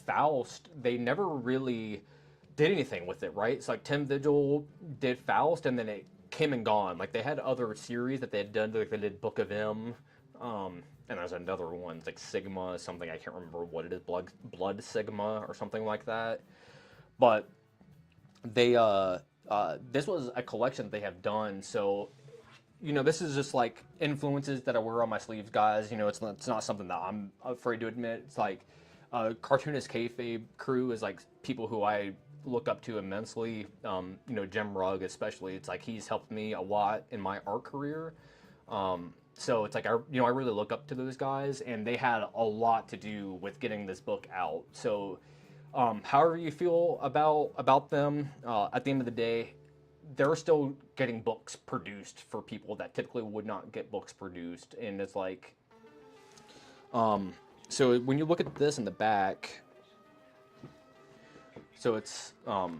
Faust, they never really did anything with it, right? It's like Tim Vigil did Faust, and then it came and gone. Like they had other series that they had done, like they did Book of M, and there's another one, it's like Sigma, something I can't remember what it is, Blood Sigma or something like that. But they this was a collection they have done, so you know, this is just like influences that I wear on my sleeves, guys. You know, it's not something that I'm afraid to admit. It's like cartoonist kayfabe crew is like people who I look up to immensely. You know, Jim Rugg especially. It's like he's helped me a lot in my art career. So it's like I really look up to those guys, and they had a lot to do with getting this book out. So, however you feel about them, at the end of the day, they're still getting books produced for people that typically would not get books produced, and it's like, so when you look at this in the back, so it's so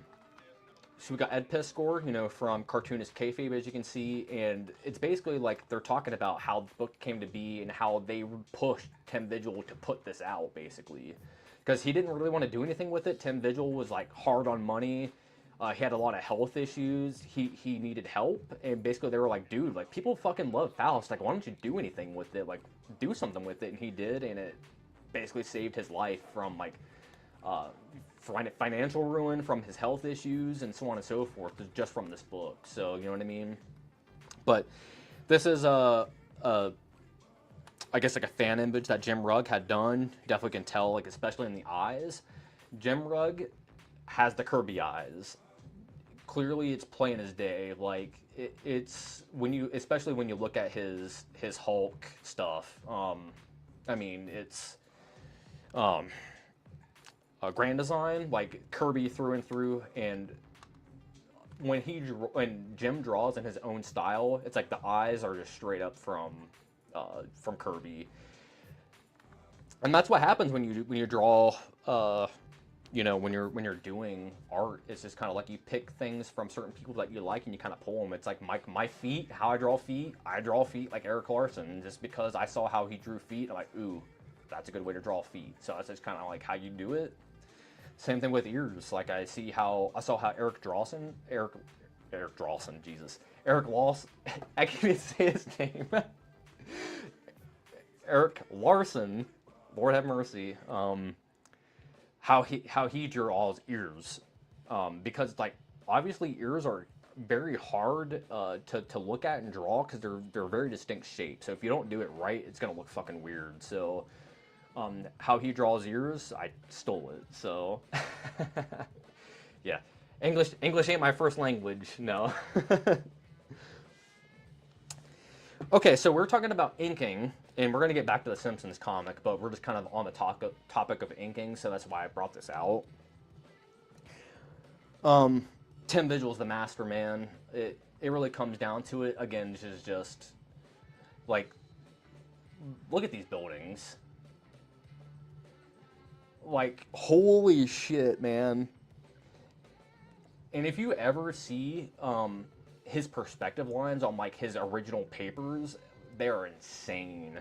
we got Ed Piskor, you know, from Cartoonist Kayfabe, as you can see, and it's basically like they're talking about how the book came to be and how they pushed Tim Vigil to put this out, basically, because he didn't really want to do anything with it. Tim Vigil was like hard on money. He had a lot of health issues. He needed help, and basically they were like, "Dude, like people fucking love Faust. Like, why don't you do anything with it? Like, do something with it." And he did, and it basically saved his life from like uh, financial ruin, from his health issues, and so on and so forth, just from this book. So you know what I mean. But this is a I guess like a fan image that Jim Rugg had done. Definitely can tell, like especially in the eyes. Jim Rugg has the Kirby eyes. Clearly it's plain as day. Like it's when you, especially when you look at his Hulk stuff. I mean, it's a grand design, like Kirby through and through. And when Jim draws in his own style, it's like the eyes are just straight up from Kirby. And that's what happens when you draw. You know, when you're doing art, it's just kind of like you pick things from certain people that you like and you kind of pull them. It's like my feet, how I draw feet like Eric Larson, just because I saw how he drew feet. I'm like, ooh, that's a good way to draw feet. So that's just kind of like how you do it. Same thing with ears. Like I saw how Eric Drawson, Jesus, Eric Lawson, I can't even say his name. Eric Larson, Lord have mercy. How he draws ears, because like obviously ears are very hard to look at and draw because they're very distinct shapes. So if you don't do it right, it's gonna look fucking weird. So how he draws ears, I stole it. So yeah, English ain't my first language. No. Okay, so we're talking about inking, and we're going to get back to the Simpsons comic, but we're just kind of on the topic of inking, so that's why I brought this out. Tim Vigil's the master, man. It really comes down to it. Again, this is just like, look at these buildings. Like, holy shit, man. And if you ever see his perspective lines on like his original papers, they are insane.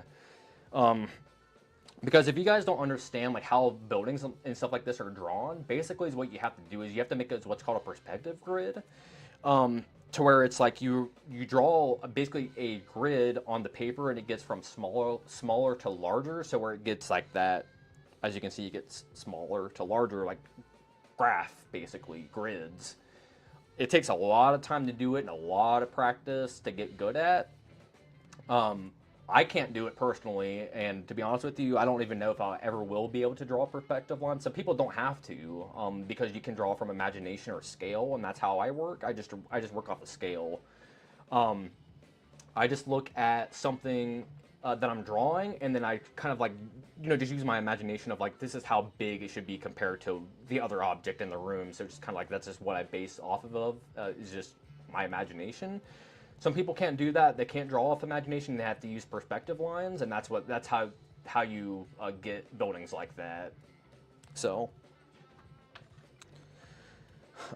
Because if you guys don't understand like how buildings and stuff like this are drawn, basically is what you have to do is you have to make it what's called a perspective grid, to where it's like you draw basically a grid on the paper and it gets from smaller to larger, so where it gets like that, as you can see, it gets smaller to larger, like graph, basically grids. It takes a lot of time to do it and a lot of practice to get good at. I can't do it personally, and to be honest with you, I don't even know if I ever will be able to draw perspective lines. Some people don't have to, because you can draw from imagination or scale, and that's how I work. I just work off a scale. Um, I just look at something that I'm drawing, and then I kind of like, just use my imagination of like, this is how big it should be compared to the other object in the room. So just kind of like, that's just what I base off of, is just my imagination. Some people can't do that. They can't draw off imagination. They have to use perspective lines, and that's how you get buildings like that. So,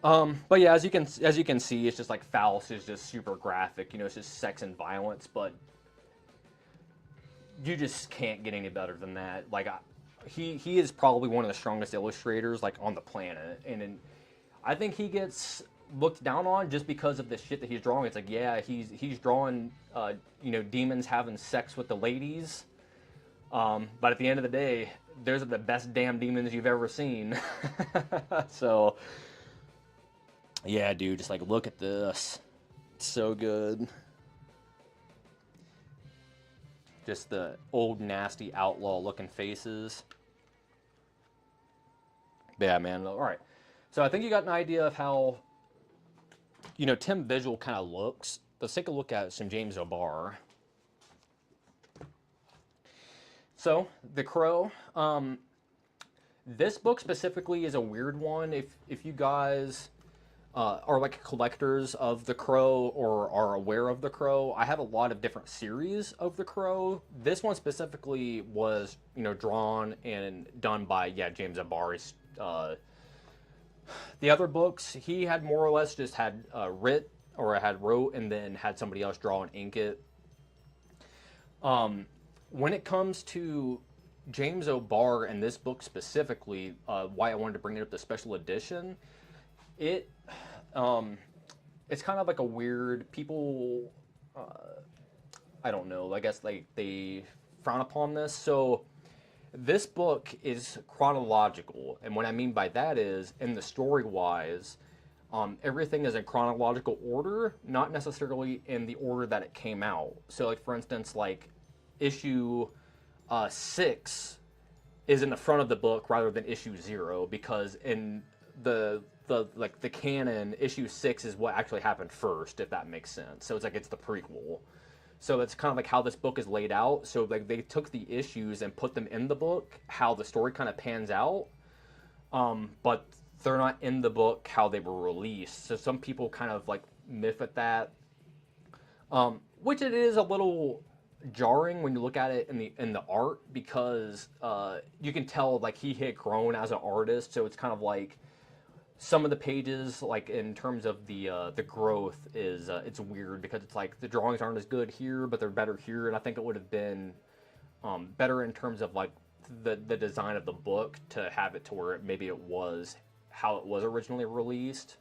but yeah, as you can see, it's just like Faust is just super graphic. It's just sex and violence, but you just can't get any better than that. Like, he is probably one of the strongest illustrators like on the planet, and I think he gets looked down on just because of the shit that he's drawing. It's like, yeah, he's drawing, demons having sex with the ladies, but at the end of the day, those are the best damn demons you've ever seen. So, yeah, dude, just like look at this, it's so good. Just the old nasty outlaw looking faces. But yeah, man. All right. So I think you got an idea of how Tim Visual kind of looks. Let's take a look at some James O'Barr. So The Crow. This book specifically is a weird one. If you guys are like collectors of The Crow or are aware of The Crow, I have a lot of different series of The Crow. This one specifically was drawn and done by James O'Barr. The other books he had more or less just had wrote and then had somebody else draw and ink it. When it comes to James O'Barr and this book specifically, why I wanted to bring it up the special edition, it it's kind of like a weird people. I don't know. I guess they frown upon this. So this book is chronological, and what I mean by that is, in the story wise, everything is in chronological order, not necessarily in the order that it came out. So, like for instance, like issue 6 is in the front of the book rather than issue 0, because in the canon, issue 6 is what actually happened first, if that makes sense. So it's like it's the prequel. So it's kind of like how this book is laid out. So like they took the issues and put them in the book, how the story kind of pans out, but they're not in the book how they were released. So some people kind of like miff at that, which it is a little jarring when you look at it in the art, because you can tell like he had grown as an artist. So it's kind of like some of the pages, like in terms of the growth, is it's weird because it's like the drawings aren't as good here, but they're better here, and I think it would have been better in terms of like the design of the book to have it to where maybe it was how it was originally released.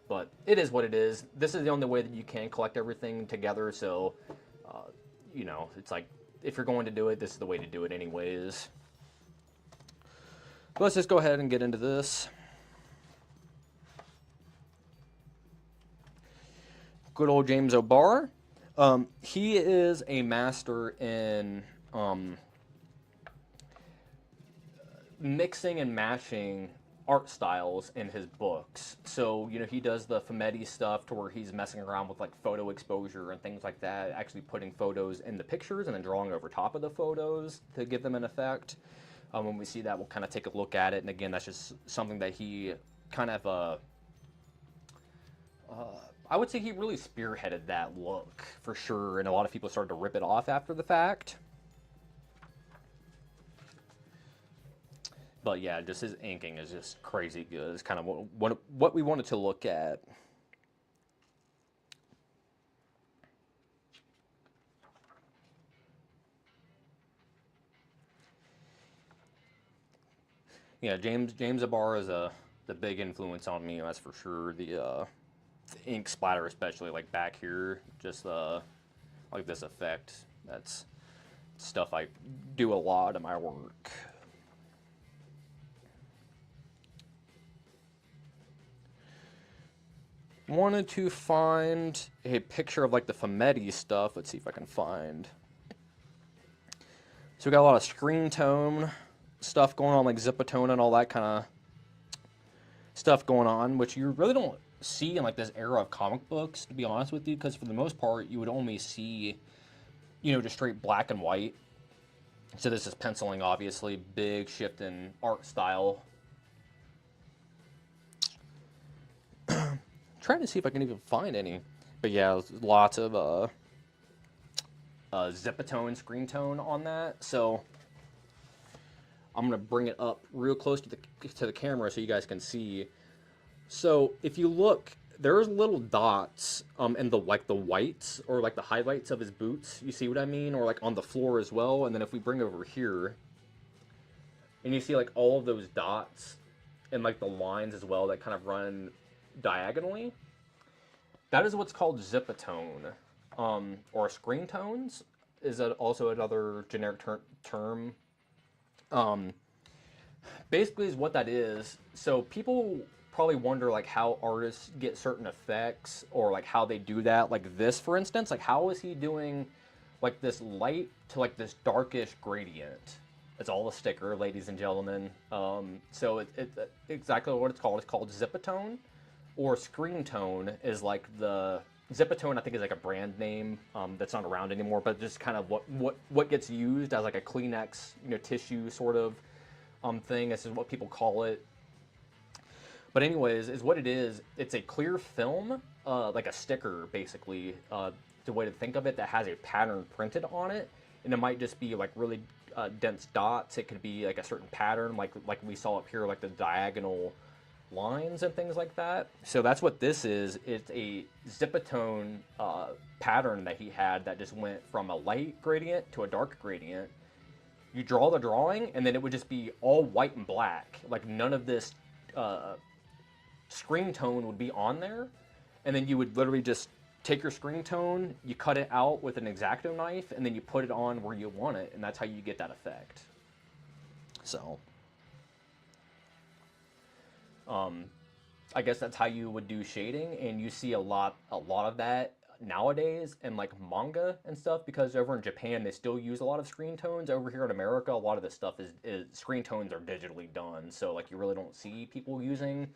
But it is what it is. This is the only way that you can collect everything together. So, it's like if you're going to do it, this is the way to do it, anyways. But let's just go ahead and get into this. Good old James O'Barr. He is a master in mixing and matching art styles in his books. So, he does the Fumetti stuff to where he's messing around with like photo exposure and things like that, actually putting photos in the pictures and then drawing over top of the photos to give them an effect. When we see that, we'll kind of take a look at it. And again, that's just something that he kind of, I would say he really spearheaded that look for sure. And a lot of people started to rip it off after the fact. But yeah, just his inking is just crazy good. It's kind of what we wanted to look at. Yeah, James O'Barr is the big influence on me, that's for sure. The ink splatter, especially like back here, just like this effect. That's stuff I do a lot in my work. Wanted to find a picture of like the Fumetti stuff. Let's see if I can find. So we got a lot of screen tone stuff going on, like zipatone and all that kind of stuff going on, which you really don't see in like this era of comic books, to be honest with you, because for the most part you would only see, you know, just straight black and white. So this is penciling, obviously, big shift in art style. Trying to see if I can even find any, but yeah, lots of zipatone, screen tone on that. So I'm gonna bring it up real close to the camera so you guys can see. So if you look, there's little dots in the like the whites or like the highlights of his boots. You see what I mean? Or like on the floor as well. And then if we bring over here, and you see like all of those dots and like the lines as well that kind of run diagonally. That is what's called zipatone, or screen tones. Is that also another generic term? Um, Basically, is what that is. So people probably wonder like how artists get certain effects or like how they do that. Like this, for instance, like how is he doing like this light to like this darkish gradient? It's all a sticker, ladies and gentlemen. So it's exactly what it's called. It's called zipatone, or screen tone is like the zipatone. I think is like a brand name that's not around anymore, but just kind of what gets used as like a Kleenex, you know, tissue sort of thing. This is what people call it. But anyways, is what it is. It's a clear film, like a sticker, basically. The way to think of it, that has a pattern printed on it, and it might just be like really dense dots. It could be like a certain pattern, like we saw up here, like the diagonal lines and things like that. So that's what this is. It's a zipatone pattern that he had that just went from a light gradient to a dark gradient. You draw the drawing, and then it would just be all white and black. Like none of this screen tone would be on there. And then you would literally just take your screen tone, you cut it out with an X-Acto knife, and then you put it on where you want it, and that's how you get that effect. So, I guess that's how you would do shading, and you see a lot of that nowadays in like manga and stuff, because over in Japan they still use a lot of screen tones. Over here in America, a lot of this stuff is screen tones are digitally done, so like you really don't see people using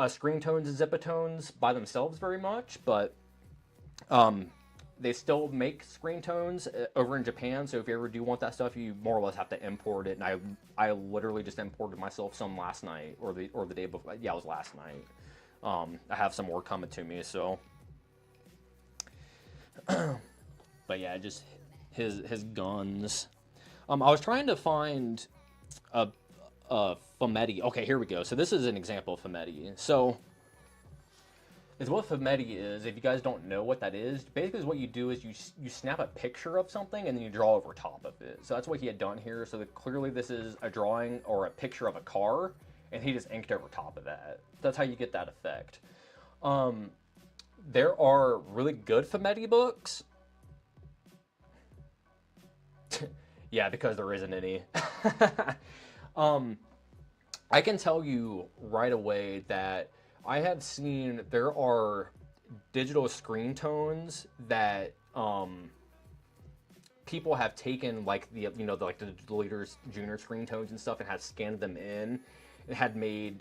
screen tones and zipatones by themselves very much, but they still make screen tones over in Japan. So if you ever do want that stuff, you more or less have to import it. And I literally just imported myself some last night, or the day before. Yeah, it was last night. I have some more coming to me. So, but yeah, just his guns. I was trying to find a Fumetti. Okay, here we go. So this is an example of Fumetti. So is what Fumetti is. If you guys don't know what that is, basically what you do is you snap a picture of something and then you draw over top of it. So that's what he had done here. So that clearly this is a drawing or a picture of a car, and he just inked over top of that. That's how you get that effect. There are really good Fumetti books. Yeah, because there isn't any. I can tell you right away that I have seen there are digital screen tones that people have taken, like the like the leaders junior screen tones and stuff, and have scanned them in and had made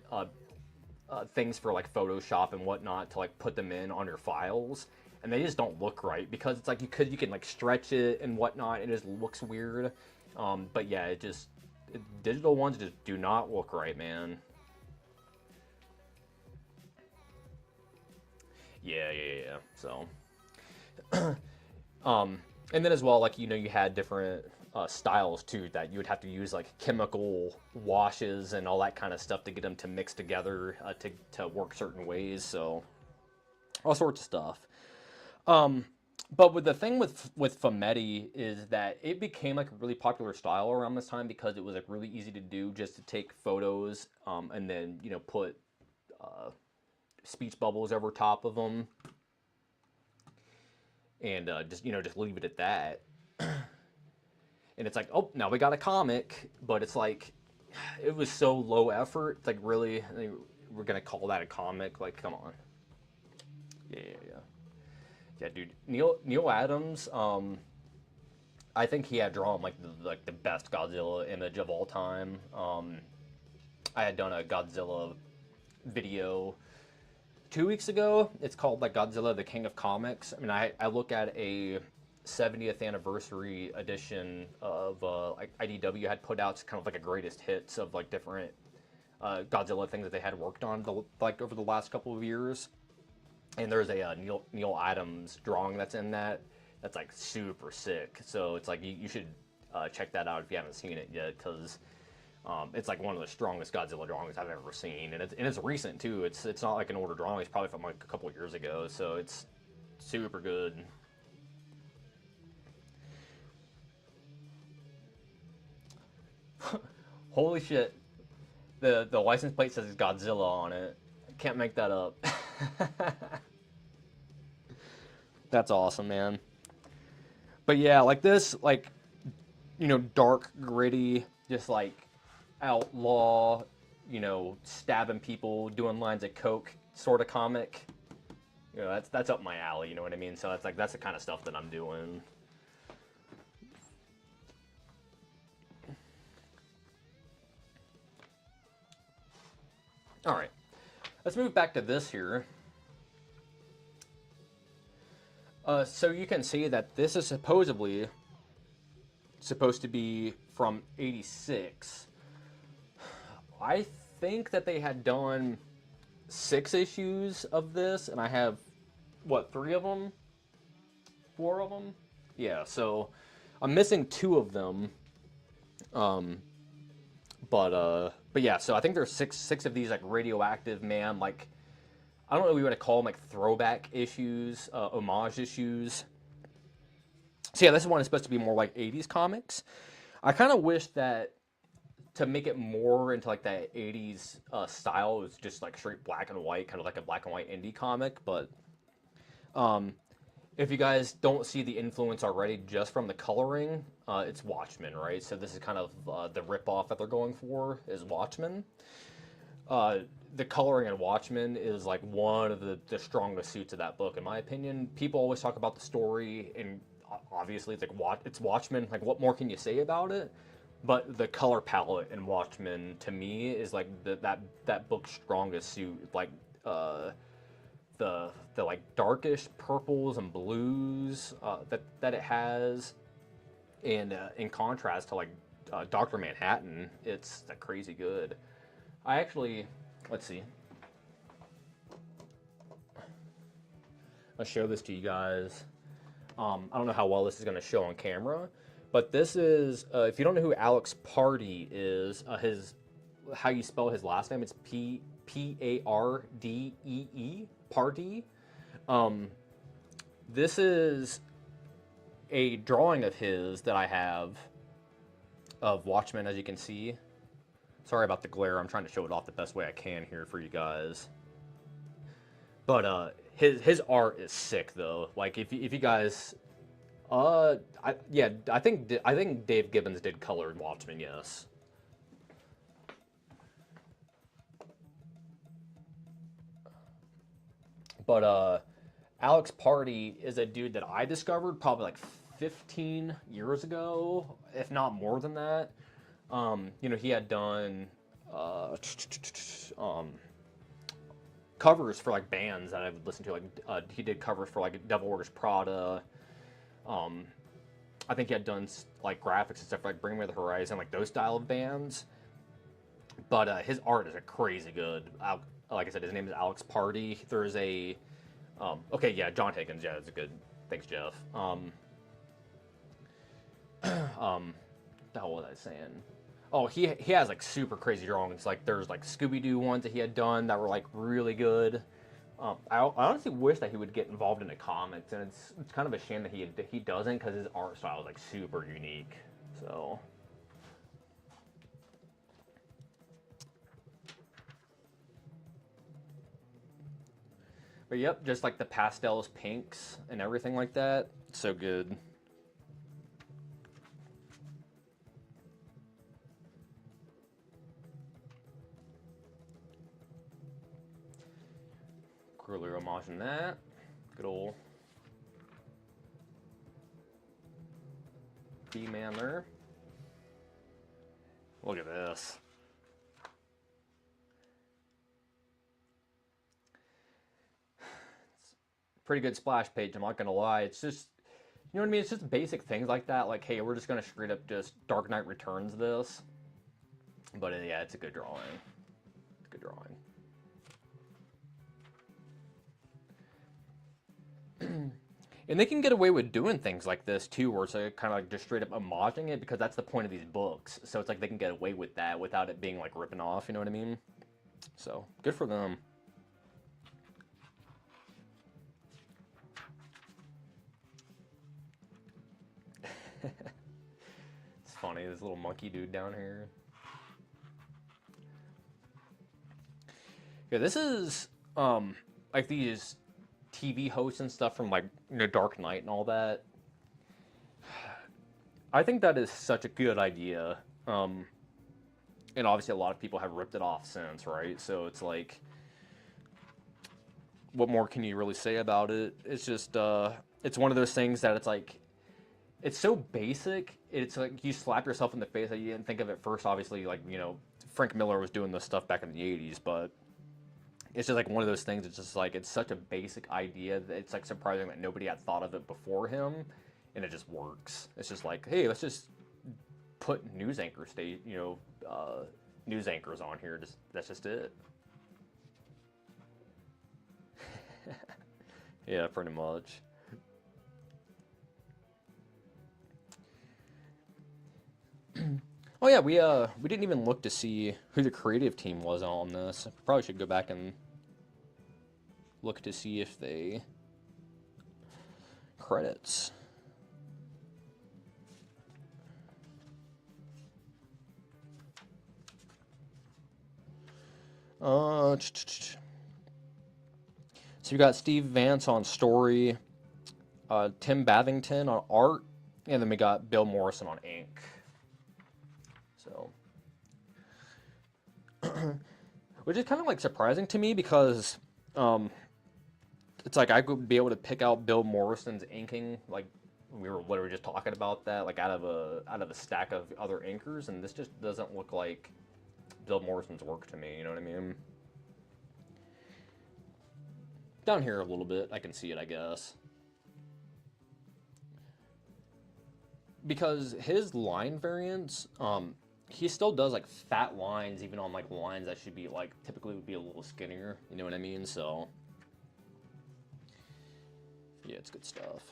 things for like Photoshop and whatnot to like put them in on your files, and they just don't look right because it's like you can like stretch it and whatnot, and it just looks weird. But yeah, digital ones just do not look right, man. Yeah. So, and then as well, like you had different styles too that you would have to use like chemical washes and all that kind of stuff to get them to mix together to work certain ways. So, all sorts of stuff. But with the thing with Fumetti is that it became like a really popular style around this time because it was like really easy to do, just to take photos and then put speech bubbles over top of them and just leave it at that. And it's like, oh, now we got a comic, but it's like it was so low effort. It's like, really, we're gonna call that a comic? Like, come on. Yeah, dude. Neil Adams. I think he had drawn like the best Godzilla image of all time. I had done a Godzilla video 2 weeks ago. It's called like Godzilla, the King of Comics. I mean, I look at a 70th anniversary edition of like IDW had put out. It's kind of like a greatest hits of like different Godzilla things that they had worked on like over the last couple of years. And there's a Neil Adams drawing that's in that. That's like super sick. So it's like you should check that out if you haven't seen it yet, because it's like one of the strongest Godzilla drawings I've ever seen, and it's recent too. It's not like an older drawing. It's probably from like a couple of years ago. So it's super good. Holy shit! The license plate says Godzilla on it. Can't make that up. That's awesome, man. But yeah, like this, like, you know, dark, gritty, just like outlaw, you know, stabbing people, doing lines of coke sort of comic. You know, that's up my alley. You know what I mean? So that's the kind of stuff that I'm doing. All right, let's move back to this here. So you can see that this is supposedly supposed to be from '86. I think that they had done 6 issues of this, and I have, what, 3 of them? 4 of them? Yeah, so I'm missing 2 of them. But yeah, so I think there's six of these like radioactive man, like, I don't know what we want to call them, like throwback issues, homage issues. So yeah, this one is supposed to be more like 80s comics. I kind of wish that to make it more into like that 80s style, it was just like straight black and white, kind of like a black and white indie comic. But if you guys don't see the influence already just from the coloring, it's Watchmen, right? So this is kind of the ripoff that they're going for is Watchmen. The coloring in Watchmen is like one of the strongest suits of that book, in my opinion. People always talk about the story, and obviously it's like it's Watchmen. Like, what more can you say about it? But the color palette in Watchmen, to me, is like that book's strongest suit. Like the like darkish purples and blues that it has, and in contrast to like Dr. Manhattan, it's crazy good. I actually, let's see. I'll show this to you guys. I don't know how well this is going to show on camera, but this is, if you don't know who Alex Pardee is, how you spell his last name, it's Pardee, Pardee. This is a drawing of his that I have of Watchmen, as you can see. Sorry about the glare. I'm trying to show it off the best way I can here for you guys. But his art is sick though. Like if you guys, I think Dave Gibbons did colored Watchmen. Yes. But Alex Pardee is a dude that I discovered probably like 15 years ago, if not more than that. You know, he had done covers for like bands that I would listen to. Like he did covers for like Devil Wears Prada. I think he had done like graphics and stuff for, like Bring Me the Horizon, like those style of bands. But his art is crazy good. Like I said, his name is Alex Pardee. There's a okay, yeah, John Higgins. Yeah, that's a good. Thanks, Jeff. The hell was I saying? Oh, he has like super crazy drawings. Like there's like Scooby-Doo ones that he had done that were like really good. I honestly wish that he would get involved in the comics, and it's kind of a shame that he doesn't, because his art style is like super unique. So. But yep, just like the pastels, pinks, and everything like that. So good. Clearly homaging that. Good old. He-Man there. Look at this. It's a pretty good splash page, I'm not gonna lie. It's just, you know what I mean? It's just basic things like that. Like, hey, we're just gonna straight up just Dark Knight Returns this. But yeah, it's a good drawing. It's a good drawing. And they can get away with doing things like this too, where it's like kind of like just straight up homaging it, because that's the point of these books. So it's like they can get away with that without it being like ripping off, you know what I mean? So good for them. It's funny, this little monkey dude down here. Yeah, this is like these TV hosts and stuff from like Dark Knight and all that. I think that is such a good idea. And obviously a lot of people have ripped it off since, right? So it's like, what more can you really say about it? It's just, it's one of those things that it's like, it's so basic. It's like you slap yourself in the face that you didn't think of it first. Obviously, like, Frank Miller was doing this stuff back in the 80s, but it's just like one of those things. It's just like, it's such a basic idea that it's like surprising that nobody had thought of it before him, and it just works. It's just like, hey, let's just put news anchor news anchors on here. That's just it. Yeah, pretty much. Oh yeah, we didn't even look to see who the creative team was on this. Probably should go back and look to see if they credits. So you got Steve Vance on story, Tim Bathington on art, and then we got Bill Morrison on ink. So, which is kind of like surprising to me, because it's like I could be able to pick out Bill Morrison's inking, like we were literally just talking about that, like out of a stack of other inkers, and this just doesn't look like Bill Morrison's work to me. You know what I mean? Down here a little bit, I can see it, I guess. Because his line variants, he still does like fat lines, even on like lines that should be like typically would be a little skinnier. You know what I mean? So yeah, it's good stuff.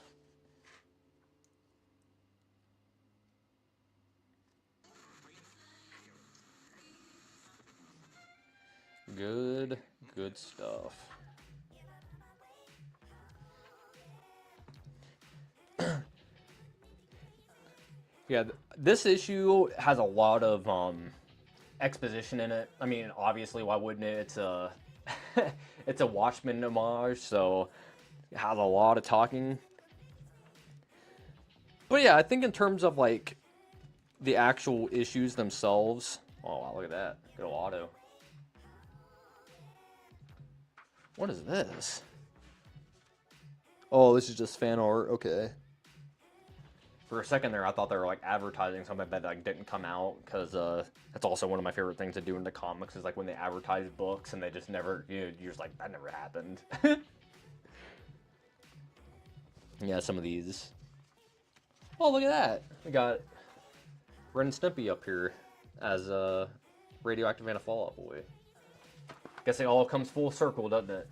Good stuff. Yeah, this issue has a lot of exposition in it. I mean, obviously, why wouldn't it? It's a it's a Watchmen homage, so it has a lot of talking. But yeah, I think in terms of like the actual issues themselves. Oh wow, look at that. Good auto. What is this? Oh, this is just fan art. Okay. For a second there, I thought they were like advertising something that like didn't come out, because that's also one of my favorite things to do in the comics, is like when they advertise books and they just never, you're just like, that never happened. Yeah, some of these. Oh, look at that. We got Ren Stimpy up here as a radioactive and a Fallout Boy. Guess it all comes full circle, doesn't it?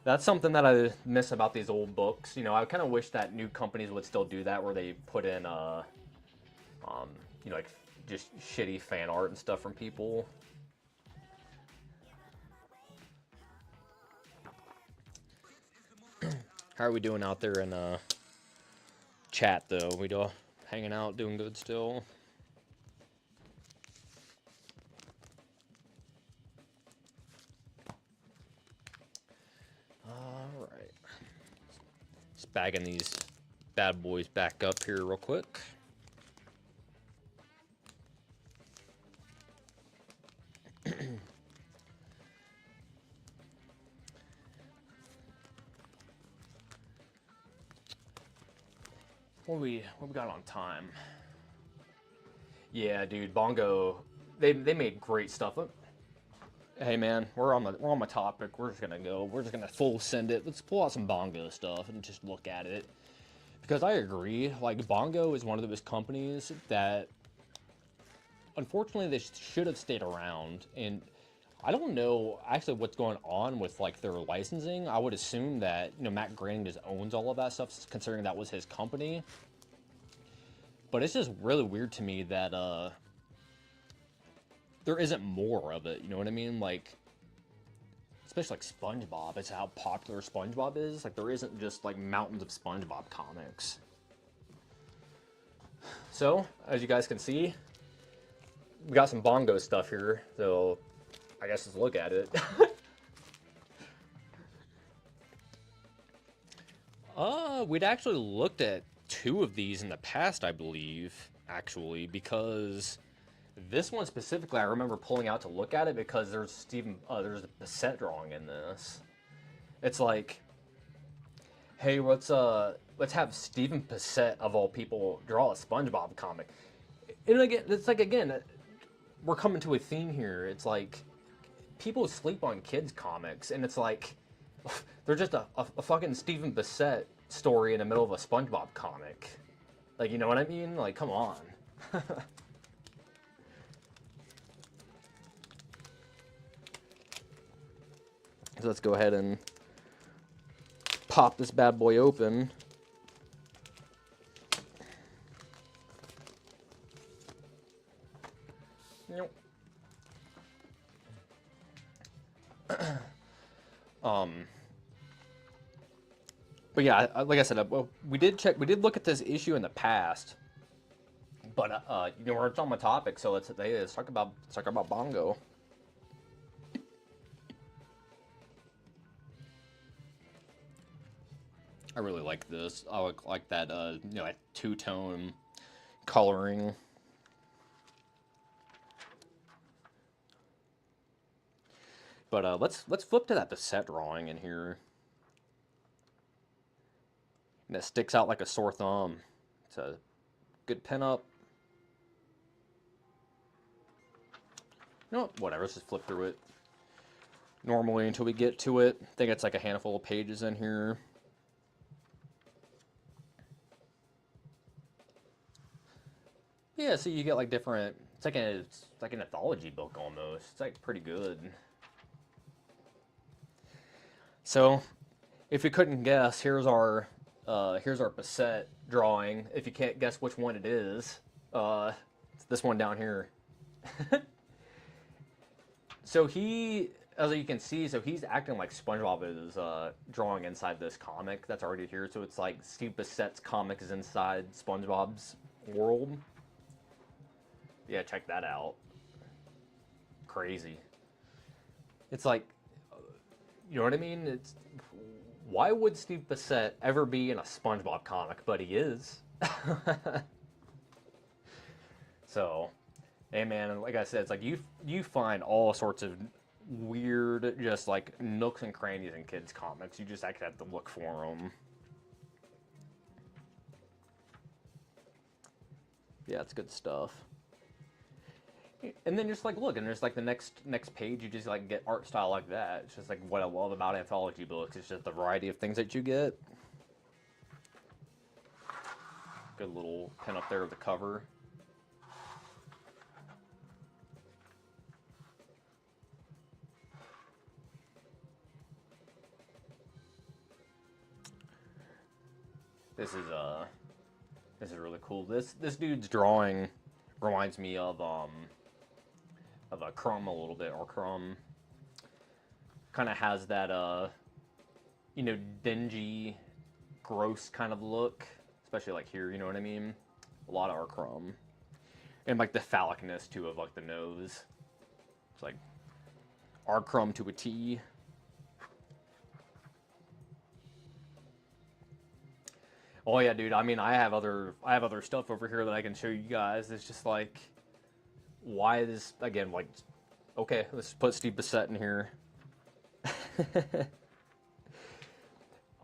That's something that I miss about these old books. I kind of wish that new companies would still do that, where they put in, like just shitty fan art and stuff from people. How are we doing out there in chat though? We all hanging out, doing good still? Alright. Just bagging these bad boys back up here real quick. what we got on time? Yeah, dude, Bongo, they made great stuff. Hey man, we're on my topic. We're just gonna go. We're just gonna full send it. Let's pull out some Bongo stuff and just look at it. Because I agree, like Bongo is one of those companies that unfortunately they should have stayed around, and I don't know actually what's going on with like their licensing. I would assume that Matt Groening just owns all of that stuff, considering that was his company. But it's just really weird to me that there isn't more of it. You know what I mean? Like, especially like SpongeBob. It's how popular SpongeBob is. Like, there isn't just like mountains of SpongeBob comics. So, as you guys can see, we got some Bongo stuff here. So, I guess let's look at it. We'd actually looked at 2 of these in the past, I believe, actually, because this one specifically I remember pulling out to look at it because there's there's a Bissett drawing in this. It's like, hey, let's have Stephen Bissett of all people draw a SpongeBob comic. And again, it's like we're coming to a theme here. It's like people sleep on kids comics, and it's like they're just a fucking Stephen Bissett story in the middle of a SpongeBob comic. Like, you know what I mean? Like, come on. So let's go ahead and pop this bad boy open. Nope. But yeah, like I said, we did look at this issue in the past, but we're on my topic, so let's talk about Bongo. I really like this. I like that that two-tone coloring. But let's flip to that Bissett drawing in here. And it sticks out like a sore thumb. It's a good pinup. You know what? Whatever, let's just flip through it normally until we get to it. I think it's like a handful of pages in here. Yeah, so you get like different. It's like an anthology book almost. It's like pretty good. So, if you couldn't guess, here's our Bissett drawing. If you can't guess which one it is, it's this one down here. So as you can see, so he's acting like SpongeBob is drawing inside this comic that's already here. So it's like Steve Bissett's comic is inside SpongeBob's world. Yeah, check that out. Crazy. It's like, you know what I mean? It's why would Steve Bissett ever be in a SpongeBob comic? But he is. So, hey man, like I said, it's like you find all sorts of weird, just like nooks and crannies in kids' comics. You just actually have to look for them. Yeah, it's good stuff. And then just like look, and there's like the next page, you just like get art style like that. It's just like what I love about anthology books. It's just the variety of things that you get. Good little pin up there of the cover. This is really cool. This dude's drawing reminds me of a Crumb a little bit, or Crumb kind of has that dingy, gross kind of look, especially like here, you know what I mean? A lot of our Crumb. And like the phallicness too of like the nose. It's like our Crumb to a T. Oh yeah, dude. I mean, I have other stuff over here that I can show you guys. It's just like, why this again? Like, okay, let's put Steve Bissett in here.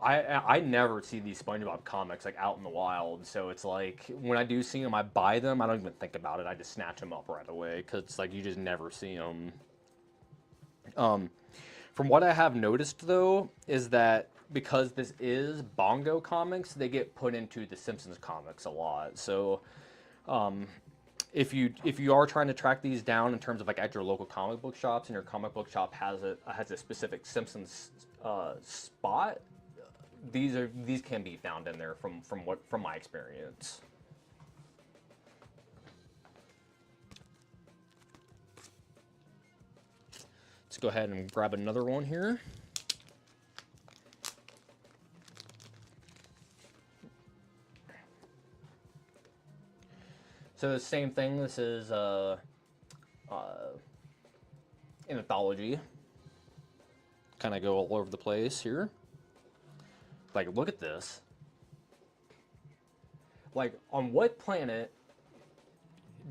I never see these SpongeBob comics like out in the wild, so it's like when I do see them, I buy them. I don't even think about it. I just snatch them up right away because it's like you just never see them. Um, from what I have noticed though, is that because this is Bongo comics, they get put into the Simpsons comics a lot. So um, if you are trying to track these down in terms of like at your local comic book shops, and your comic book shop has a specific Simpsons spot, these can be found in there from my experience. Let's go ahead and grab another one here. So the same thing. This is an anthology. Kind of go all over the place here. Like, look at this. Like, on what planet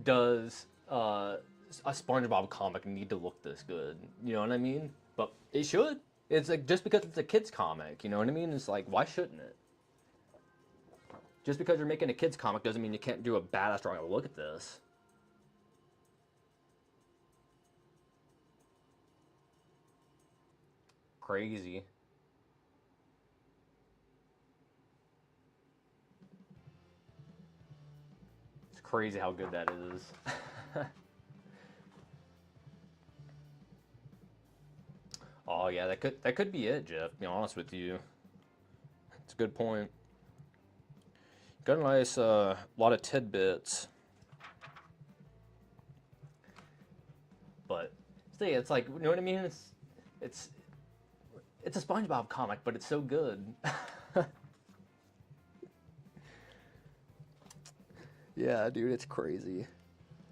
does a SpongeBob comic need to look this good? You know what I mean? But it should. It's like just because it's a kid's comic, you know what I mean? It's like, why shouldn't it? Just because you're making a kid's comic doesn't mean you can't do a badass drawing. Look at this. Crazy. It's crazy how good that is. Oh yeah, that could be it, Jeff. To be honest with you, it's a good point. Got a nice lot of tidbits, but see, it's like, you know what I mean? It's it's a SpongeBob comic, but it's so good. Yeah, dude, it's crazy.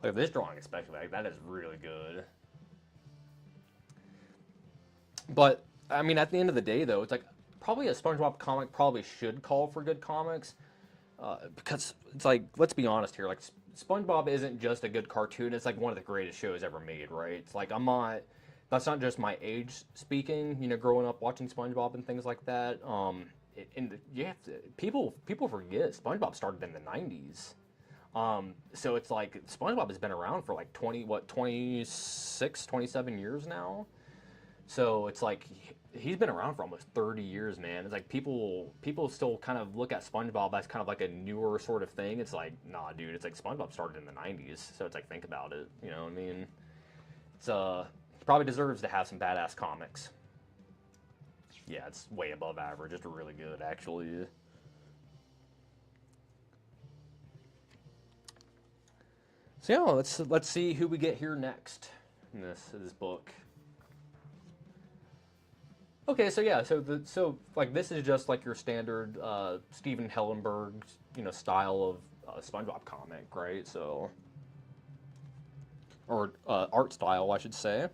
Like this drawing, especially, like that is really good. But I mean, at the end of the day, though, it's like probably a SpongeBob comic probably should call for good comics, because it's like, let's be honest here, like SpongeBob isn't just a good cartoon; it's like one of the greatest shows ever made, right? It's like I'm not. That's not just my age speaking. You know, growing up watching SpongeBob and things like that. You have to people forget SpongeBob started in the '90s. So it's like SpongeBob has been around for like 26, 27 years now. So it's like he's been around for almost 30 years, man. It's like people still kind of look at SpongeBob as kind of like a newer sort of thing. It's like, nah, dude, it's like SpongeBob started in the 90s. So it's like, think about it, you know what I mean? It's probably deserves to have some badass comics. Yeah, it's way above average. It's really good, actually. So yeah, let's see who we get here next in this book. Okay, so yeah, so like this is just like your standard Steven Hellenberg, style of SpongeBob comic, right? So, or art style, I should say,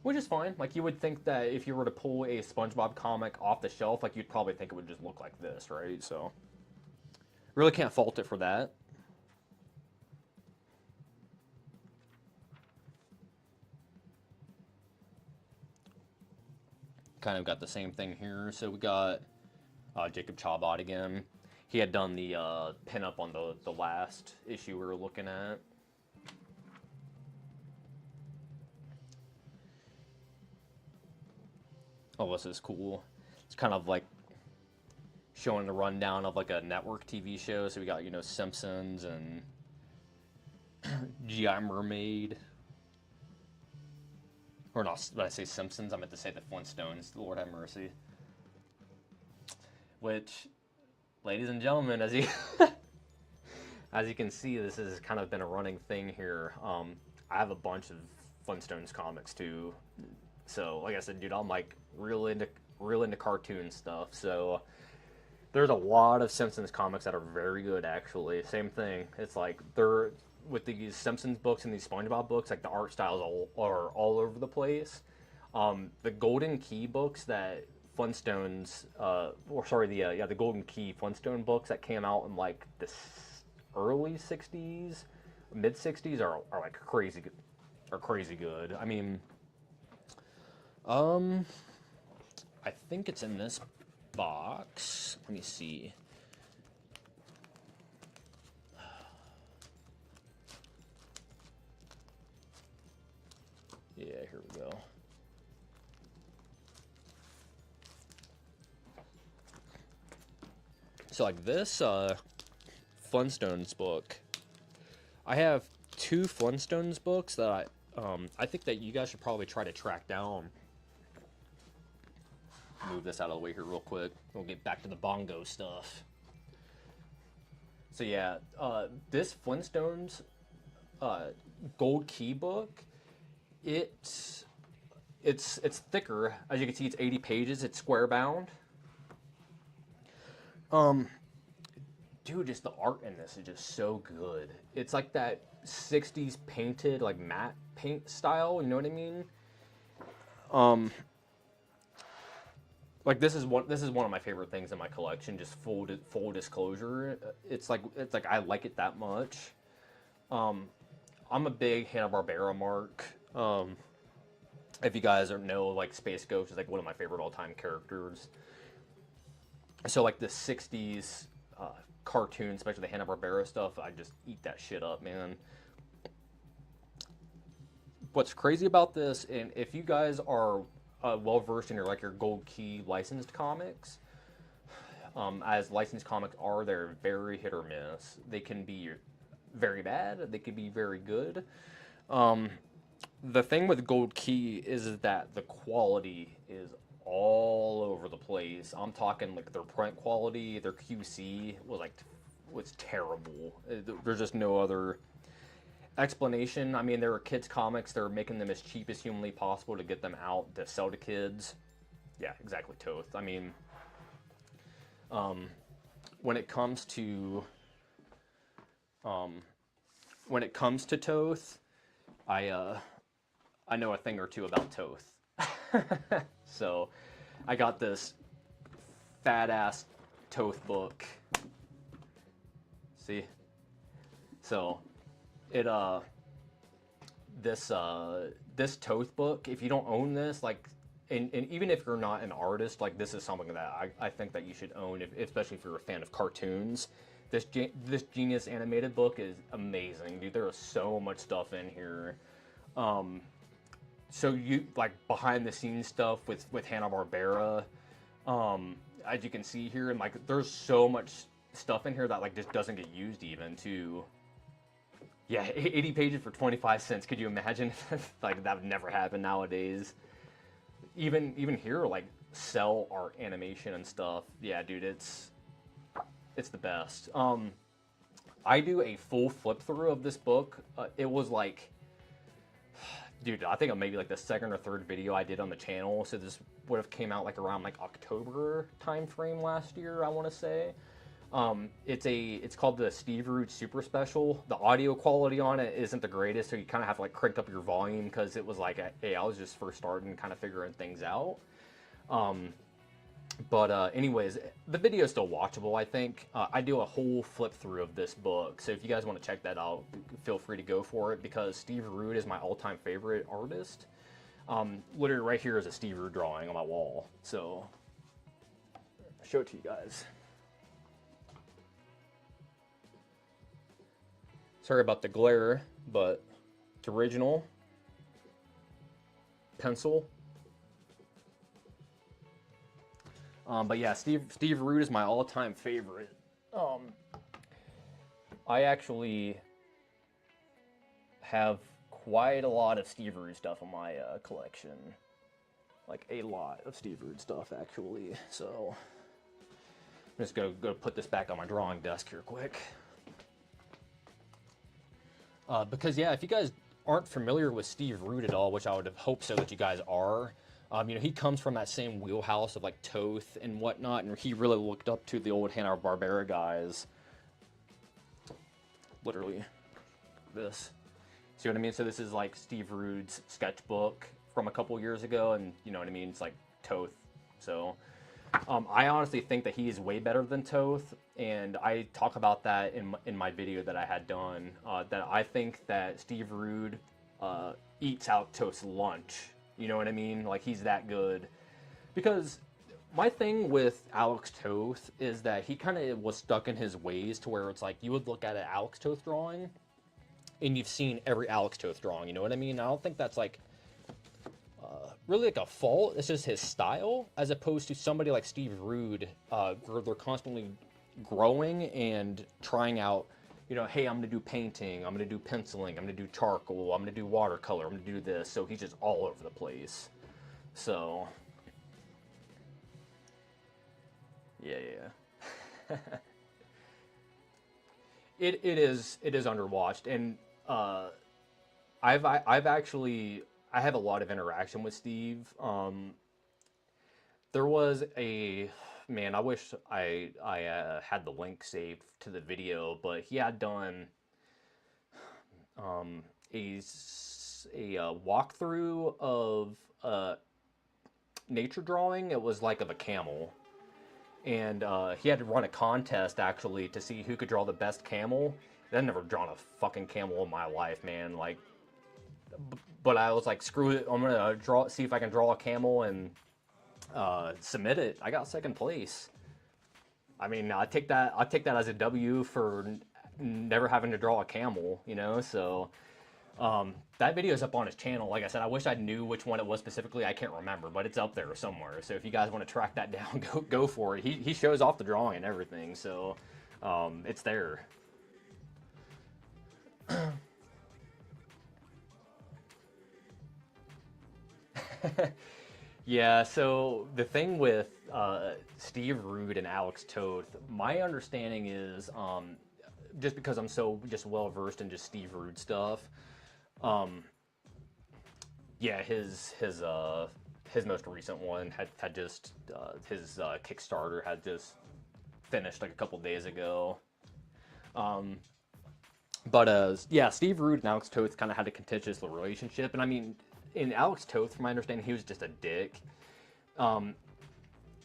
which is fine. Like you would think that if you were to pull a SpongeBob comic off the shelf, like you'd probably think it would just look like this, right? So, really can't fault it for that. Kind of got the same thing here. So we got Jacob Chabot again. He had done the pinup on the last issue we were looking at. Oh, this is cool. It's kind of like showing the rundown of like a network TV show. So we got, Simpsons and GI Mermaid. Or not, did I say Simpsons? I meant to say the Flintstones. Lord have mercy. Which, ladies and gentlemen, as you as you can see, this has kind of been a running thing here. I have a bunch of Flintstones comics too. So, like I said, dude, I'm like real into cartoon stuff. So there's a lot of Simpsons comics that are very good, actually. Same thing. It's like they're with these Simpsons books and these SpongeBob books, like the art styles are all over the place. The Golden Key books that Flintstones, or sorry, the Golden Key Flintstone books that came out in like the early '60s, mid '60s are like crazy good. I mean, um, I think it's in this box. Let me see. Yeah, here we go. So like this Flintstones book, I have 2 Flintstones books that I think that you guys should probably try to track down. Move this out of the way here real quick. We'll get back to the bongo stuff. So yeah, this Flintstones gold key book, it's thicker. As you can see, it's 80 pages. It's square bound. Dude, just the art in this is just so good. It's like that 60s painted, like matte paint style, you know what I mean? Like this is one of my favorite things in my collection, just full disclosure. It's like I like it that much. I'm a big Hanna-Barbera mark. If you guys don't know, like Space Ghost is like one of my favorite all-time characters. So like the 60s cartoons, especially the Hanna-Barbera stuff, I just eat that shit up, man. What's crazy about this, and if you guys are well versed in your gold key licensed comics, as licensed comics are, they're very hit or miss. They can be very bad, they can be very good. The thing with gold key is that the quality is all over the place. I'm talking like their print quality, their QC was terrible. There's just no other explanation. I mean, there are kids comics. They're making them as cheap as humanly possible to get them out to sell to kids. Yeah, exactly, Toth. I mean, when it comes to Toth, I know a thing or two about Toth. So I got this fat ass Toth book. See? So it this Toth book, if you don't own this, like, and even if you're not an artist, like, this is something that I think that you should own, especially if you're a fan of cartoons. This Genius animated book is amazing, dude. There is so much stuff in here. So you like behind the scenes stuff with Hanna-Barbera, as you can see here, and like there's so much stuff in here that like just doesn't get used even to. Yeah, 80 pages for 25 cents. Could you imagine? Like that would never happen nowadays. Even here, like cell art animation and stuff. Yeah, dude, it's the best. I do a full flip through of this book. It was like, dude, I think maybe like the second or third video I did on the channel. So this would have came out like around like October time frame last year, I want to say. It's called the Steve Rude Super Special. The audio quality on it isn't the greatest, so you kind of have to like crank up your volume because it was like, hey, I was just first starting, kind of figuring things out. But anyways, the video is still watchable, I think. I do a whole flip through of this book, so if you guys want to check that out, feel free to go for it, because Steve Rude is my all-time favorite artist. Literally right here is a Steve Rude drawing on my wall, so I'll show it to you guys. Sorry about the glare, but it's original. Pencil. But yeah, Steve Rude is my all-time favorite. I actually have quite a lot of Steve Rude stuff in my collection. Like a lot of Steve Rude stuff, actually. So I'm just gonna put this back on my drawing desk here quick. Because yeah, if you guys aren't familiar with Steve Rude at all, which I would have hoped so that you guys are, you know, he comes from that same wheelhouse of like Toth and whatnot, and he really looked up to the old Hanna-Barbera guys. Literally, this. See what I mean? So this is like Steve Rude's sketchbook from a couple years ago, and you know what I mean? It's like Toth. So I honestly think that he is way better than Toth, and I talk about that in my video that I had done, that I think that Steve Rude eats out Toth's lunch. You know what I mean? Like, he's that good. Because my thing with Alex Toth is that he kind of was stuck in his ways to where it's like you would look at an Alex Toth drawing and you've seen every Alex Toth drawing, you know what I mean? I don't think that's like really like a fault. It's just his style, as opposed to somebody like Steve Rude, where they're constantly growing and trying out, you know, hey, I'm gonna do painting, I'm gonna do penciling, I'm gonna do charcoal, I'm gonna do watercolor, I'm gonna do this. So he's just all over the place. So yeah, yeah. It is underwatched, and I've actually I have a lot of interaction with Steve. There was a man. I wish I had the link saved to the video, but he had done um, a walkthrough of nature drawing. It was like of a camel, and he had to run a contest actually to see who could draw the best camel. I've never drawn a fucking camel in my life, man. Like, but I was like, screw it. I'm gonna see if I can draw a camel and submit it. I got second place. I mean, I take that. I take that as a W for never having to draw a camel. You know, so that video is up on his channel. Like I said, I wish I knew which one it was specifically. I can't remember, but it's up there somewhere. So if you guys want to track that down, go for it. He shows off the drawing and everything, so it's there. Yeah, so the thing with Steve Rude and Alex Toth, my understanding is just because I'm so just well versed in just Steve Rude stuff, um, yeah, his most recent one had just his Kickstarter had just finished like a couple days ago. Um, but yeah, Steve Rude and Alex Toth kind of had a contentious relationship, and I mean, in Alex Toth, from my understanding, he was just a dick. Um,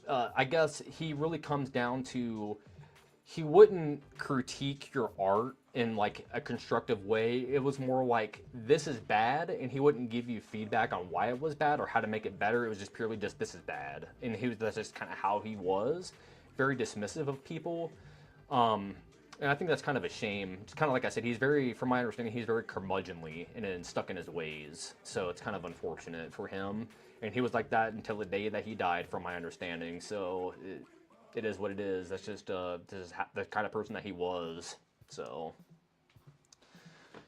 I guess he really comes down to he wouldn't critique your art in like a constructive way. It was more like this is bad, and he wouldn't give you feedback on why it was bad or how to make it better. It was just purely just this is bad, and that's just kind of how he was, very dismissive of people. And I think that's kind of a shame. It's kind of like I said, he's very, from my understanding, he's very curmudgeonly and stuck in his ways. So it's kind of unfortunate for him. And he was like that until the day that he died, from my understanding. So it is what it is. That's just the kind of person that he was. So,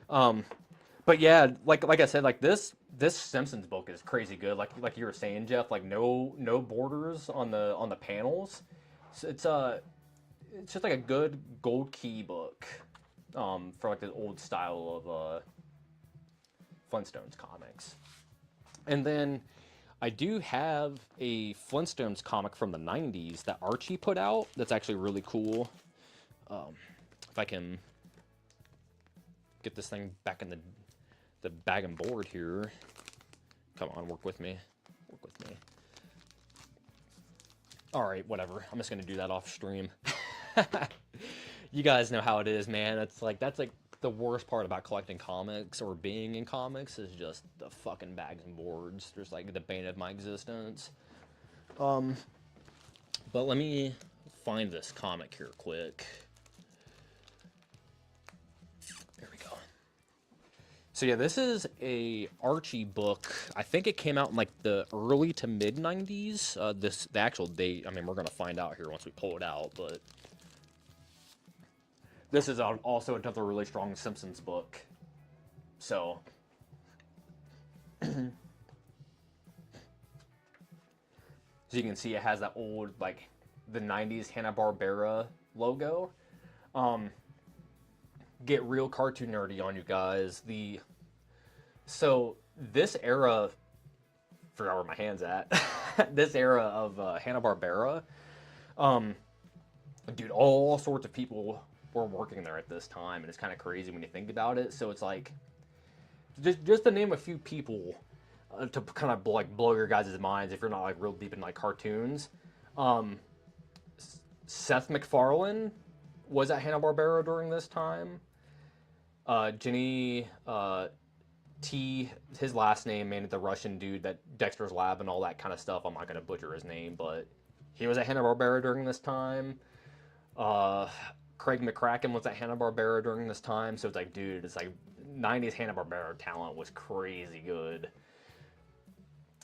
but yeah, like I said, like this Simpsons book is crazy good. Like you were saying, Jeff, like no borders on the panels. So it's just like a good gold key book for like the old style of Flintstones comics. And then I do have a Flintstones comic from the 90s that Archie put out that's actually really cool. If I can get this thing back in the bag and board here. Come on, work with me. Work with me. All right, whatever. I'm just going to do that off stream. You guys know how it is, man. That's like the worst part about collecting comics or being in comics is just the fucking bags and boards. There's like the bane of my existence. But let me find this comic here quick. There we go. So yeah, this is a Archie book. I think it came out in like the early to mid 90s. The actual date, I mean, we're gonna find out here once we pull it out, but this is also another really strong Simpsons book. So, as you can see, it has that old, like, the 90s Hanna-Barbera logo. Get real cartoon nerdy on you guys. So, this era, forgot where my hand's at, this era of Hanna-Barbera, dude, all sorts of people were working there at this time, and it's kind of crazy when you think about it. So it's like, just to name a few people to kind of blow your guys' minds if you're not like real deep in like cartoons. Seth MacFarlane was at Hanna-Barbera during this time. Jenny T, his last name, man, the Russian dude that Dexter's Lab and all that kind of stuff. I'm not gonna butcher his name, but he was at Hanna-Barbera during this time. Uh, Craig McCracken was at Hanna-Barbera during this time. So it's like, dude, it's like 90s Hanna-Barbera talent was crazy good.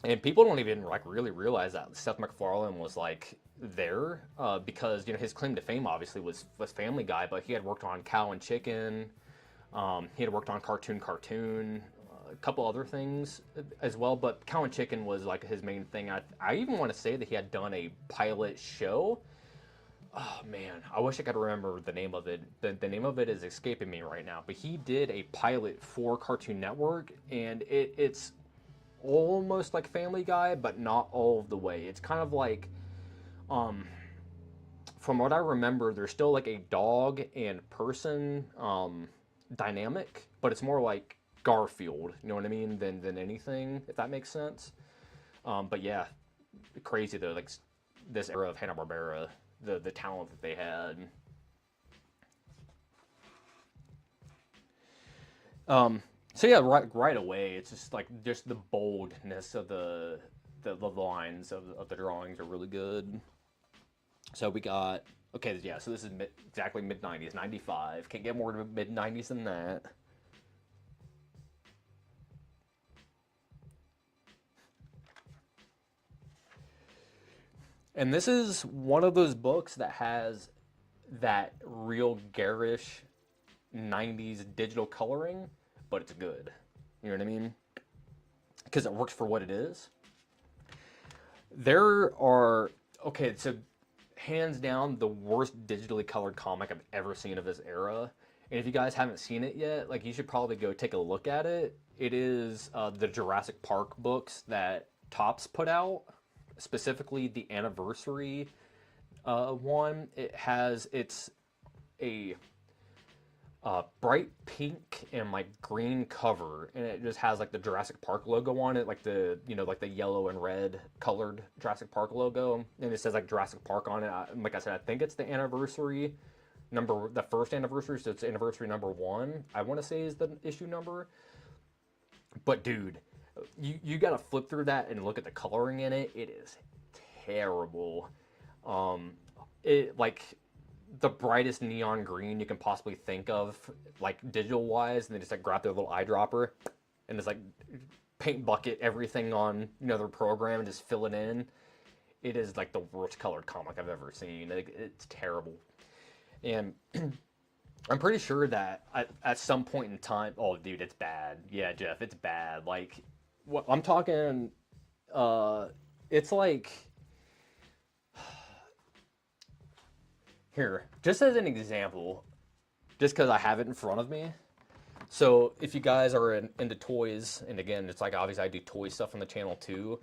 And people don't even like really realize that Seth MacFarlane was like there because his claim to fame obviously was Family Guy, but he had worked on Cow and Chicken. He had worked on Cartoon, a couple other things as well, but Cow and Chicken was like his main thing. I even want to say that he had done a pilot show. Oh man, I wish I could remember the name of it. The name of it is escaping me right now, but he did a pilot for Cartoon Network, and it's almost like Family Guy, but not all of the way. It's kind of like, from what I remember, there's still like a dog and person dynamic, but it's more like Garfield, you know what I mean, than anything, if that makes sense. But yeah, crazy though, like this era of Hanna-Barbera, the talent that they had. So yeah, right away, it's just like just the boldness of the lines of the drawings are really good. So we got okay, yeah. So this is exactly mid '90s, '95. Can't get more to mid '90s than that. And this is one of those books that has that real garish '90s digital coloring, but it's good. You know what I mean? Because it works for what it is. There are okay, so hands down the worst digitally colored comic I've ever seen of this era. And if you guys haven't seen it yet, like you should probably go take a look at it. It is the Jurassic Park books that Topps put out, specifically the anniversary one. It's a bright pink and like green cover, and it just has like the Jurassic Park logo on it, like the like the yellow and red colored Jurassic Park logo, and it says like Jurassic Park on it. Like I said, I think it's the anniversary number, the first anniversary, so it's anniversary number 1. I want to say is the issue number. But dude, you gotta flip through that and look at the coloring in it. It is terrible. It like the brightest neon green you can possibly think of, like digital wise, and they just like grab their little eyedropper and just like paint bucket everything on their program and just fill it in. It is like the worst colored comic I've ever seen. It's terrible, and I'm pretty sure that at some point in time, oh dude, it's bad. Yeah, Jeff, it's bad. Like, what I'm talking, it's like here, just as an example, just because I have it in front of me. So if you guys are into toys, and again, it's like obviously I do toy stuff on the channel too.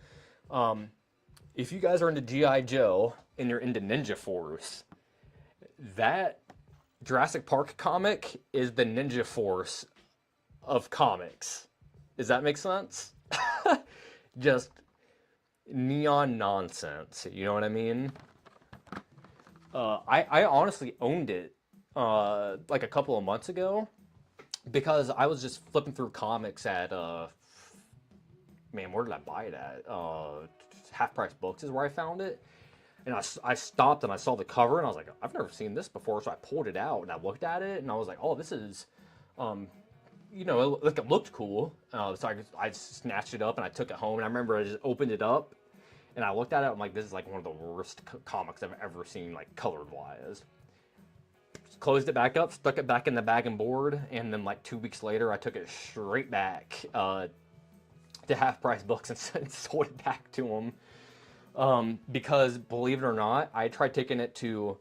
If you guys are into G.I. Joe and you're into Ninja Force, that Jurassic Park comic is the Ninja Force of comics. Does that make sense? Just neon nonsense. You know what I mean? I honestly owned it like a couple of months ago because I was just flipping through comics at man, where did I buy it at? Half Price Books is where I found it. And I stopped and I saw the cover and I was like, I've never seen this before. So I pulled it out and I looked at it and I was like, oh, this is, like it looked cool. So I snatched it up and I took it home. And I remember I just opened it up and I looked at it. I'm like, this is like one of the worst comics I've ever seen, like colored wise. Closed it back up, stuck it back in the bag and board, and then like 2 weeks later, I took it straight back to Half Price Books and sold it back to them. Because believe it or not, I tried taking it to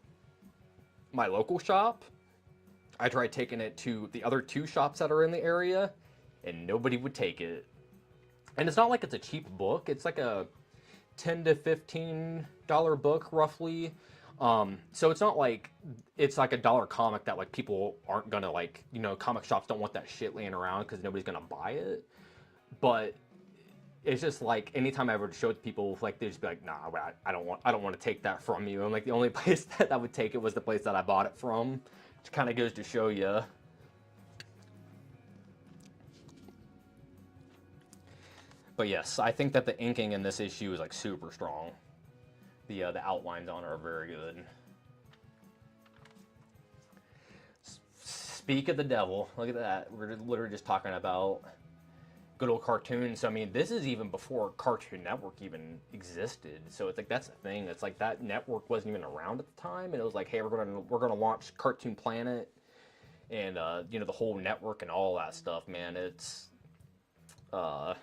my local shop. I tried taking it to the other 2 shops that are in the area, and nobody would take it. And it's not like it's a cheap book. It's like a $10 to $15 book roughly. So it's not like it's like a dollar comic that like people aren't gonna like, comic shops don't want that shit laying around because nobody's gonna buy it. But it's just like anytime I ever show it to people, like they just be like, nah, I don't want to take that from you. And like the only place that I would take it was the place that I bought it from, which kind of goes to show you. But yes, I think that the inking in this issue is like super strong. The outlines on it are very good. Speak of the devil. Look at that. We're literally just talking about good old cartoons. So, I mean, this is even before Cartoon Network even existed. So it's like that's the thing. It's like that network wasn't even around at the time, and it was like, hey, we're gonna launch Cartoon Planet, and you know, the whole network and all that stuff. Man, uh,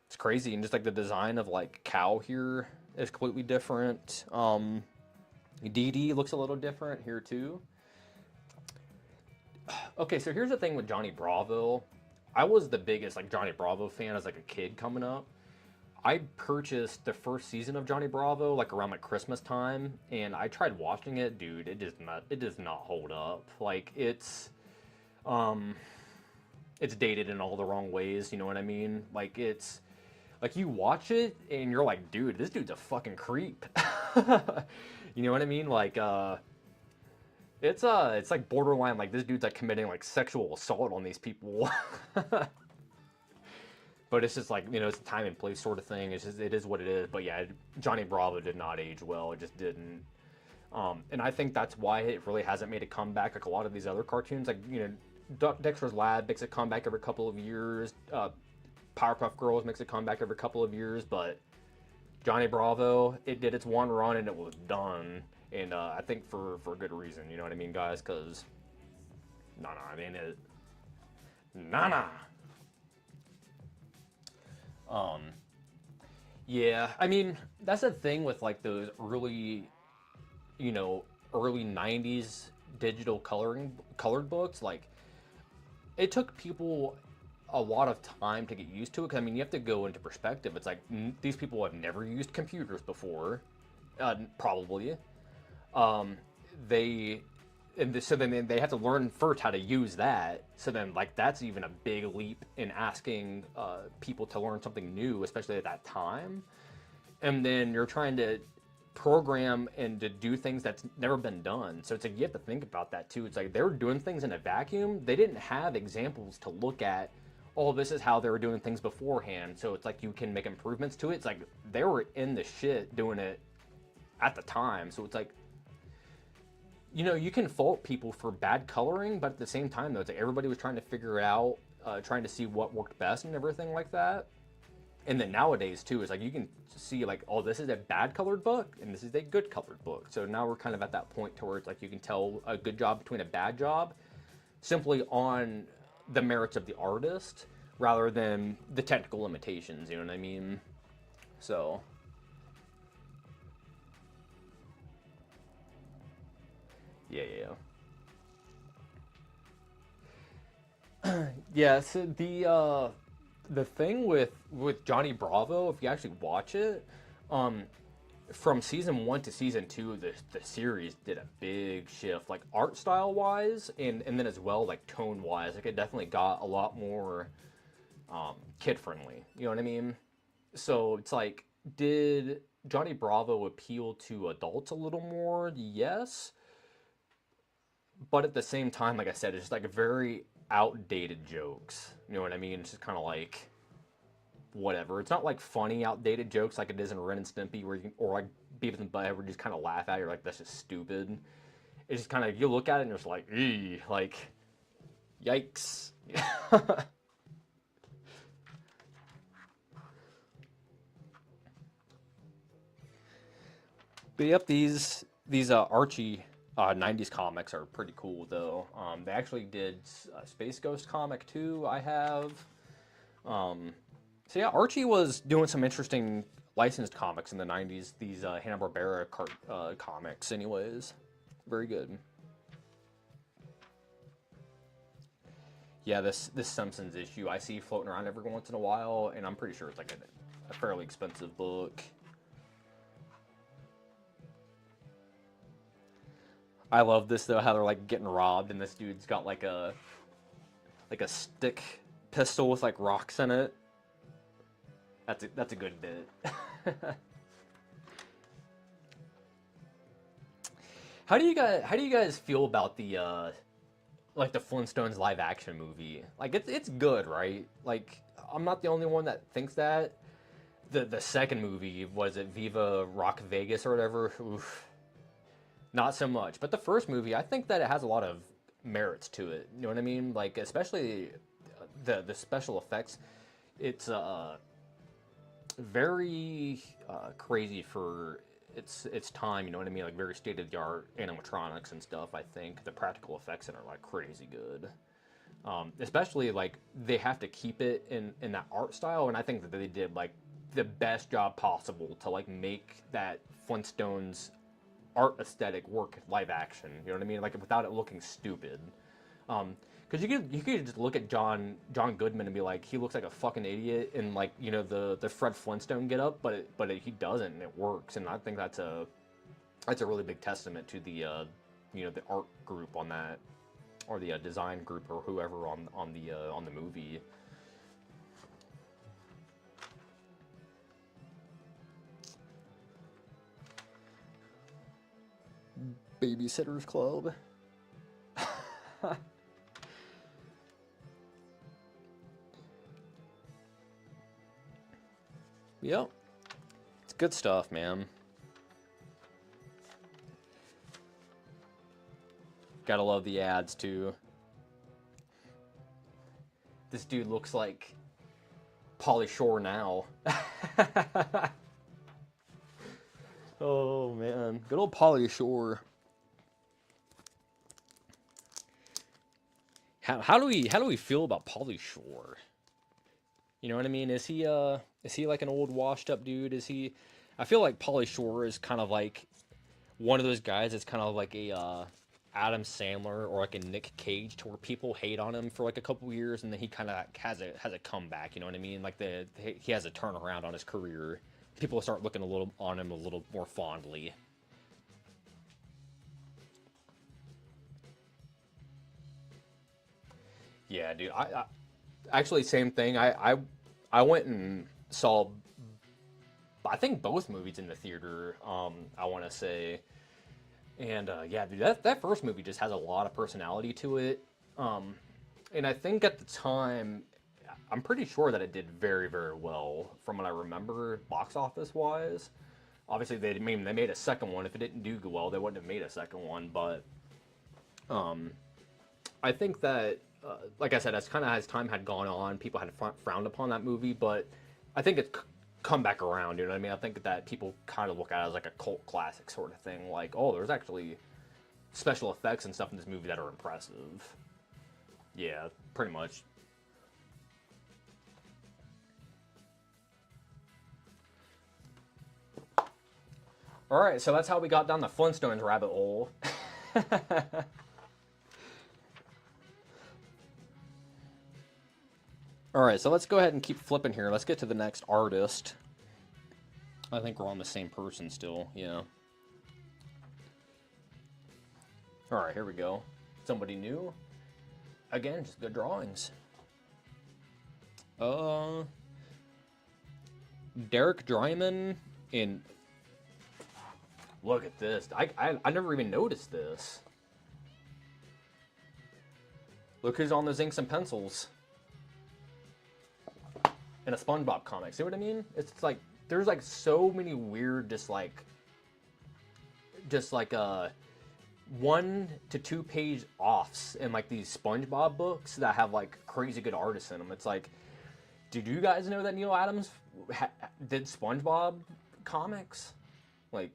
it's crazy, and just like the design of like Cow here is completely different. Dee Dee looks a little different here too. Okay, so here's the thing with Johnny Bravo. I was the biggest like Johnny Bravo fan as like a kid coming up. I purchased the first season of Johnny Bravo like around like Christmas time, and I tried watching it. Dude, it does not hold up. Like um it's dated in all the wrong ways. You know what I mean? Like it's like you watch it and you're like, dude, this dude's a fucking creep. You know what I mean? Like it's like borderline like this dude's like committing like sexual assault on these people. But it's just like, you know, it's a time and place sort of thing. It's just, it is what it is. But yeah, Johnny Bravo did not age well. It just didn't. And I think that's why it really hasn't made a comeback like a lot of these other cartoons. Like, you know, Dexter's Lab makes a comeback every couple of years. Powerpuff Girls makes a comeback every couple of years. But Johnny Bravo, it did its one run and it was done. And I think for good reason. You know what I mean, guys? Because, I mean, nah. Um, yeah, I mean, that's the thing with like those early, you know, early 90s digital colored books. Like, it took people a lot of time to get used to it. 'Cause, I mean, you have to go into perspective. It's like these people have never used computers before, probably. Um, they so then they have to learn first how to use that. So then, like, that's even a big leap in asking people to learn something new, especially at that time. And then you're trying to program and to do things that's never been done. So it's like you have to think about that too. It's like they were doing things in a vacuum. They didn't have examples to look at. Oh, this is how they were doing things beforehand. So it's like you can make improvements to it. It's like they were in the shit doing it at the time. So it's like, you know, you can fault people for bad coloring, but at the same time, though, it's like everybody was trying to figure it out, trying to see what worked best and everything like that. And then nowadays, too, it's like you can see, like, oh, this is a bad colored book, and this is a good colored book. So now we're kind of at that point to where it's like you can tell a good job between a bad job simply on the merits of the artist rather than the technical limitations, you know what I mean? So, yeah. Yeah, so the thing with Johnny Bravo, if you actually watch it, um, from season one to season two, the series did a big shift, like art style wise, and then as well like tone wise. Like it definitely got a lot more kid friendly. You know what I mean? So it's like, did Johnny Bravo appeal to adults a little more? Yes, but at the same time, like I said, it's just like very outdated jokes. You know what I mean? It's just kind of like whatever. It's not like funny outdated jokes like it is in Ren and Stimpy, where you can, or like Beavis and Butthead, where you just kind of laugh at it. You're like, that's just stupid. It's just kind of you look at it and you're just like, eee, like, yikes. But yep, these Archie 90s comics are pretty cool though. They actually did a Space Ghost comic too. I have. Um, so yeah, Archie was doing some interesting licensed comics in the 90s. These Hanna-Barbera comics, anyways. Very good. Yeah, this Simpsons issue I see floating around every once in a while, and I'm pretty sure it's like a fairly expensive book. I love this though, how they're like getting robbed, and this dude's got like a stick pistol with like rocks in it. That's a good bit. How do you guys feel about the like the Flintstones live action movie? Like it's good, right? Like I'm not the only one that thinks that. the second movie, was it Viva Rock Vegas or whatever? Oof, not so much. But the first movie, I think that it has a lot of merits to it. You know what I mean? Like especially the special effects. It's very crazy for its time. You know what I mean? Like very state of the art animatronics and stuff. I think the practical effects in it are like crazy good. Especially like they have to keep it in that art style, and I think that they did like the best job possible to like make that Flintstones art aesthetic work live action. You know what I mean? Like without it looking stupid. Because you could just look at John Goodman and be like, he looks like a fucking idiot in like the Fred Flintstone get up, but he doesn't, and it works. And I think that's a really big testament to the the art group on that, or the design group or whoever on the movie. Babysitters Club. Yep. It's good stuff, man. Gotta love the ads, too. This dude looks like Pauly Shore now. Oh, man. Good old Pauly Shore. How do we feel about Pauly Shore? You know what I mean? Is he like an old washed up dude? Is he? I feel like Pauly Shore is kind of like one of those guys that's kind of like a Adam Sandler or like a Nick Cage, to where people hate on him for like a couple years, and then he kind of has a comeback. You know what I mean? Like he has a turnaround on his career. People start looking on him a little more fondly. Yeah, dude. I actually same thing. I went and saw, I think, both movies in the theater. I want to say, and yeah, dude, that first movie just has a lot of personality to it. And I think at the time, I'm pretty sure that it did very, very well from what I remember, box office wise. Obviously, they made a second one. If it didn't do well, they wouldn't have made a second one. But I think that, like I said, as time had gone on, people had frowned upon that movie. But I think it's come back around. You know what I mean? I think that people kind of look at it as like a cult classic sort of thing. Like, oh, there's actually special effects and stuff in this movie that are impressive. Yeah, pretty much. All right, so that's how we got down the Flintstones rabbit hole. All right, so let's go ahead and keep flipping here. Let's get to the next artist. I think we're on the same person still, yeah. All right, here we go. Somebody new. Again, just good drawings. Derek Dryman in. Look at this. I never even noticed this. Look who's on those inks and pencils. In a SpongeBob comic. See what I mean? It's like there's like so many weird just like 1 to 2 page offs in like these SpongeBob books that have like crazy good artists in them. It's like, did you guys know that Neil Adams did SpongeBob comics? Like,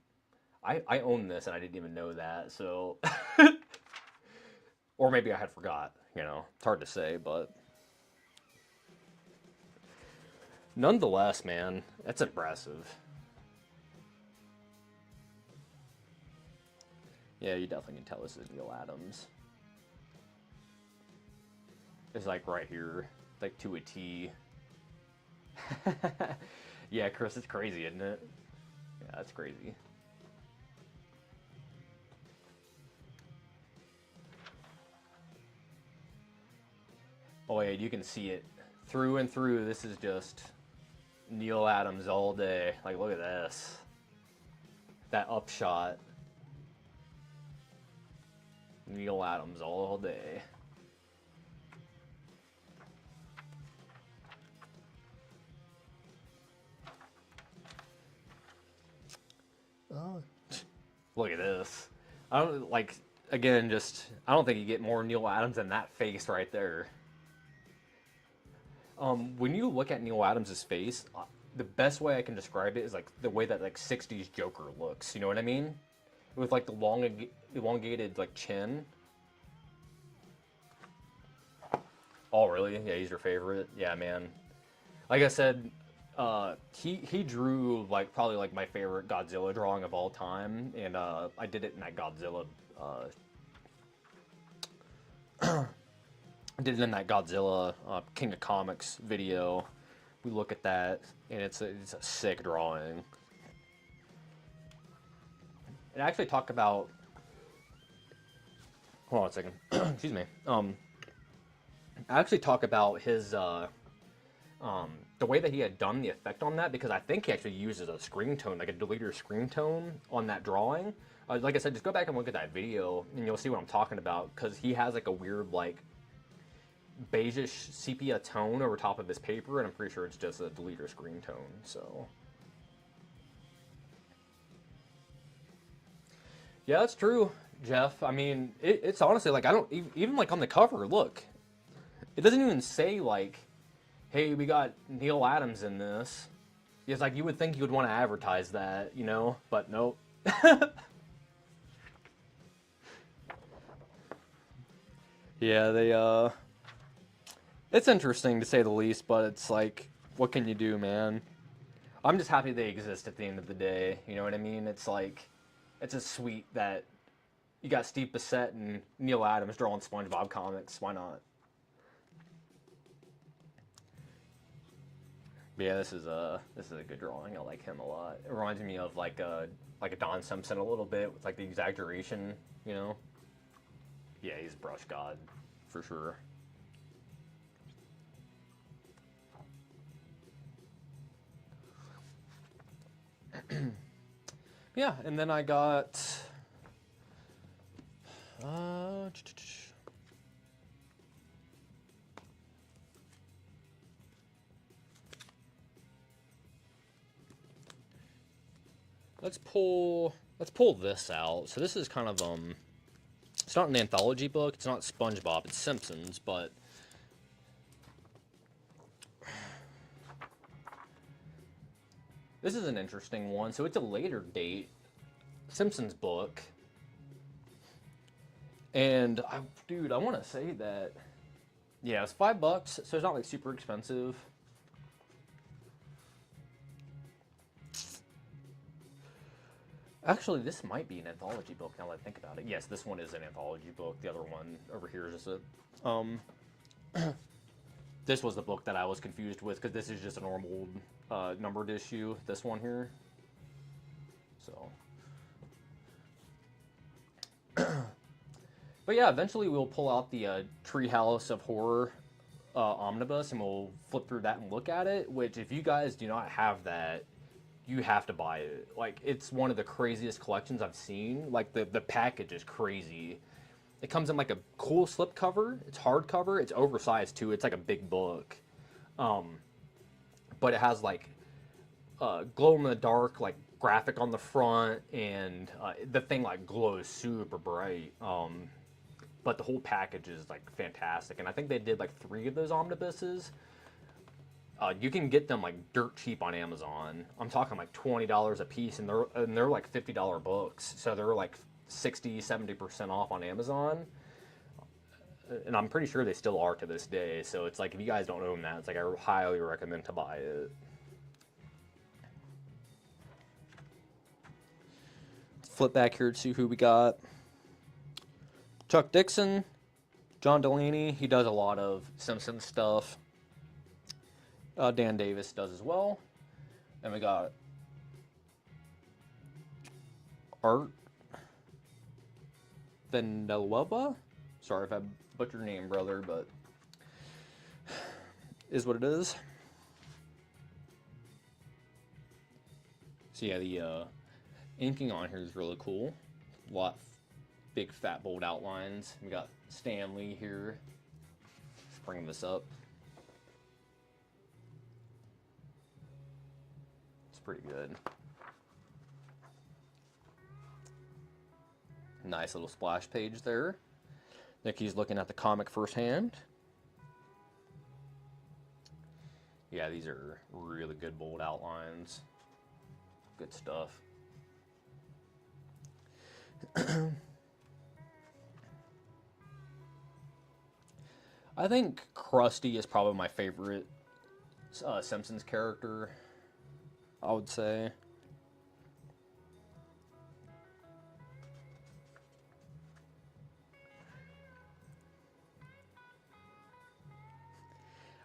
I own this and I didn't even know that. So, or maybe I had forgot. You know, it's hard to say, but nonetheless, man, that's impressive. Yeah, you definitely can tell this is Neil Adams. It's like right here, like to a T. Yeah, Chris, it's crazy, isn't it? Yeah, that's crazy. Oh yeah, you can see it through and through. This is just Neil Adams all day. Like, look at this. That upshot. Neil Adams all day. I don't like again. Just I don't think you get more Neil Adams than that face right there. When you look at Neil Adams' face, the best way I can describe it is like the way that like '60s Joker looks. You know what I mean? With like the long, elongated like chin. Oh, really? Yeah, he's your favorite. Yeah, man. Like I said, he drew like probably like my favorite Godzilla drawing of all time, and I did it in that Godzilla. I did it in that Godzilla King of Comics video. We look at that, and it's a sick drawing. And I actually talk about. Hold on a second. Excuse me. I actually talk about his the way that he had done the effect on that, because I think he actually uses a screen tone, like a deleter screen tone on that drawing. Like I said, just go back and look at that video and you'll see what I'm talking about, because he has like a weird like beigeish sepia tone over top of his paper, and I'm pretty sure it's just a deleter screen tone. So yeah, that's true, Jeff. I mean, it's honestly like I don't even like on the cover. Look, it doesn't even say like, "Hey, we got Neil Adams in this." It's like you would think you would want to advertise that, you know, but nope. Yeah, it's interesting to say the least, but it's like, what can you do, man? I'm just happy they exist at the end of the day. You know what I mean? It's like, it's just sweet that you got Steve Bissette and Neil Adams drawing SpongeBob comics. Why not? But yeah, this is a good drawing. I like him a lot. It reminds me of like a Don Simpson a little bit with like the exaggeration, you know. Yeah, he's brush god for sure. Yeah, and then I got uh, let's pull this out. So this is kind of it's not an anthology book. It's not SpongeBob. It's Simpsons, but this is an interesting one. So it's a later date Simpsons book, and dude, I want to say that yeah, it's $5, so it's not like super expensive. Actually, this might be an anthology book now that I think about it. Yes, this one is an anthology book. The other one over here is just a this was the book that I was confused with, because this is just a normal numbered issue. This one here, so. But yeah, eventually we'll pull out the Treehouse of Horror omnibus, and we'll flip through that and look at it. Which, if you guys do not have that, you have to buy it. Like, it's one of the craziest collections I've seen. Like, the package is crazy. It comes in like a cool slipcover. It's hardcover. It's oversized too. It's like a big book. But it has like glow in the dark like graphic on the front, and the thing like glows super bright. But the whole package is like fantastic, and I think they did like 3 of those omnibuses. You can get them like dirt cheap on Amazon. I'm talking like $20 a piece, and they're like $50 books, so they're like 60-70% off on Amazon. And I'm pretty sure they still are to this day. So it's like, if you guys don't own that, it's like I highly recommend to buy it. Flip back here to see who we got. Chuck Dixon, John Delaney. He does a lot of Simpsons stuff. Dan Davis does as well. And we got Art Villanueva. Sorry if I butchered your name, brother, but is what it is. So yeah, the inking on here is really cool. A lot big, fat, bold outlines. We got Stan Lee here. Just bringing this up. It's pretty good. Nice little splash page there. Nikki's looking at the comic firsthand. Yeah, these are really good bold outlines. Good stuff. I think Krusty is probably my favorite Simpsons character, I would say.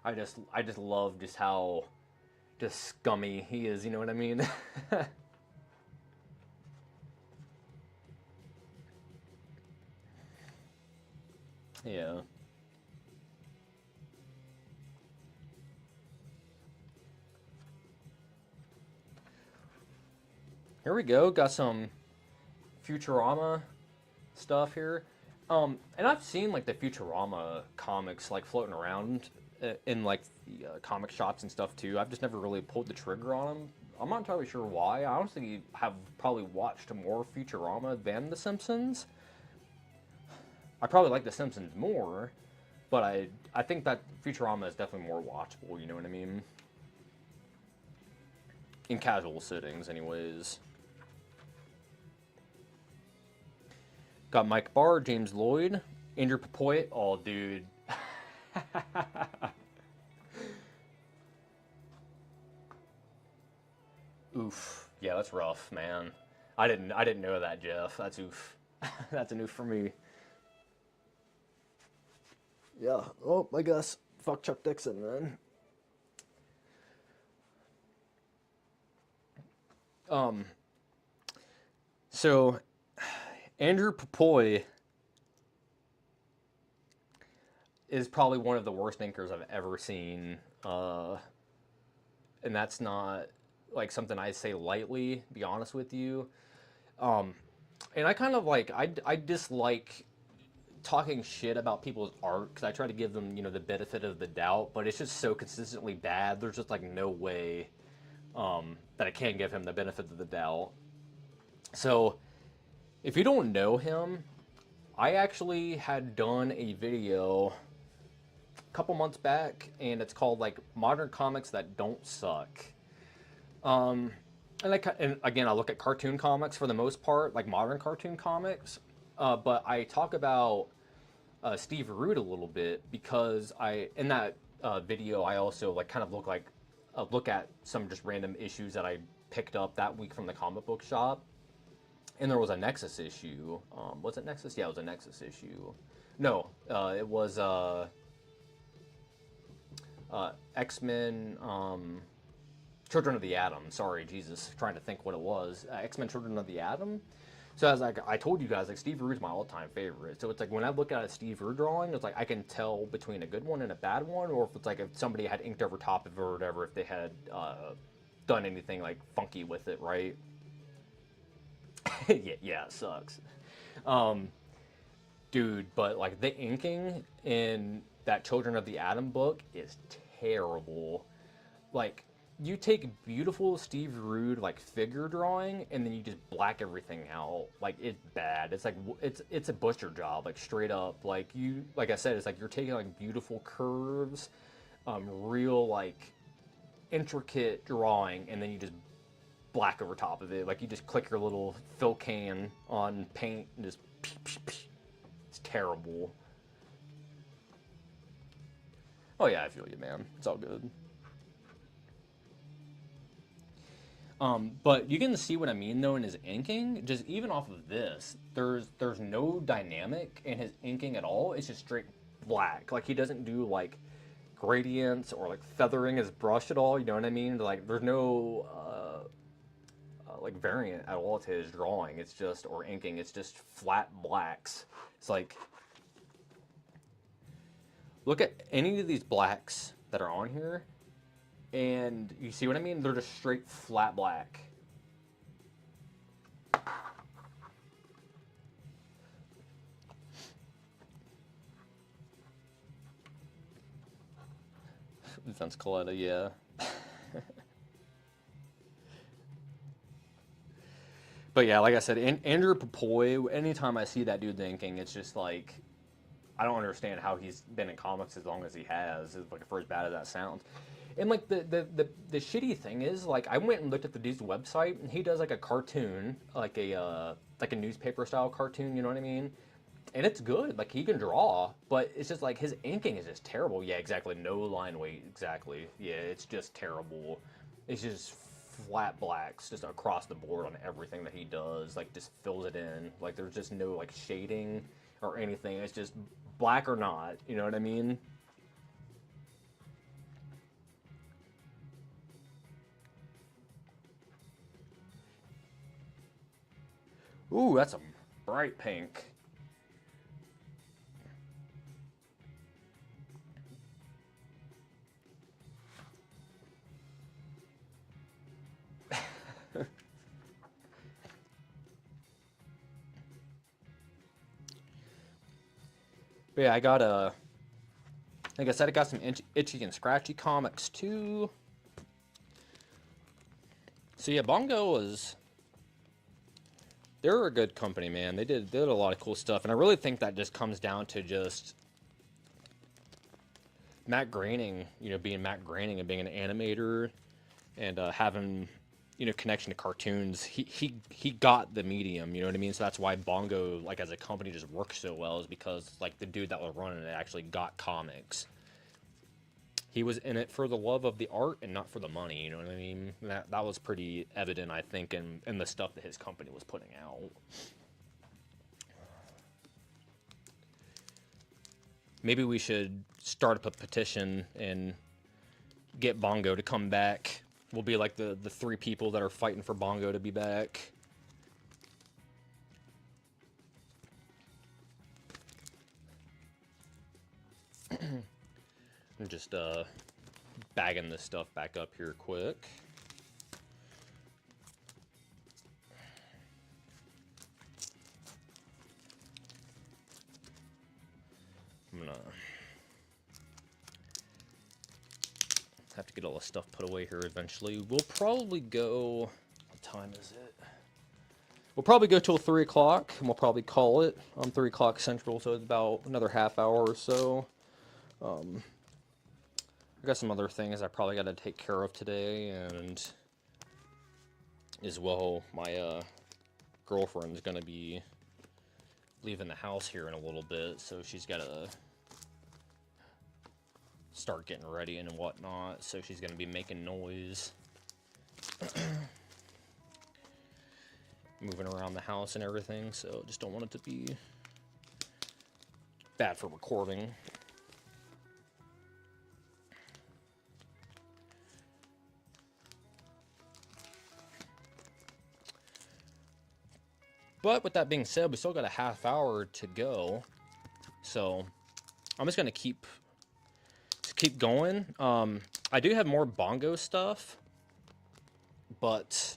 I just love just how just scummy he is, you know what I mean? Yeah. Here we go. Got some Futurama stuff here. And I've seen like the Futurama comics like floating around in like the comic shops and stuff too. I've just never really pulled the trigger on them. I'm not entirely sure why. I honestly have probably watched more Futurama than The Simpsons. I probably like The Simpsons more, but I think that Futurama is definitely more watchable. You know what I mean? In casual sittings, anyways. Got Mike Barr, James Lloyd, Andrew Papoy. Oh, dude. Oof. Yeah, that's rough, man. I didn't know that, Jeff. That's oof. That's an oof for me. Yeah. Oh, I guess. Fuck Chuck Dixon, man. Um. So, Andrew Papoy is probably one of the worst inkers I've ever seen. And that's not like something I say lightly, to be honest with you. Um, and I kind of like, I dislike talking shit about people's art because I try to give them, the benefit of the doubt, but it's just so consistently bad. There's just like no way that I can give him the benefit of the doubt. So if you don't know him, I actually had done a video a couple months back, and it's called like Modern Comics That Don't Suck. Um, and again, I look at cartoon comics for the most part, like modern cartoon comics. But I talk about Steve Root a little bit because in that video I also like kind of look at some just random issues that I picked up that week from the comic book shop, and there was a Nexus issue. Was it Nexus? Yeah, it was a Nexus issue. No, it was X-Men. Children of the Atom. Sorry, Jesus, trying to think what it was. X-Men: Children of the Atom. So as like I told you guys, like Steve Rude's my all-time favorite. So it's like when I look at a Steve Rude drawing, it's like I can tell between a good one and a bad one, or if it's like if somebody had inked over top of it or whatever, if they had done anything like funky with it, right? Yeah, it sucks. Um, Dude, but like the inking in that Children of the Atom book is terrible. Like you take beautiful Steve Rude like figure drawing and then you just black everything out. Like it's bad. It's like it's a butcher job, like straight up. Like I said, it's like you're taking like beautiful curves, real like intricate drawing, and then you just black over top of it. Like you just click your little fill can on paint and just it's terrible. Oh yeah, I feel you, man. It's all good. But you can see what I mean though in his inking. Just even off of this, there's no dynamic in his inking at all. It's just straight black. Like he doesn't do like gradients or like feathering his brush at all. You know what I mean? Like there's no like variant at all to his drawing. It's just or inking. It's just flat blacks. It's like look at any of these blacks that are on here. And you see what I mean? They're just straight flat black. Vince Coletta, yeah. But But yeah, like I said, Andrew Papoy, anytime I see that dude inking, it's just like, I don't understand how he's been in comics as long as he has, like for as bad as that sounds. And like the shitty thing is, like, I went and looked at the dude's website, and he does like a cartoon, like a newspaper style cartoon, you know what I mean? And it's good, like he can draw, but it's just like his inking is just terrible. Yeah, exactly. No line weight, exactly. Yeah, it's just terrible. It's just flat blacks just across the board on everything that he does. Like just fills it in. Like there's just no like shading or anything. It's just black or not. You know what I mean? Ooh, that's a bright pink. But yeah, I got a. Like I said, I got some itchy and scratchy comics too. So yeah, Bongo was. They're a good company, man. They did a lot of cool stuff, and I really think that just comes down to just Matt Groening, being Matt Groening and being an animator and having, connection to cartoons. He got the medium, you know what I mean? So that's why Bongo, like as a company, just works so well, is because like the dude that was running it actually got comics. He was in it for the love of the art and not for the money, you know what I mean? That was pretty evident, I think, in the stuff that his company was putting out. Maybe we should start up a petition and get Bongo to come back. We'll be like the three people that are fighting for Bongo to be back. I'm just bagging this stuff back up here quick. I'm gonna have to get all this stuff put away here eventually. We'll probably go. What time is it? We'll probably go till 3 o'clock, and we'll probably call it on 3 o'clock Central, so it's about another half hour or so. I got some other things I probably got to take care of today, and as well, my girlfriend's going to be leaving the house here in a little bit, so she's got to start getting ready and whatnot, so she's going to be making noise. Moving around the house and everything, so just don't want it to be bad for recording. But with that being said, we still got a half hour to go, so I'm just gonna keep going. I do have more Bongo stuff, but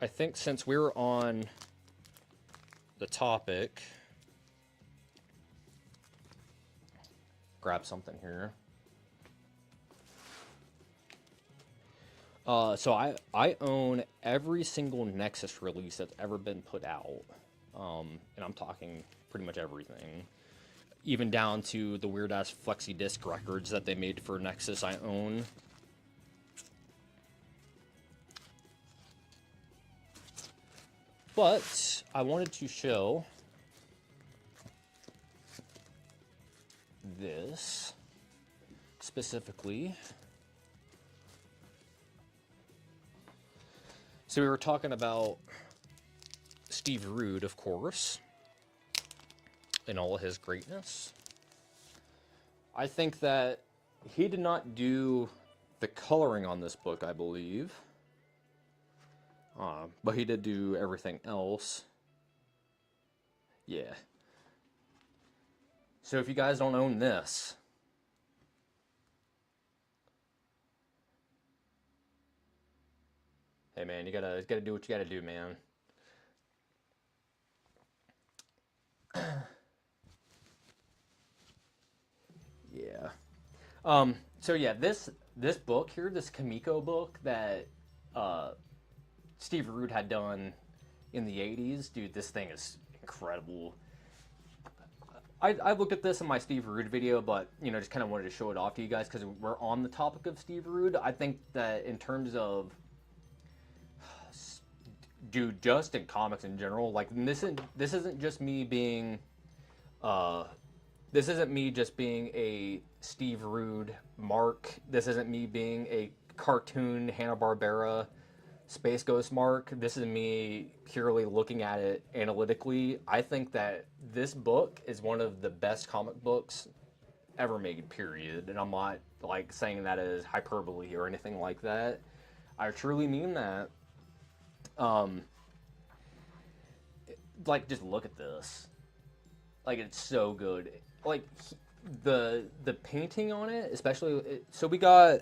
I think since we're on the topic, grab something here. So I own every single Nexus release that's ever been put out, and I'm talking pretty much everything, even down to the weird ass flexi disc records that they made for Nexus. I own. But I wanted to show this specifically. So we were talking about Steve Rude, of course, in all of his greatness. I think that he did not do the coloring on this book, I believe. But he did do everything else. Yeah. So if you guys don't own this, hey man, you gotta do what you gotta do, man. Yeah. So yeah, this book here, this Kamiko book that Steve Rude had done in the 80s, dude, this thing is incredible. I looked at this in my Steve Rude video, but, you know, just kind of wanted to show it off to you guys because we're on the topic of Steve Rude. I think that in terms of, dude, just in comics in general, like, this isn't just me being, this isn't me just being a Steve Rude mark. This isn't me being a cartoon Hanna-Barbera Space Ghost mark. This is me purely looking at it analytically. I think that this book is one of the best comic books ever made, period. And I'm not like saying that as hyperbole or anything like that. I truly mean that. Like, just look at this. Like, it's so good. Like, the painting on it, especially. So we got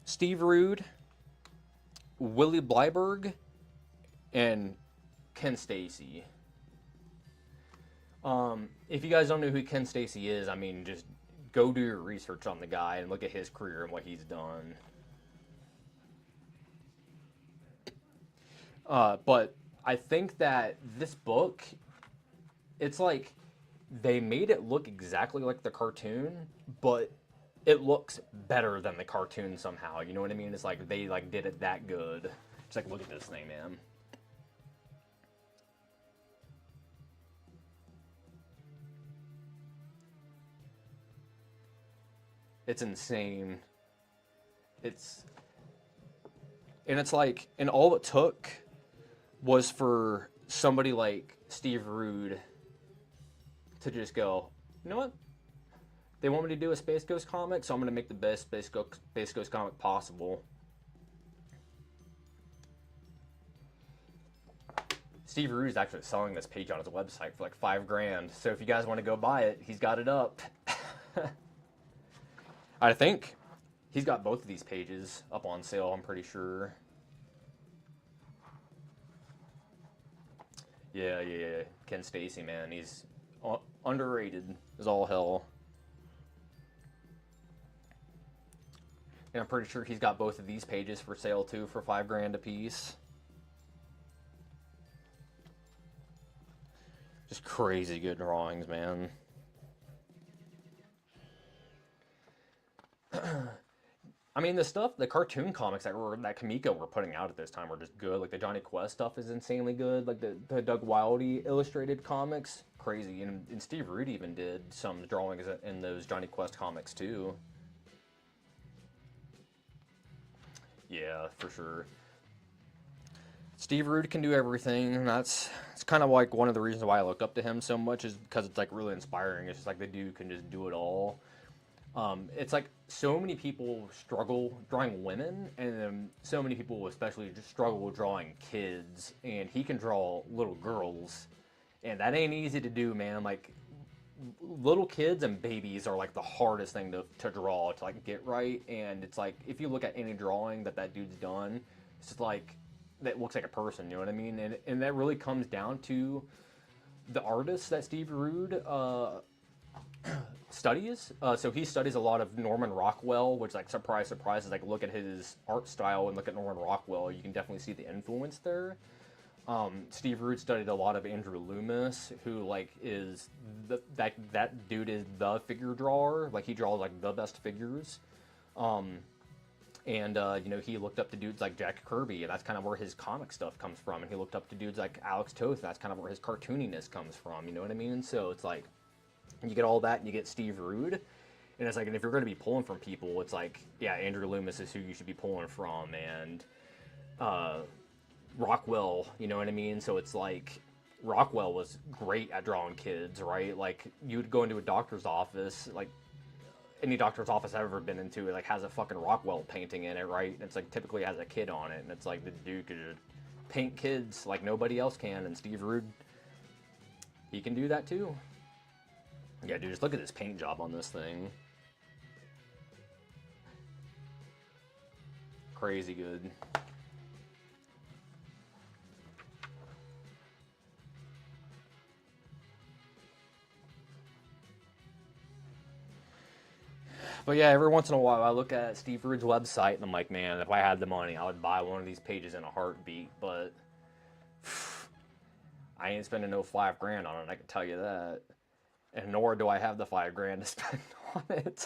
Steve Rude, Willie Blyberg, and Ken Stacy. If you guys don't know who Ken Stacy is, I mean, just go do your research on the guy and look at his career and what he's done. But I think that this book, it's like they made it look exactly like the cartoon, but it looks better than the cartoon somehow. You know what I mean? It's like they like did it that good. Just like, look at this thing, man. It's insane. It's like, and all it took was for somebody like Steve Rude to just go, you know what? They want me to do a Space Ghost comic, so I'm going to make the best Space Ghost comic possible. Steve Rude is actually selling this page on his website for like $5,000. So if you guys want to go buy it, he's got it up. I think he's got both of these pages up on sale, I'm pretty sure. Yeah. Ken Stacy, man, he's underrated as all hell. And I'm pretty sure he's got both of these pages for sale too for $5,000 a piece. Just crazy good drawings, man. I mean, the cartoon comics that Kamiko were putting out at this time were just good. Like the Johnny Quest stuff is insanely good. Like the Doug Wildey illustrated comics, crazy. And Steve Rude even did some drawings in those Johnny Quest comics too. Yeah, for sure. Steve Rude can do everything, and it's kind of like one of the reasons why I look up to him so much is because it's like really inspiring. It's just like the dude can just do it all. It's like so many people struggle drawing women, and then so many people especially just struggle drawing kids, and he can draw little girls, and that ain't easy to do, man. Like, little kids and babies are like the hardest thing to draw, to like get right, and it's like if you look at any drawing that dude's done, it's just like that looks like a person, you know what I mean? And that really comes down to the artist that Steve Rude studies. So he studies a lot of Norman Rockwell, which, like, surprise, surprise, is like, look at his art style and look at Norman Rockwell. You can definitely see the influence there. Steve Rude studied a lot of Andrew Loomis, who like is that dude is the figure drawer. Like, he draws like the best figures. And you know, he looked up to dudes like Jack Kirby, and that's kind of where his comic stuff comes from. And he looked up to dudes like Alex Toth, and that's kind of where his cartooniness comes from. You know what I mean? So it's like, you get all that, and you get Steve Rude, and it's like, and if you're going to be pulling from people, it's like, yeah, Andrew Loomis is who you should be pulling from, and Rockwell, you know what I mean? So it's like, Rockwell was great at drawing kids, right? Like, you'd go into a doctor's office, like, any doctor's office I've ever been into, it like has a fucking Rockwell painting in it, right? And it's like typically has a kid on it, and it's like the dude could paint kids like nobody else can, and Steve Rude, he can do that too. Yeah, dude, just look at this paint job on this thing. Crazy good. But yeah, every once in a while I look at Steve Rude's website and I'm like, man, if I had the money, I would buy one of these pages in a heartbeat. But I ain't spending no 5 grand on it, I can tell you that. And nor do I have the 5 grand to spend on it.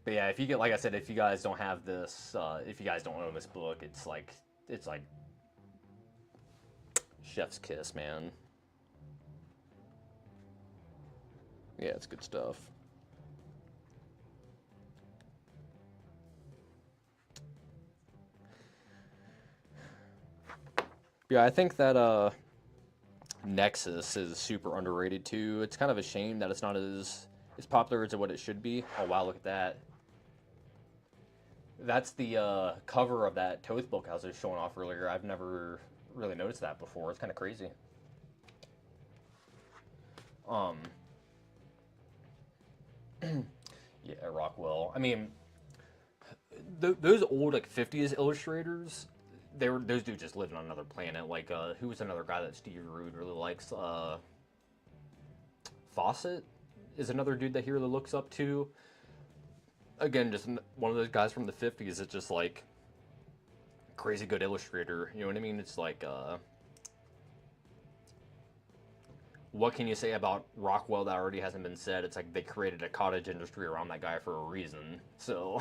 But yeah, if you get, like I said, if you guys don't have this, if you guys don't own this book, it's like chef's kiss, man. Yeah, it's good stuff. Yeah, I think that Nexus is super underrated too. It's kind of a shame that it's not as popular as what it should be. Oh wow, look at that. That's the cover of that Toth book I was just showing off earlier. I've never really noticed that before. It's kind of crazy. Um, yeah, Rockwell. I mean, those old like '50s illustrators, they were those dudes just living on another planet. Like, who was another guy that Steve Rude really likes? Fawcett is another dude that he really looks up to. Again, just one of those guys from the '50s. It's just like crazy good illustrator. You know what I mean? It's like, what can you say about Rockwell that already hasn't been said? It's like they created a cottage industry around that guy for a reason. So,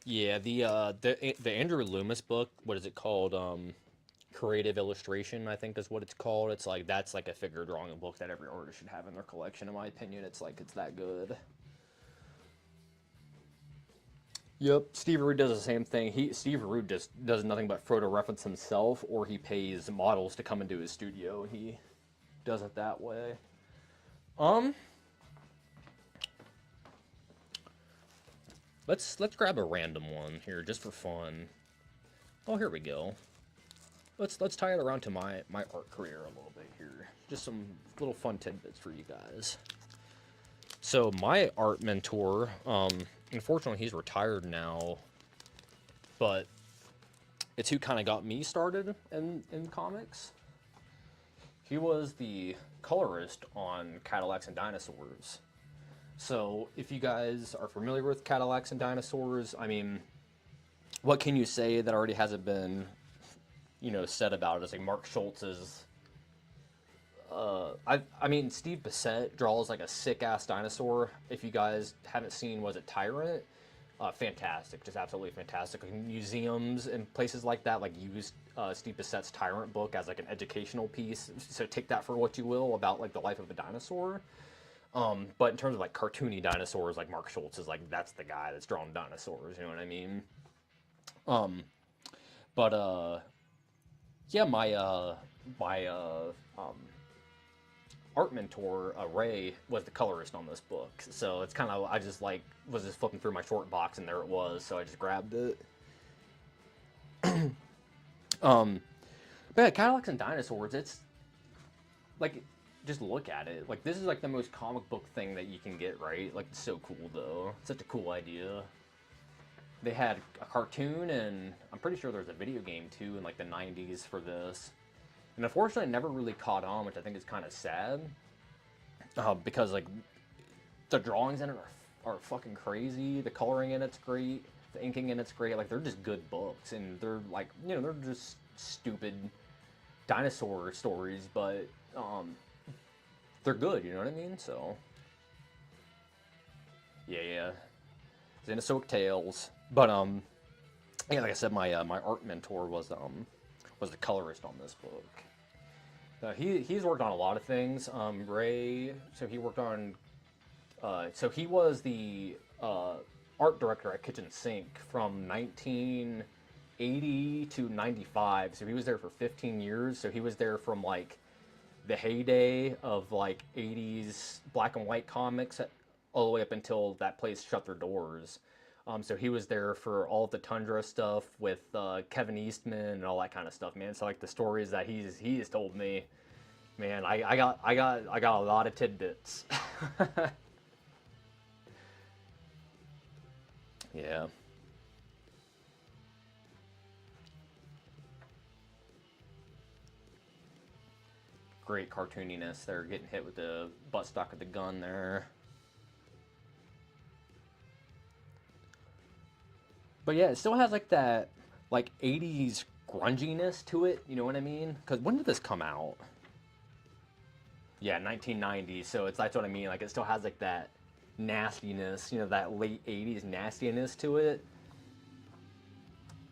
yeah, the Andrew Loomis book. What is it called? Creative illustration, I think is what it's called. It's like that's like a figure drawing book that every artist should have in their collection. In my opinion, it's like it's that good. Yep, Steve Rude does the same thing. Steve Rude just does nothing but photo reference himself, or he pays models to come into his studio, and he does it that way. Um, let's grab a random one here just for fun. Oh, here we go. Let's tie it around to my art career a little bit here. Just some little fun tidbits for you guys. So my art mentor, unfortunately he's retired now, but it's who kind of got me started in comics. He was the colorist on Cadillacs and Dinosaurs. So if you guys are familiar with Cadillacs and Dinosaurs, I mean, what can you say that already hasn't been, said about it? It's like Mark Schultz is. I mean, Steve Bissette draws like a sick ass dinosaur. If you guys haven't seen, was it Tyrant? Fantastic, just absolutely fantastic. Like, museums and places like that like use Steve Bissette's Tyrant book as like an educational piece. So take that for what you will about like the life of a dinosaur. But in terms of like cartoony dinosaurs, like Mark Schultz is like that's the guy that's drawn dinosaurs. You know what I mean? Um, but yeah, my art mentor, Ray, was the colorist on this book. So it's kind of, I just like, was just flipping through my short box and there it was. So I just grabbed it. um, but yeah, Cadillacs and Dinosaurs, it's like, just look at it. Like, this is like the most comic book thing that you can get, right? Like, it's so cool though. It's such a cool idea. They had a cartoon and I'm pretty sure there's a video game too in like the 90s for this. And unfortunately, it never really caught on, which I think is kind of sad. Because like the drawings in it are fucking crazy. The coloring in it's great. The inking in it's great. Like they're just good books, and they're like they're just stupid dinosaur stories, but they're good. You know what I mean? So yeah. Xenozoic Tales, but yeah, like I said, my art mentor was the colorist on this book. He's worked on a lot of things. Ray, so he worked on, so he was the art director at Kitchen Sink from 1980 to 95. So he was there for 15 years. So he was there from like the heyday of like 80s black and white comics all the way up until that place shut their doors. So he was there for all of the Tundra stuff with Kevin Eastman and all that kind of stuff, man. So like the stories that he has told me, Man, I got a lot of tidbits. Yeah. Great cartooniness. They're getting hit with the buttstock of the gun there. But yeah, it still has like that like 80s grunginess to it, you know what I mean? Cuz when did this come out? Yeah, 1990. So it's that's what I mean. Like it still has like that nastiness, you know, that late 80s nastiness to it.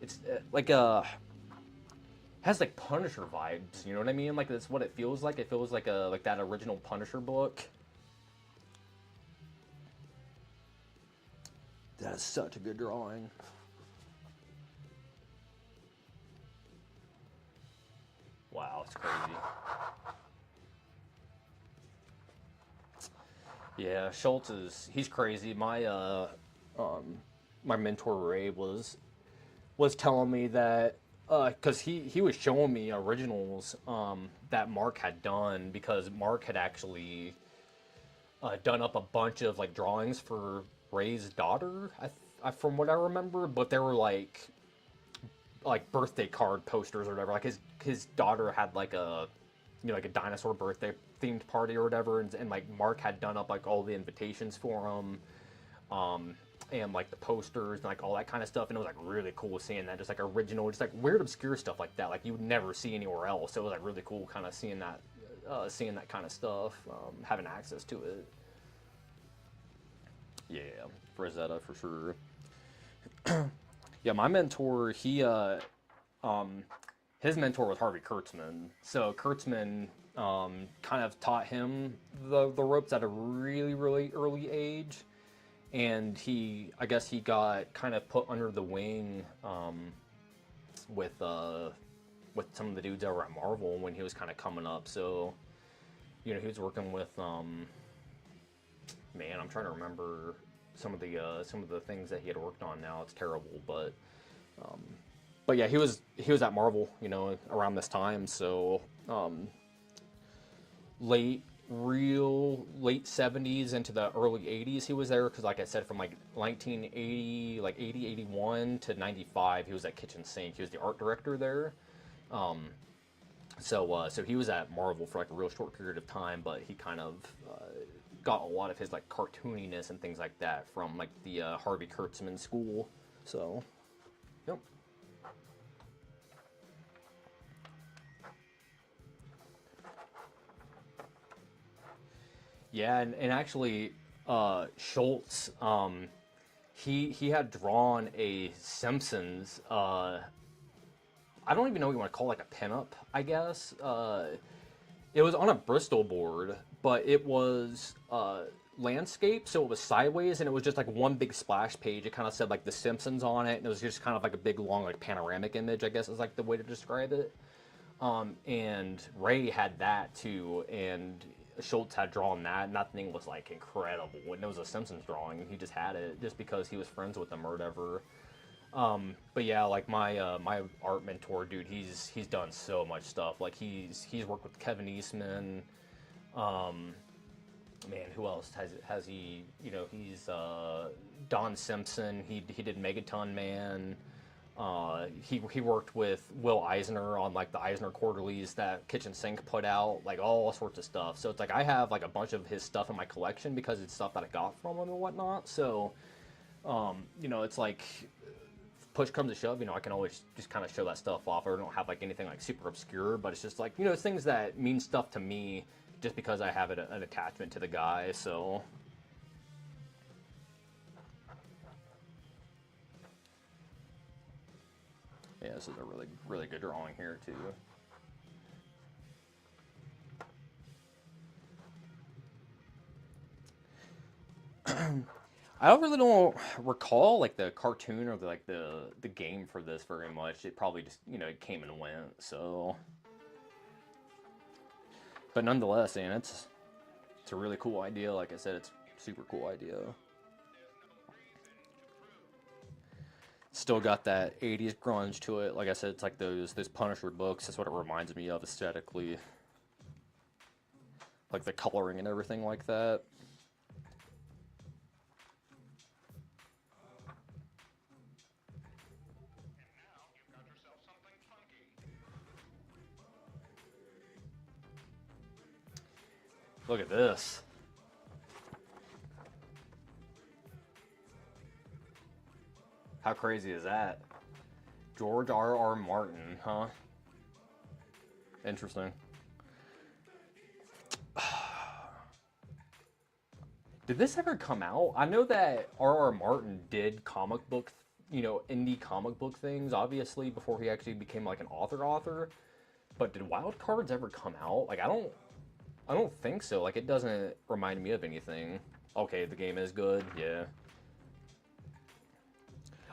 It's like has like Punisher vibes, you know what I mean? Like that's what it feels like. It feels like a like that original Punisher book. That is such a good drawing. Wow, it's crazy. Yeah, Schultz is he's crazy. Um my mentor Ray was telling me that because he was showing me originals that Mark had done because Mark had actually done up a bunch of like drawings for Ray's daughter, from what I remember, but they were like birthday card posters or whatever. Like his daughter had like a like a dinosaur birthday themed party or whatever, and like Mark had done up like all the invitations for him, and like the posters and like all that kind of stuff, and it was like really cool seeing that, just like original, just like weird obscure stuff like that, like you would never see anywhere else. So it was like really cool, kind of seeing that kind of stuff, having access to it. Yeah, Rosetta for sure. Yeah, my mentor, um, his mentor was Harvey Kurtzman. So Kurtzman kind of taught him the ropes at a really early age, and I guess he got kind of put under the wing with uh, with some of the dudes over at Marvel when he was kind of coming up. So he was working with man, I'm trying to remember some of the things that he had worked on. Now it's terrible, um, but yeah, he was at Marvel, around this time. So late late 70s into the early 80s he was there, because like I said, from like 1980, like 80 81 to 95 he was at Kitchen Sink. He was the art director there. So he was at Marvel for like a real short period of time, but he kind of got a lot of his like cartooniness and things like that from like the Harvey Kurtzman school. So yep. Yeah, and actually, Schultz, he had drawn a Simpsons. I don't even know what you want to call it, like a pinup, I guess. It was on a Bristol board, but it was landscape, so it was sideways, and it was just like one big splash page. It kind of said like The Simpsons on it, and it was just kind of like a big long like panoramic image, I guess is like the way to describe it. And Ray had that too, and Schultz had drawn that, and that thing was like incredible. And it was a Simpsons drawing, and he just had it just because he was friends with them or whatever. But yeah, like my art mentor, dude, he's done so much stuff. Like he's worked with Kevin Eastman. Um, Man, who else has he? He's Don Simpson. He did Megaton Man. He worked with Will Eisner on like the Eisner quarterlies that Kitchen Sink put out, like all sorts of stuff. So it's like I have like a bunch of his stuff in my collection because it's stuff that I got from him and whatnot. So it's like push comes to shove, I can always just kind of show that stuff off. I don't have like anything like super obscure, but it's just like it's things that mean stuff to me just because I have an attachment to the guy. So yeah, this is a really good drawing here too. I don't recall like the cartoon or the game for this very much. It probably just it came and went. So, but nonetheless, man, it's a really cool idea. Like I said, it's a super cool idea. Still got that 80s grunge to it. Like I said, it's like those Punisher books. That's what it reminds me of aesthetically. like the coloring and everything like that. Look at this. How crazy is that? George R.R. Martin, huh? Interesting. Did this ever come out? I know that R.R. Martin did comic book, indie comic book things, obviously, before he actually became like an author. But did Wild Cards ever come out? Like, I don't think so. Like, it doesn't remind me of anything. Okay, the game is good, yeah.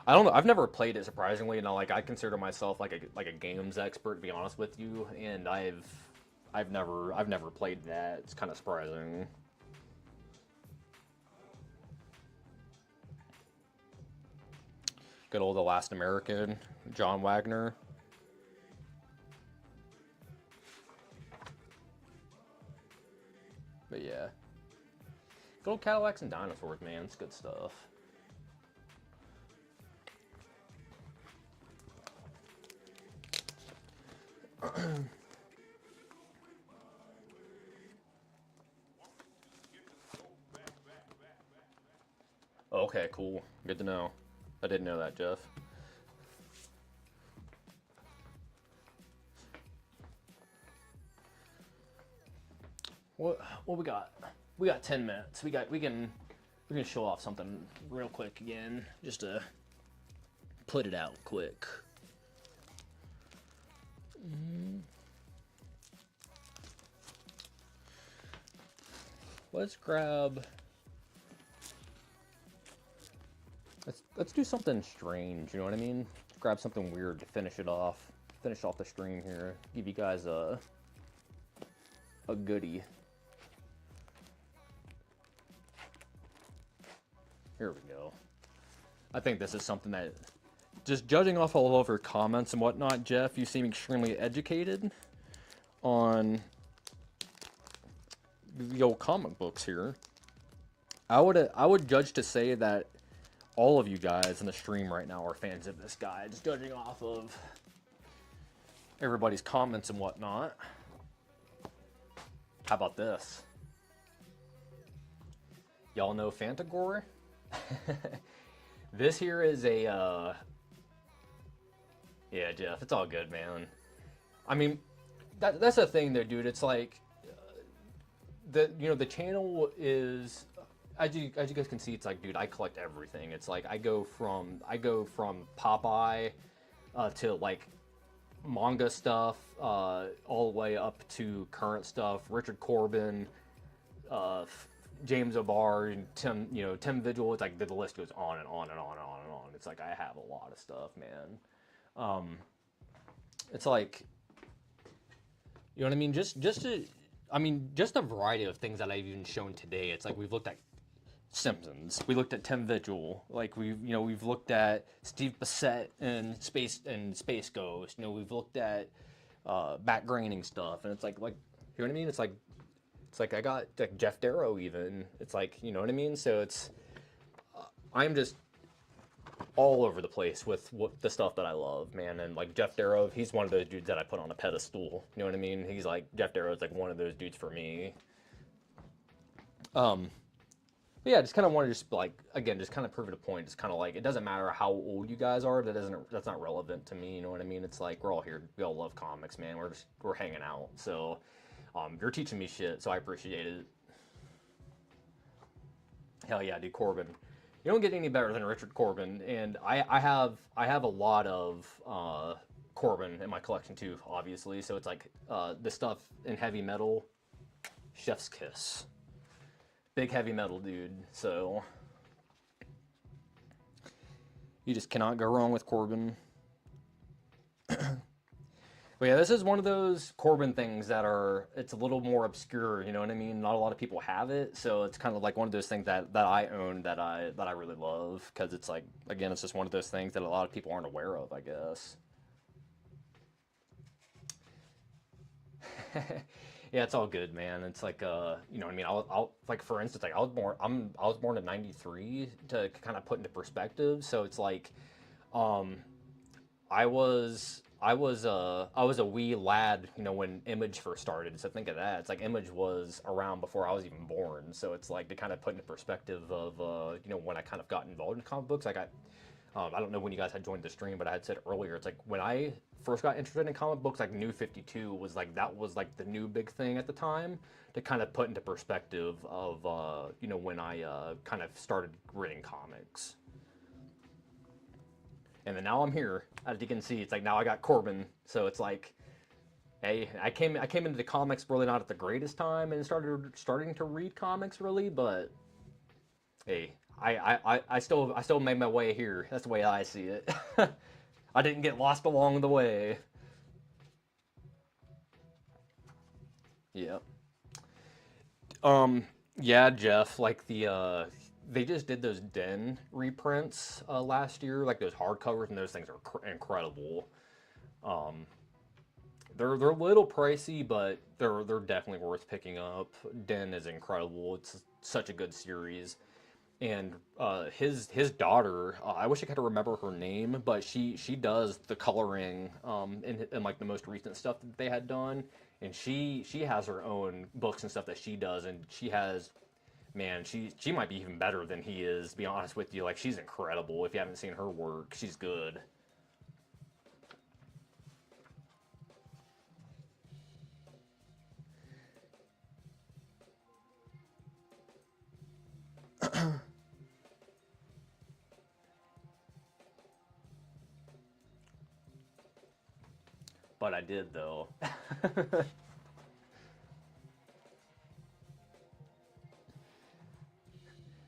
I don't know. I've never played it, surprisingly. And like, I consider myself like a games expert, to be honest with you. And I've never played that. It's kind of surprising. Good old The Last American, John Wagner. But yeah, good old Cadillacs and Dinosaurs, man. It's good stuff. Okay, cool. Good to know. I didn't know that, Jeff. What we got? We got 10 minutes. We can show off something real quick again, just to put it out quick. Let's grab. Let's do something strange. You know what I mean? Grab something weird to finish it off. Finish off the stream here. Give you guys a goodie. Here we go. I think this is something that, just judging off all of your comments and whatnot, Jeff, you seem extremely educated on the old comic books here. I would judge to say that all of you guys in the stream right now are fans of this guy, just judging off of everybody's comments and whatnot. How about this? Y'all know Fantagore? This here is a, yeah, Jeff, it's all good, man. I mean, that's the thing, though, dude. It's like, the channel is, as you guys can see, it's like, dude, I collect everything. It's like I go from Popeye to like manga stuff, all the way up to current stuff. Richard Corbin, James O'Barr, and Tim Vigil. It's like the list goes on and on and on and on and on. It's like I have a lot of stuff, man. It's like, you know what I mean? Just the variety of things that I've even shown today. It's like we've looked at Simpsons, we looked at Tim Vigil, like we've looked at Steve Bissett and Space Ghost. We've looked at back graining stuff, and it's like you know what I mean? It's like I got like Jeff Darrow even. It's like, you know what I mean? So it's I'm just all over the place with what the stuff that I love, man. And like Jeff Darrow, he's one of those dudes that I put on a pedestal. You know what I mean? He's like, Jeff Darrow's like one of those dudes for me. But yeah, just kind of want to just like, again, just kind of prove it a point. Just kind of like, it doesn't matter how old you guys are. That's not relevant to me. You know what I mean? It's like, we're all here. We all love comics, man. We're hanging out. So, you're teaching me shit, so I appreciate it. Hell yeah, dude, Corbin. You don't get any better than Richard Corbin, and I have a lot of Corbin in my collection too, obviously. So it's like the stuff in heavy metal, chef's kiss. Big heavy metal dude. So you just cannot go wrong with Corbin. But yeah, this is one of those Corbin things that it's a little more obscure, you know what I mean? Not a lot of people have it, so it's kind of like one of those things that I own that I really love, because it's like, again, it's just one of those things that a lot of people aren't aware of, I guess. Yeah, it's all good, man. It's like, you know what I mean? I'll like for instance, like I was born in '93 to kind of put into perspective. So it's like, um, I was a wee lad, you know, when Image first started. So think of that. It's like Image was around before I was even born. So it's like to kind of put into perspective of, you know, when I kind of got involved in comic books. I don't know when you guys had joined the stream, but I had said earlier, it's like when I first got interested in comic books, like New 52 was like, that was like the new big thing at the time to kind of put into perspective of, you know, when I kind of started reading comics. And then now I'm here. As you can see, it's like now I got Corbin. So it's like, hey, I came into the comics really not at the greatest time and starting to read comics really, but hey, I still made my way here. That's the way I see it. I didn't get lost along the way. Yeah. Um. Yeah, Jeff. Like they just did those Den reprints last year, like those hardcovers, and those things are incredible. Um. They're a little pricey, but they're definitely worth picking up. Den is incredible. It's such a good series. And his daughter, I wish I could remember her name, but she does the coloring in like the most recent stuff that they had done, and she has her own books and stuff that she does, and she has, man, she might be even better than he is. To be honest with you, like she's incredible. If you haven't seen her work, she's good. But I did though.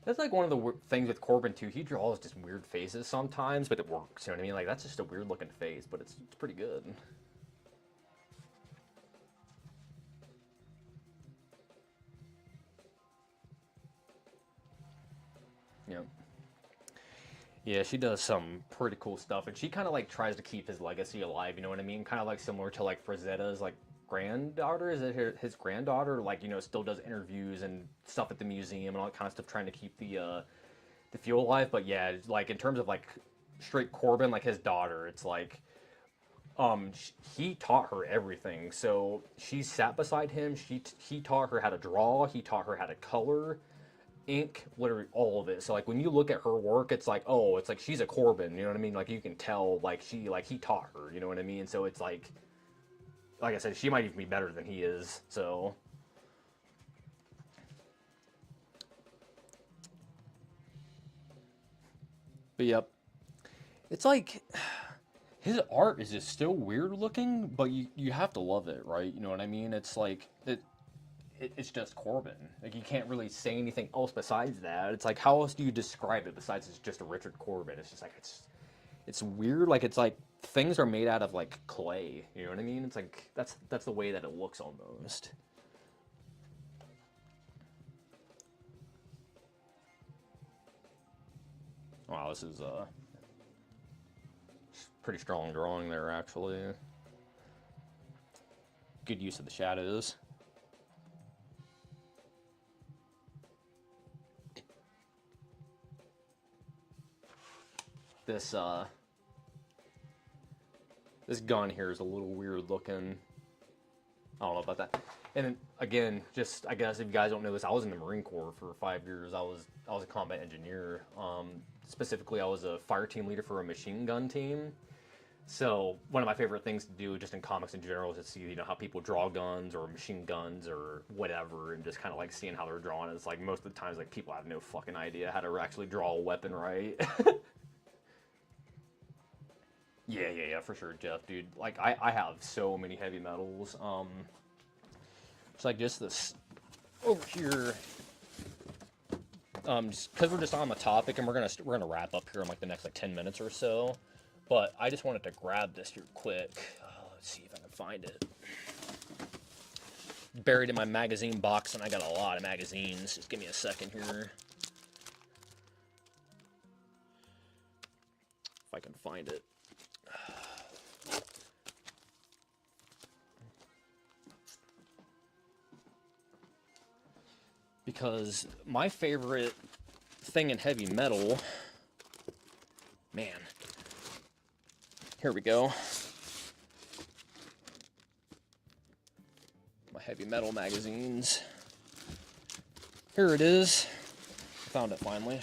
That's like one of the things with Corbin too. He draws just weird faces sometimes, but it works. You know what I mean? Like that's just a weird looking face, but it's pretty good. Yeah. Yeah, she does some pretty cool stuff, and she kind of like tries to keep his legacy alive. You know what I mean? Kind of like similar to like Frazetta's like granddaughter. Is it his granddaughter? Like you know, still does interviews and stuff at the museum and all that kind of stuff, trying to keep the fuel alive. But yeah, like in terms of like straight Corbin, like his daughter, it's like he taught her everything. So she sat beside him. He taught her how to draw. He taught her how to color, ink, literally all of it. So like when you look at her work, it's like, oh, it's like she's a Corbin, you know what I mean? Like you can tell like he taught her, you know what I mean? So it's like I said, she might even be better than he is. So but yep. It's like his art is just still weird looking, but you have to love it, right? You know what I mean? It's like it's just Corbin. Like you can't really say anything else besides that. It's like how else do you describe it besides it's just a Richard Corbin? It's just like it's weird. Like it's like things are made out of like clay. You know what I mean? It's like that's the way that it looks almost. Wow, this is pretty strong drawing there actually. Good use of the shadows. This this gun here is a little weird looking. I don't know about that. And then, again, just I guess if you guys don't know this, I was in the Marine Corps for 5 years. I was a combat engineer. Specifically, I was a fire team leader for a machine gun team. So one of my favorite things to do, just in comics in general, is to see how people draw guns or machine guns or whatever, and just kind of like seeing how they're drawing. It's like most of the times, like people have no fucking idea how to actually draw a weapon right. Yeah, for sure, Jeff, dude. Like I have so many heavy metals. It's like just this over here. Just because we're just on the topic, and we're gonna wrap up here in like the next like 10 minutes or so. But I just wanted to grab this here quick. Let's see if I can find it. Buried in my magazine box, and I got a lot of magazines. Just give me a second here. If I can find it. because my favorite thing in heavy metal, man, here we go. My heavy metal magazines. Here it is. Found it finally.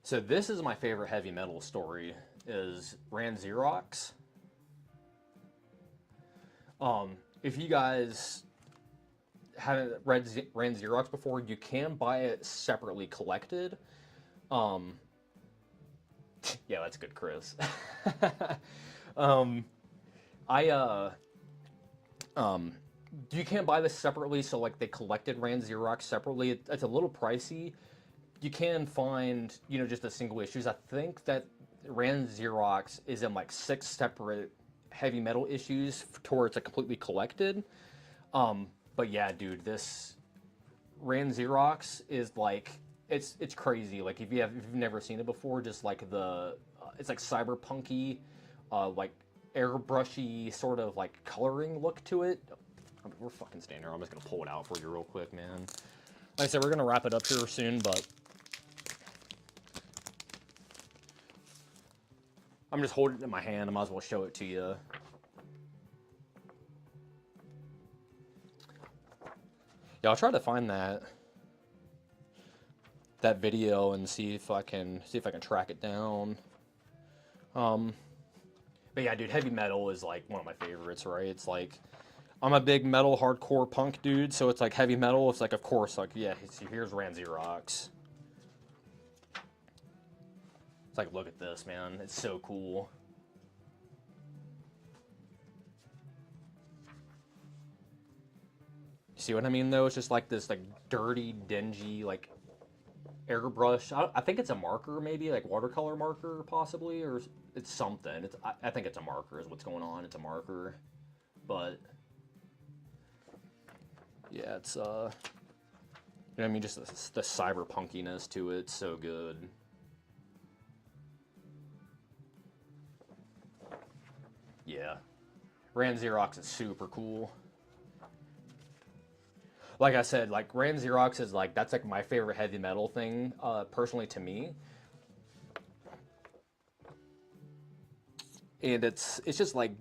So this is my favorite heavy metal story, is Ran Xerox. If you guys haven't read Ran Xerox before, you can buy it separately collected. Yeah, that's good, Chris. You can't buy this separately, so like they collected Ran Xerox separately. It's a little pricey. You can find, you know, just the single issues. I think that Ran Xerox is in like 6 separate heavy metal issues to where it's like completely collected. But yeah, dude, this Ran Xerox is like, it's crazy. Like if you've never seen it before, just like it's like cyberpunky, like airbrushy sort of like coloring look to it. I mean, we're fucking standing here. I'm just gonna pull it out for you real quick, man. Like I said, we're gonna wrap it up here soon, but I'm just holding it in my hand. I might as well show it to you. Yeah, I'll try to find that video and see if I can track it down. But yeah, dude, heavy metal is like one of my favorites, right? It's like, I'm a big metal hardcore punk dude, so it's like heavy metal. It's like, of course, like, yeah, here's Ran Xerox. It's like, look at this, man. It's so cool. See what I mean, though? It's just like this, like, dirty, dingy, like, airbrush. I think it's a marker, maybe, like watercolor marker, possibly, or it's something. I think it's a marker is what's going on. It's a marker, but yeah, it's you know what I mean, just the cyberpunkiness to it. So good. Yeah, Ran Xerox is super cool. Like I said, like Ran Xerox is like, that's like my favorite heavy metal thing, personally, to me. And it's just like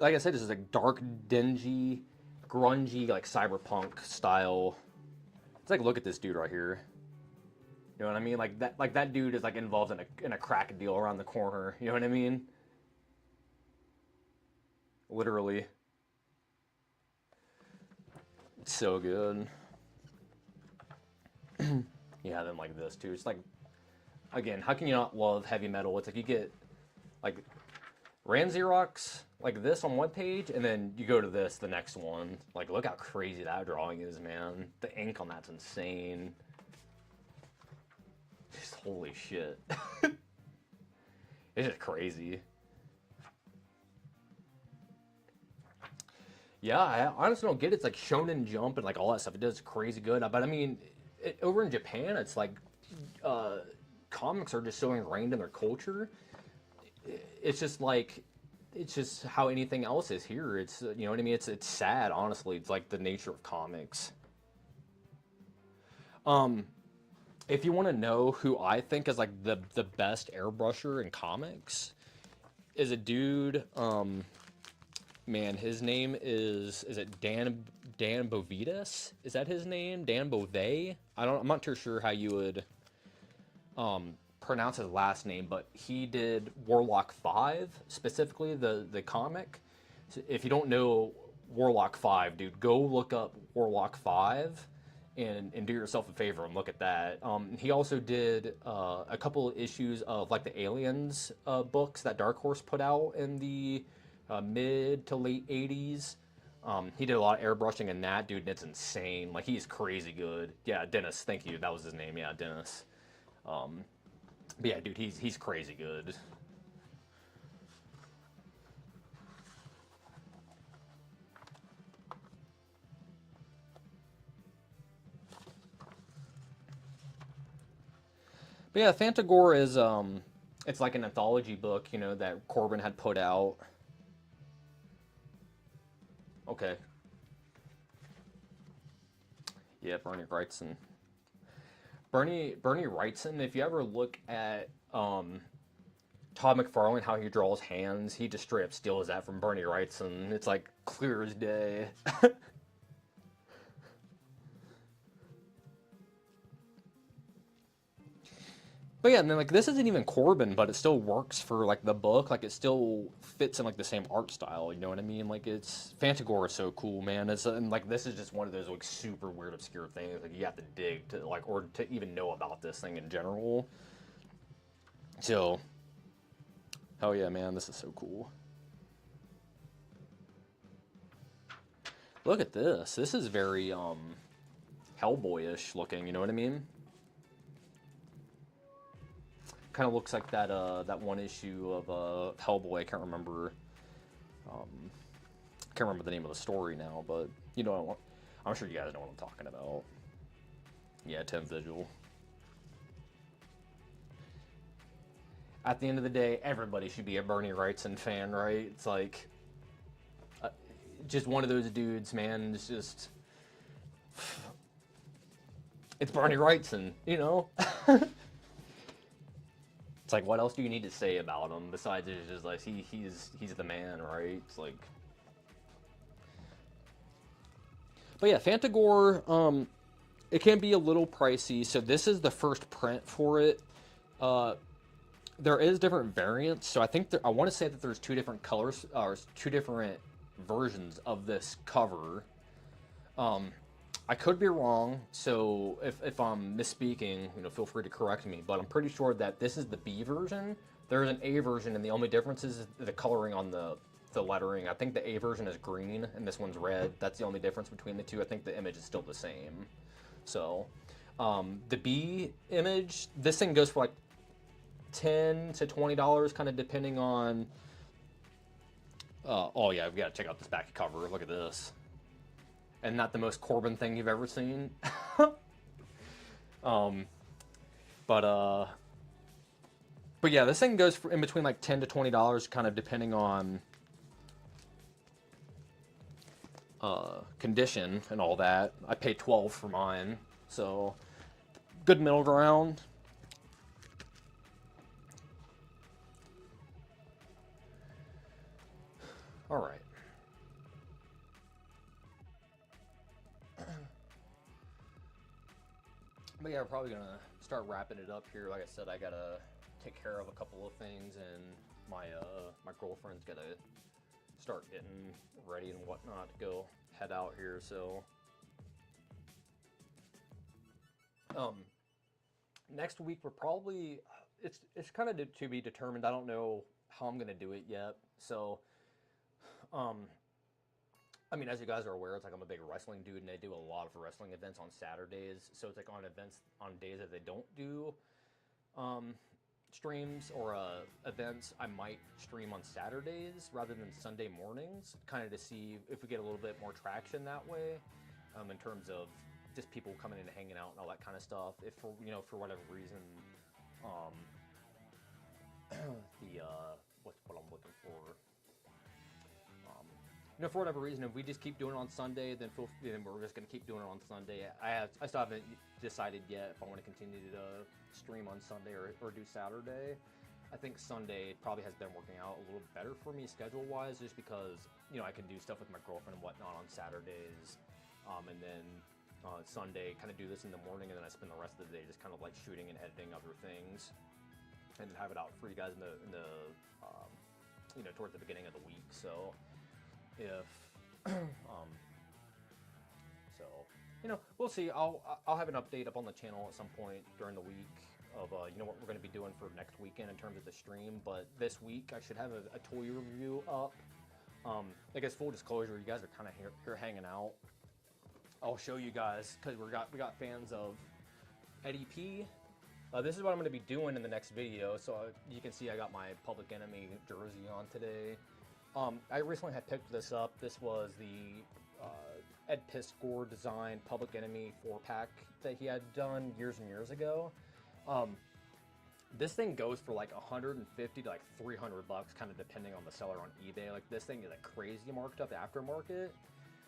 I said, it's just like dark, dingy, grungy, like cyberpunk style. It's like, look at this dude right here. You know what I mean? Like that dude is like involved in a crack deal around the corner. You know what I mean? Literally. It's so good. Yeah, then like this too. It's like, again, how can you not love heavy metal? It's like you get like Ran Xerox like this on one page, and then you go to this, the next one. Like, look how crazy that drawing is, man. The ink on that's insane. Just holy shit. It's just crazy. Yeah, I honestly don't get it. It's like Shonen Jump and like all that stuff. It does crazy good. But I mean, over in Japan, it's like comics are just so ingrained in their culture. It's just like, it's just how anything else is here. It's, you know what I mean? It's sad, honestly. It's like the nature of comics. If you want to know who I think is like the best airbrusher in comics, is a dude. Man, his name is it Dan Bovidas? Is that his name? Dan Bovee? I'm not too sure how you would pronounce his last name, but he did Warlock 5, specifically the comic. So if you don't know Warlock 5, dude, go look up Warlock 5 and do yourself a favor and look at that. He also did a couple of issues of like the Aliens books that Dark Horse put out in the mid to late 80s. He did a lot of airbrushing in that, dude, and it's insane. Like, he's crazy good. Yeah, Dennis, thank you. That was his name. Yeah, Dennis. But yeah, dude, he's crazy good. But yeah, Fantagore is it's like an anthology book, you know, that Corbin had put out. Okay. Yeah, Bernie Wrightson. Bernie Wrightson. If you ever look at Todd McFarlane, how he draws hands, he just straight up steals that from Bernie Wrightson. It's like clear as day. But yeah, and then like this isn't even Corbin, but it still works for like the book. Like it still fits in like the same art style. You know what I mean? Like it's Fantagor is so cool, man. It's and like this is just one of those like super weird, obscure things. Like you have to dig to like or to even know about this thing in general. So, hell yeah, man, this is so cool. Look at this. This is very Hellboyish looking. You know what I mean? Kind of looks like that one issue of Hellboy. I can't remember the name of the story now, but you know, I'm sure you guys know what I'm talking about. Yeah, Tim Visual. At the end of the day, everybody should be a Bernie Wrightson fan, right? It's like just one of those dudes, man. It's just it's Bernie Wrightson, you know. It's like, what else do you need to say about him besides it's just like he's the man, right? It's like, but yeah, Fantagor, it can be a little pricey. So this is the first print for it. There is different variants. So I think I want to say that there's two different colors, or two different versions of this cover. I could be wrong, so if I'm misspeaking, you know, feel free to correct me. But I'm pretty sure that this is the B version. There's an A version, and the only difference is the coloring on the lettering. I think the A version is green, and this one's red. That's the only difference between the two. I think the image is still the same. So, the B image, this thing goes for like $10 to $20, kind of depending on. Oh yeah, we got to check out this back cover. Look at this. And not the most Corbin thing you've ever seen. But yeah, this thing goes for in between like $10 to $20, kind of depending on condition and all that. I paid $12 for mine, so good middle ground. All right. But yeah, we're probably gonna start wrapping it up here. Like I said, I gotta take care of a couple of things, and my my girlfriend's gotta start getting ready and whatnot to go head out here. So, next week we're probably it's kind of to be determined. I don't know how I'm gonna do it yet. So, I mean, as you guys are aware, it's like I'm a big wrestling dude, and they do a lot of wrestling events on Saturdays. So it's like on events on days that they don't do streams or events, I might stream on Saturdays rather than Sunday mornings, kind of to see if we get a little bit more traction that way, in terms of just people coming in and hanging out and all that kind of stuff. If for for whatever reason, the what's what I'm looking for. For whatever reason, if we just keep doing it on Sunday, then we're just going to keep doing it on Sunday. I still haven't decided yet if I want to continue to stream on Sunday or do Saturday. I think Sunday probably has been working out a little better for me schedule-wise, just because, I can do stuff with my girlfriend and whatnot on Saturdays. And then Sunday, kind of do this in the morning, and then I spend the rest of the day just kind of like shooting and editing other things, and then have it out for you guys in the towards the beginning of the week. So. If we'll see. I'll have an update up on the channel at some point during the week of what we're going to be doing for next weekend in terms of the stream. But this week I should have a toy review up. I guess full disclosure, you guys are kind of here hanging out. I'll show you guys because we got fans of Eddie P. This is what I'm going to be doing in the next video. So you can see I got my Public Enemy jersey on today. I recently had picked this up. This was the Ed Piscor designed Public Enemy 4-pack that he had done years and years ago. This thing goes for like $150 to like $300, kind of depending on the seller on eBay. Like this thing is like crazy marked up aftermarket.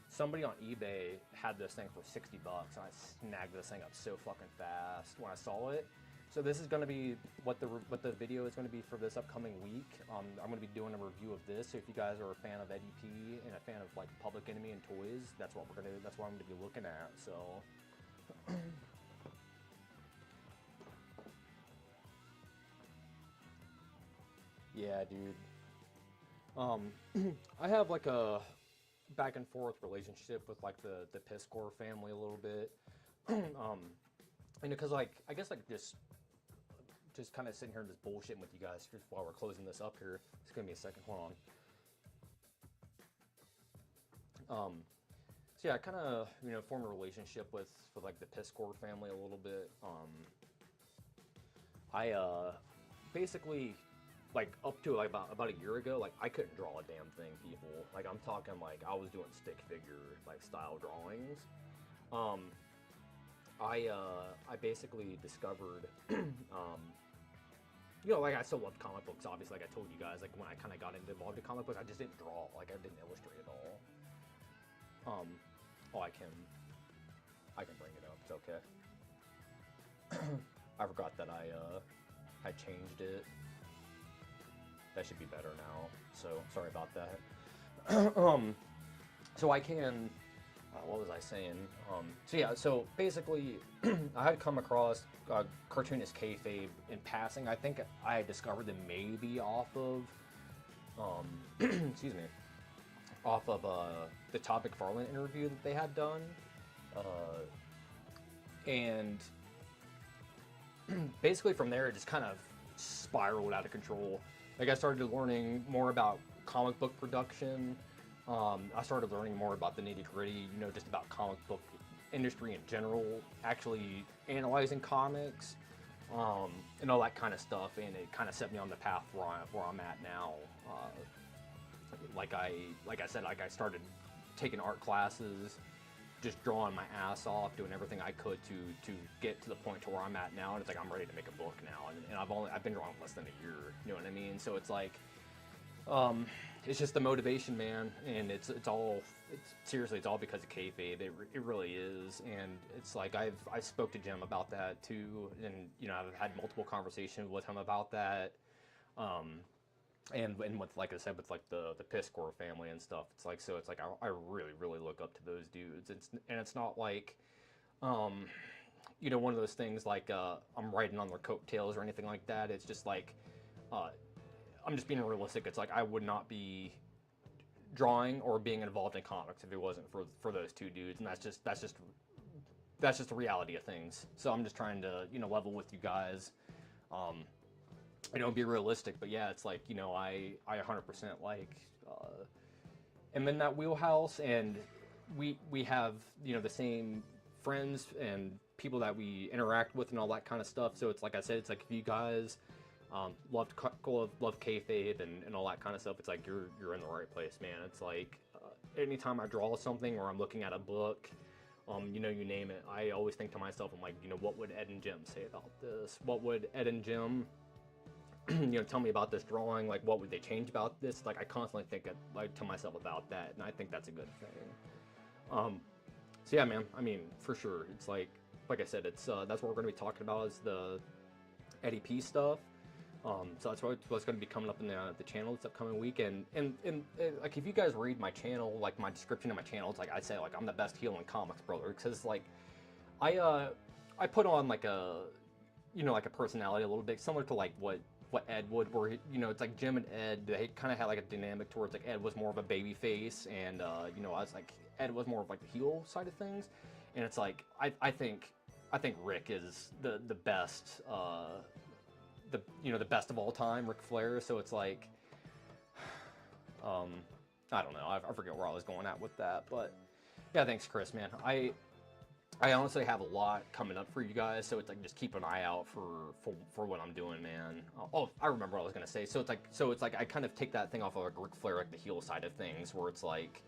somebody on eBay had this thing for $60, and I snagged this thing up so fucking fast when I saw it. So this is going to be what the video is going to be for this upcoming week. I'm going to be doing a review of this. So if you guys are a fan of Eddie P and a fan of like Public Enemy and toys, that's what we're gonna. That's what I'm going to be looking at. So. Yeah, dude. I have like a back and forth relationship with like the Piscor family a little bit. And because like I guess like just kind of sitting here and just bullshitting with you guys just while we're closing this up here. Just give me a second, hold on. So yeah, I kind of formed a relationship with like the Piscor family a little bit. I basically like up to like about a year ago, like I couldn't draw a damn thing, people. Like I'm talking like I was doing stick figure like style drawings. Um, I basically discovered, like I still loved comic books. Obviously, like I told you guys, like when I kind of got involved in comic books, I just didn't draw. Like I didn't illustrate at all. Oh, I can bring it up. It's okay. I forgot that I changed it. That should be better now. So sorry about that. So I can. What was I saying? So yeah. So basically, I had come across cartoonist kayfabe in passing. I think I discovered them maybe off of, excuse me, off of the Topic Farland interview that they had done, and basically from there it just kind of spiraled out of control. Like I started learning more about comic book production. I started learning more about the nitty gritty, just about comic book industry in general, actually analyzing comics, and all that kind of stuff. And it kind of set me on the path where I'm at now. Like I said, like I started taking art classes, just drawing my ass off, doing everything I could to get to the point to where I'm at now. And it's like I'm ready to make a book now, and I've been drawing less than a year. You know what I mean? So it's like it's just the motivation, man, and it's seriously it's all because of kayfabe. It really is, and it's like I spoke to Jim about that too, and I've had multiple conversations with him about that. And with, like I said, with like the Piscor family and stuff, it's like I really really look up to those dudes. It's not like one of those things like I'm riding on their coattails or anything like that. It's just like I'm just being realistic. It's like I would not be drawing or being involved in comics if it wasn't for those two dudes, and that's just the reality of things. So I'm just trying to level with you guys. Be realistic, but yeah, it's like I 100% like am in that wheelhouse, and we have the same friends and people that we interact with and all that kind of stuff. So it's like I said, it's like if you guys love kayfabe and all that kind of stuff, it's like you're in the right place, man. It's like anytime I draw something or I'm looking at a book, you name it, I always think to myself, I'm like, what would Ed and Jim say about this? What would Ed and Jim tell me about this drawing? Like, what would they change about this? Like, I constantly think to myself about that, and I think that's a good thing. So yeah, man. I mean, for sure, it's like I said, it's that's what we're going to be talking about is the Eddie P stuff. So that's what's going to be coming up in the channel this upcoming week. And like if you guys read my channel, like my description of my channel, it's like I say like I'm the best heel in comics, brother, because like I put on like a like a personality a little bit similar to like what Ed would, where it's like Jim and Ed, they kind of had like a dynamic towards like Ed was more of a baby face, and I was like Ed was more of like the heel side of things, and it's like I think Rick is the best the best of all time, Ric Flair. So it's like I don't know, I forget where I was going at with that, but yeah, thanks Chris, man. I honestly have a lot coming up for you guys, so it's like just keep an eye out for what I'm doing, man. Oh, I remember what I was gonna say. So it's like I kind of take that thing off of like Ric Flair, like the heel side of things, where it's like,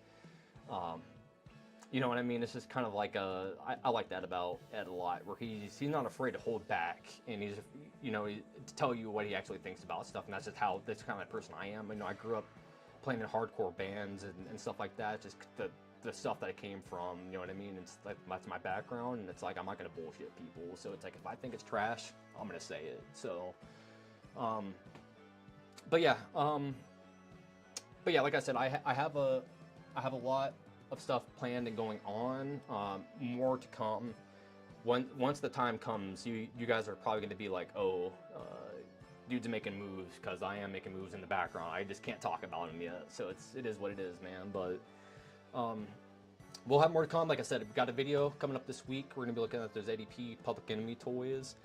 you know what I mean? It's just kind of like I like that about Ed a lot, where he's not afraid to hold back, and he's to tell you what he actually thinks about stuff, and that's kind of the person I am. I grew up playing in hardcore bands and stuff like that. Just the stuff that I came from, you know what I mean? It's like, that's my background, and it's like, I'm not gonna bullshit people. So it's like, if I think it's trash, I'm gonna say it. So, but yeah, like I said, I have a lot of stuff planned and going on. More to come. Once the time comes, you guys are probably going to be like, oh, dude's making moves, because I am making moves in the background. I just can't talk about them yet. So it is what it is, man. But we'll have more to come. Like I said, we've got a video coming up this week. We're going to be looking at those ADP Public Enemy toys.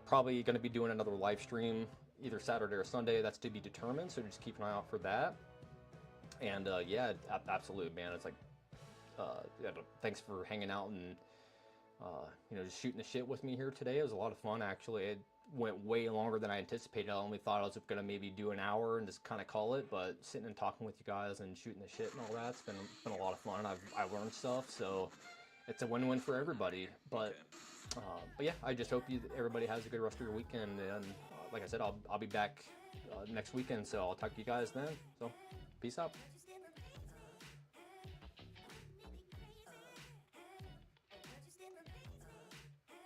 Probably going to be doing another live stream either Saturday or Sunday. That's to be determined. So just keep an eye out for that. And yeah, absolutely, man. It's like, yeah, thanks for hanging out and just shooting the shit with me here today. It was a lot of fun, actually. It went way longer than I anticipated. I only thought I was gonna maybe do an hour and just kind of call it, but sitting and talking with you guys and shooting the shit and all that's been a lot of fun. I've learned stuff, so it's a win-win for everybody. But yeah, I just hope everybody has a good rest of your weekend. And like I said, I'll be back next weekend, so I'll talk to you guys then. So peace out.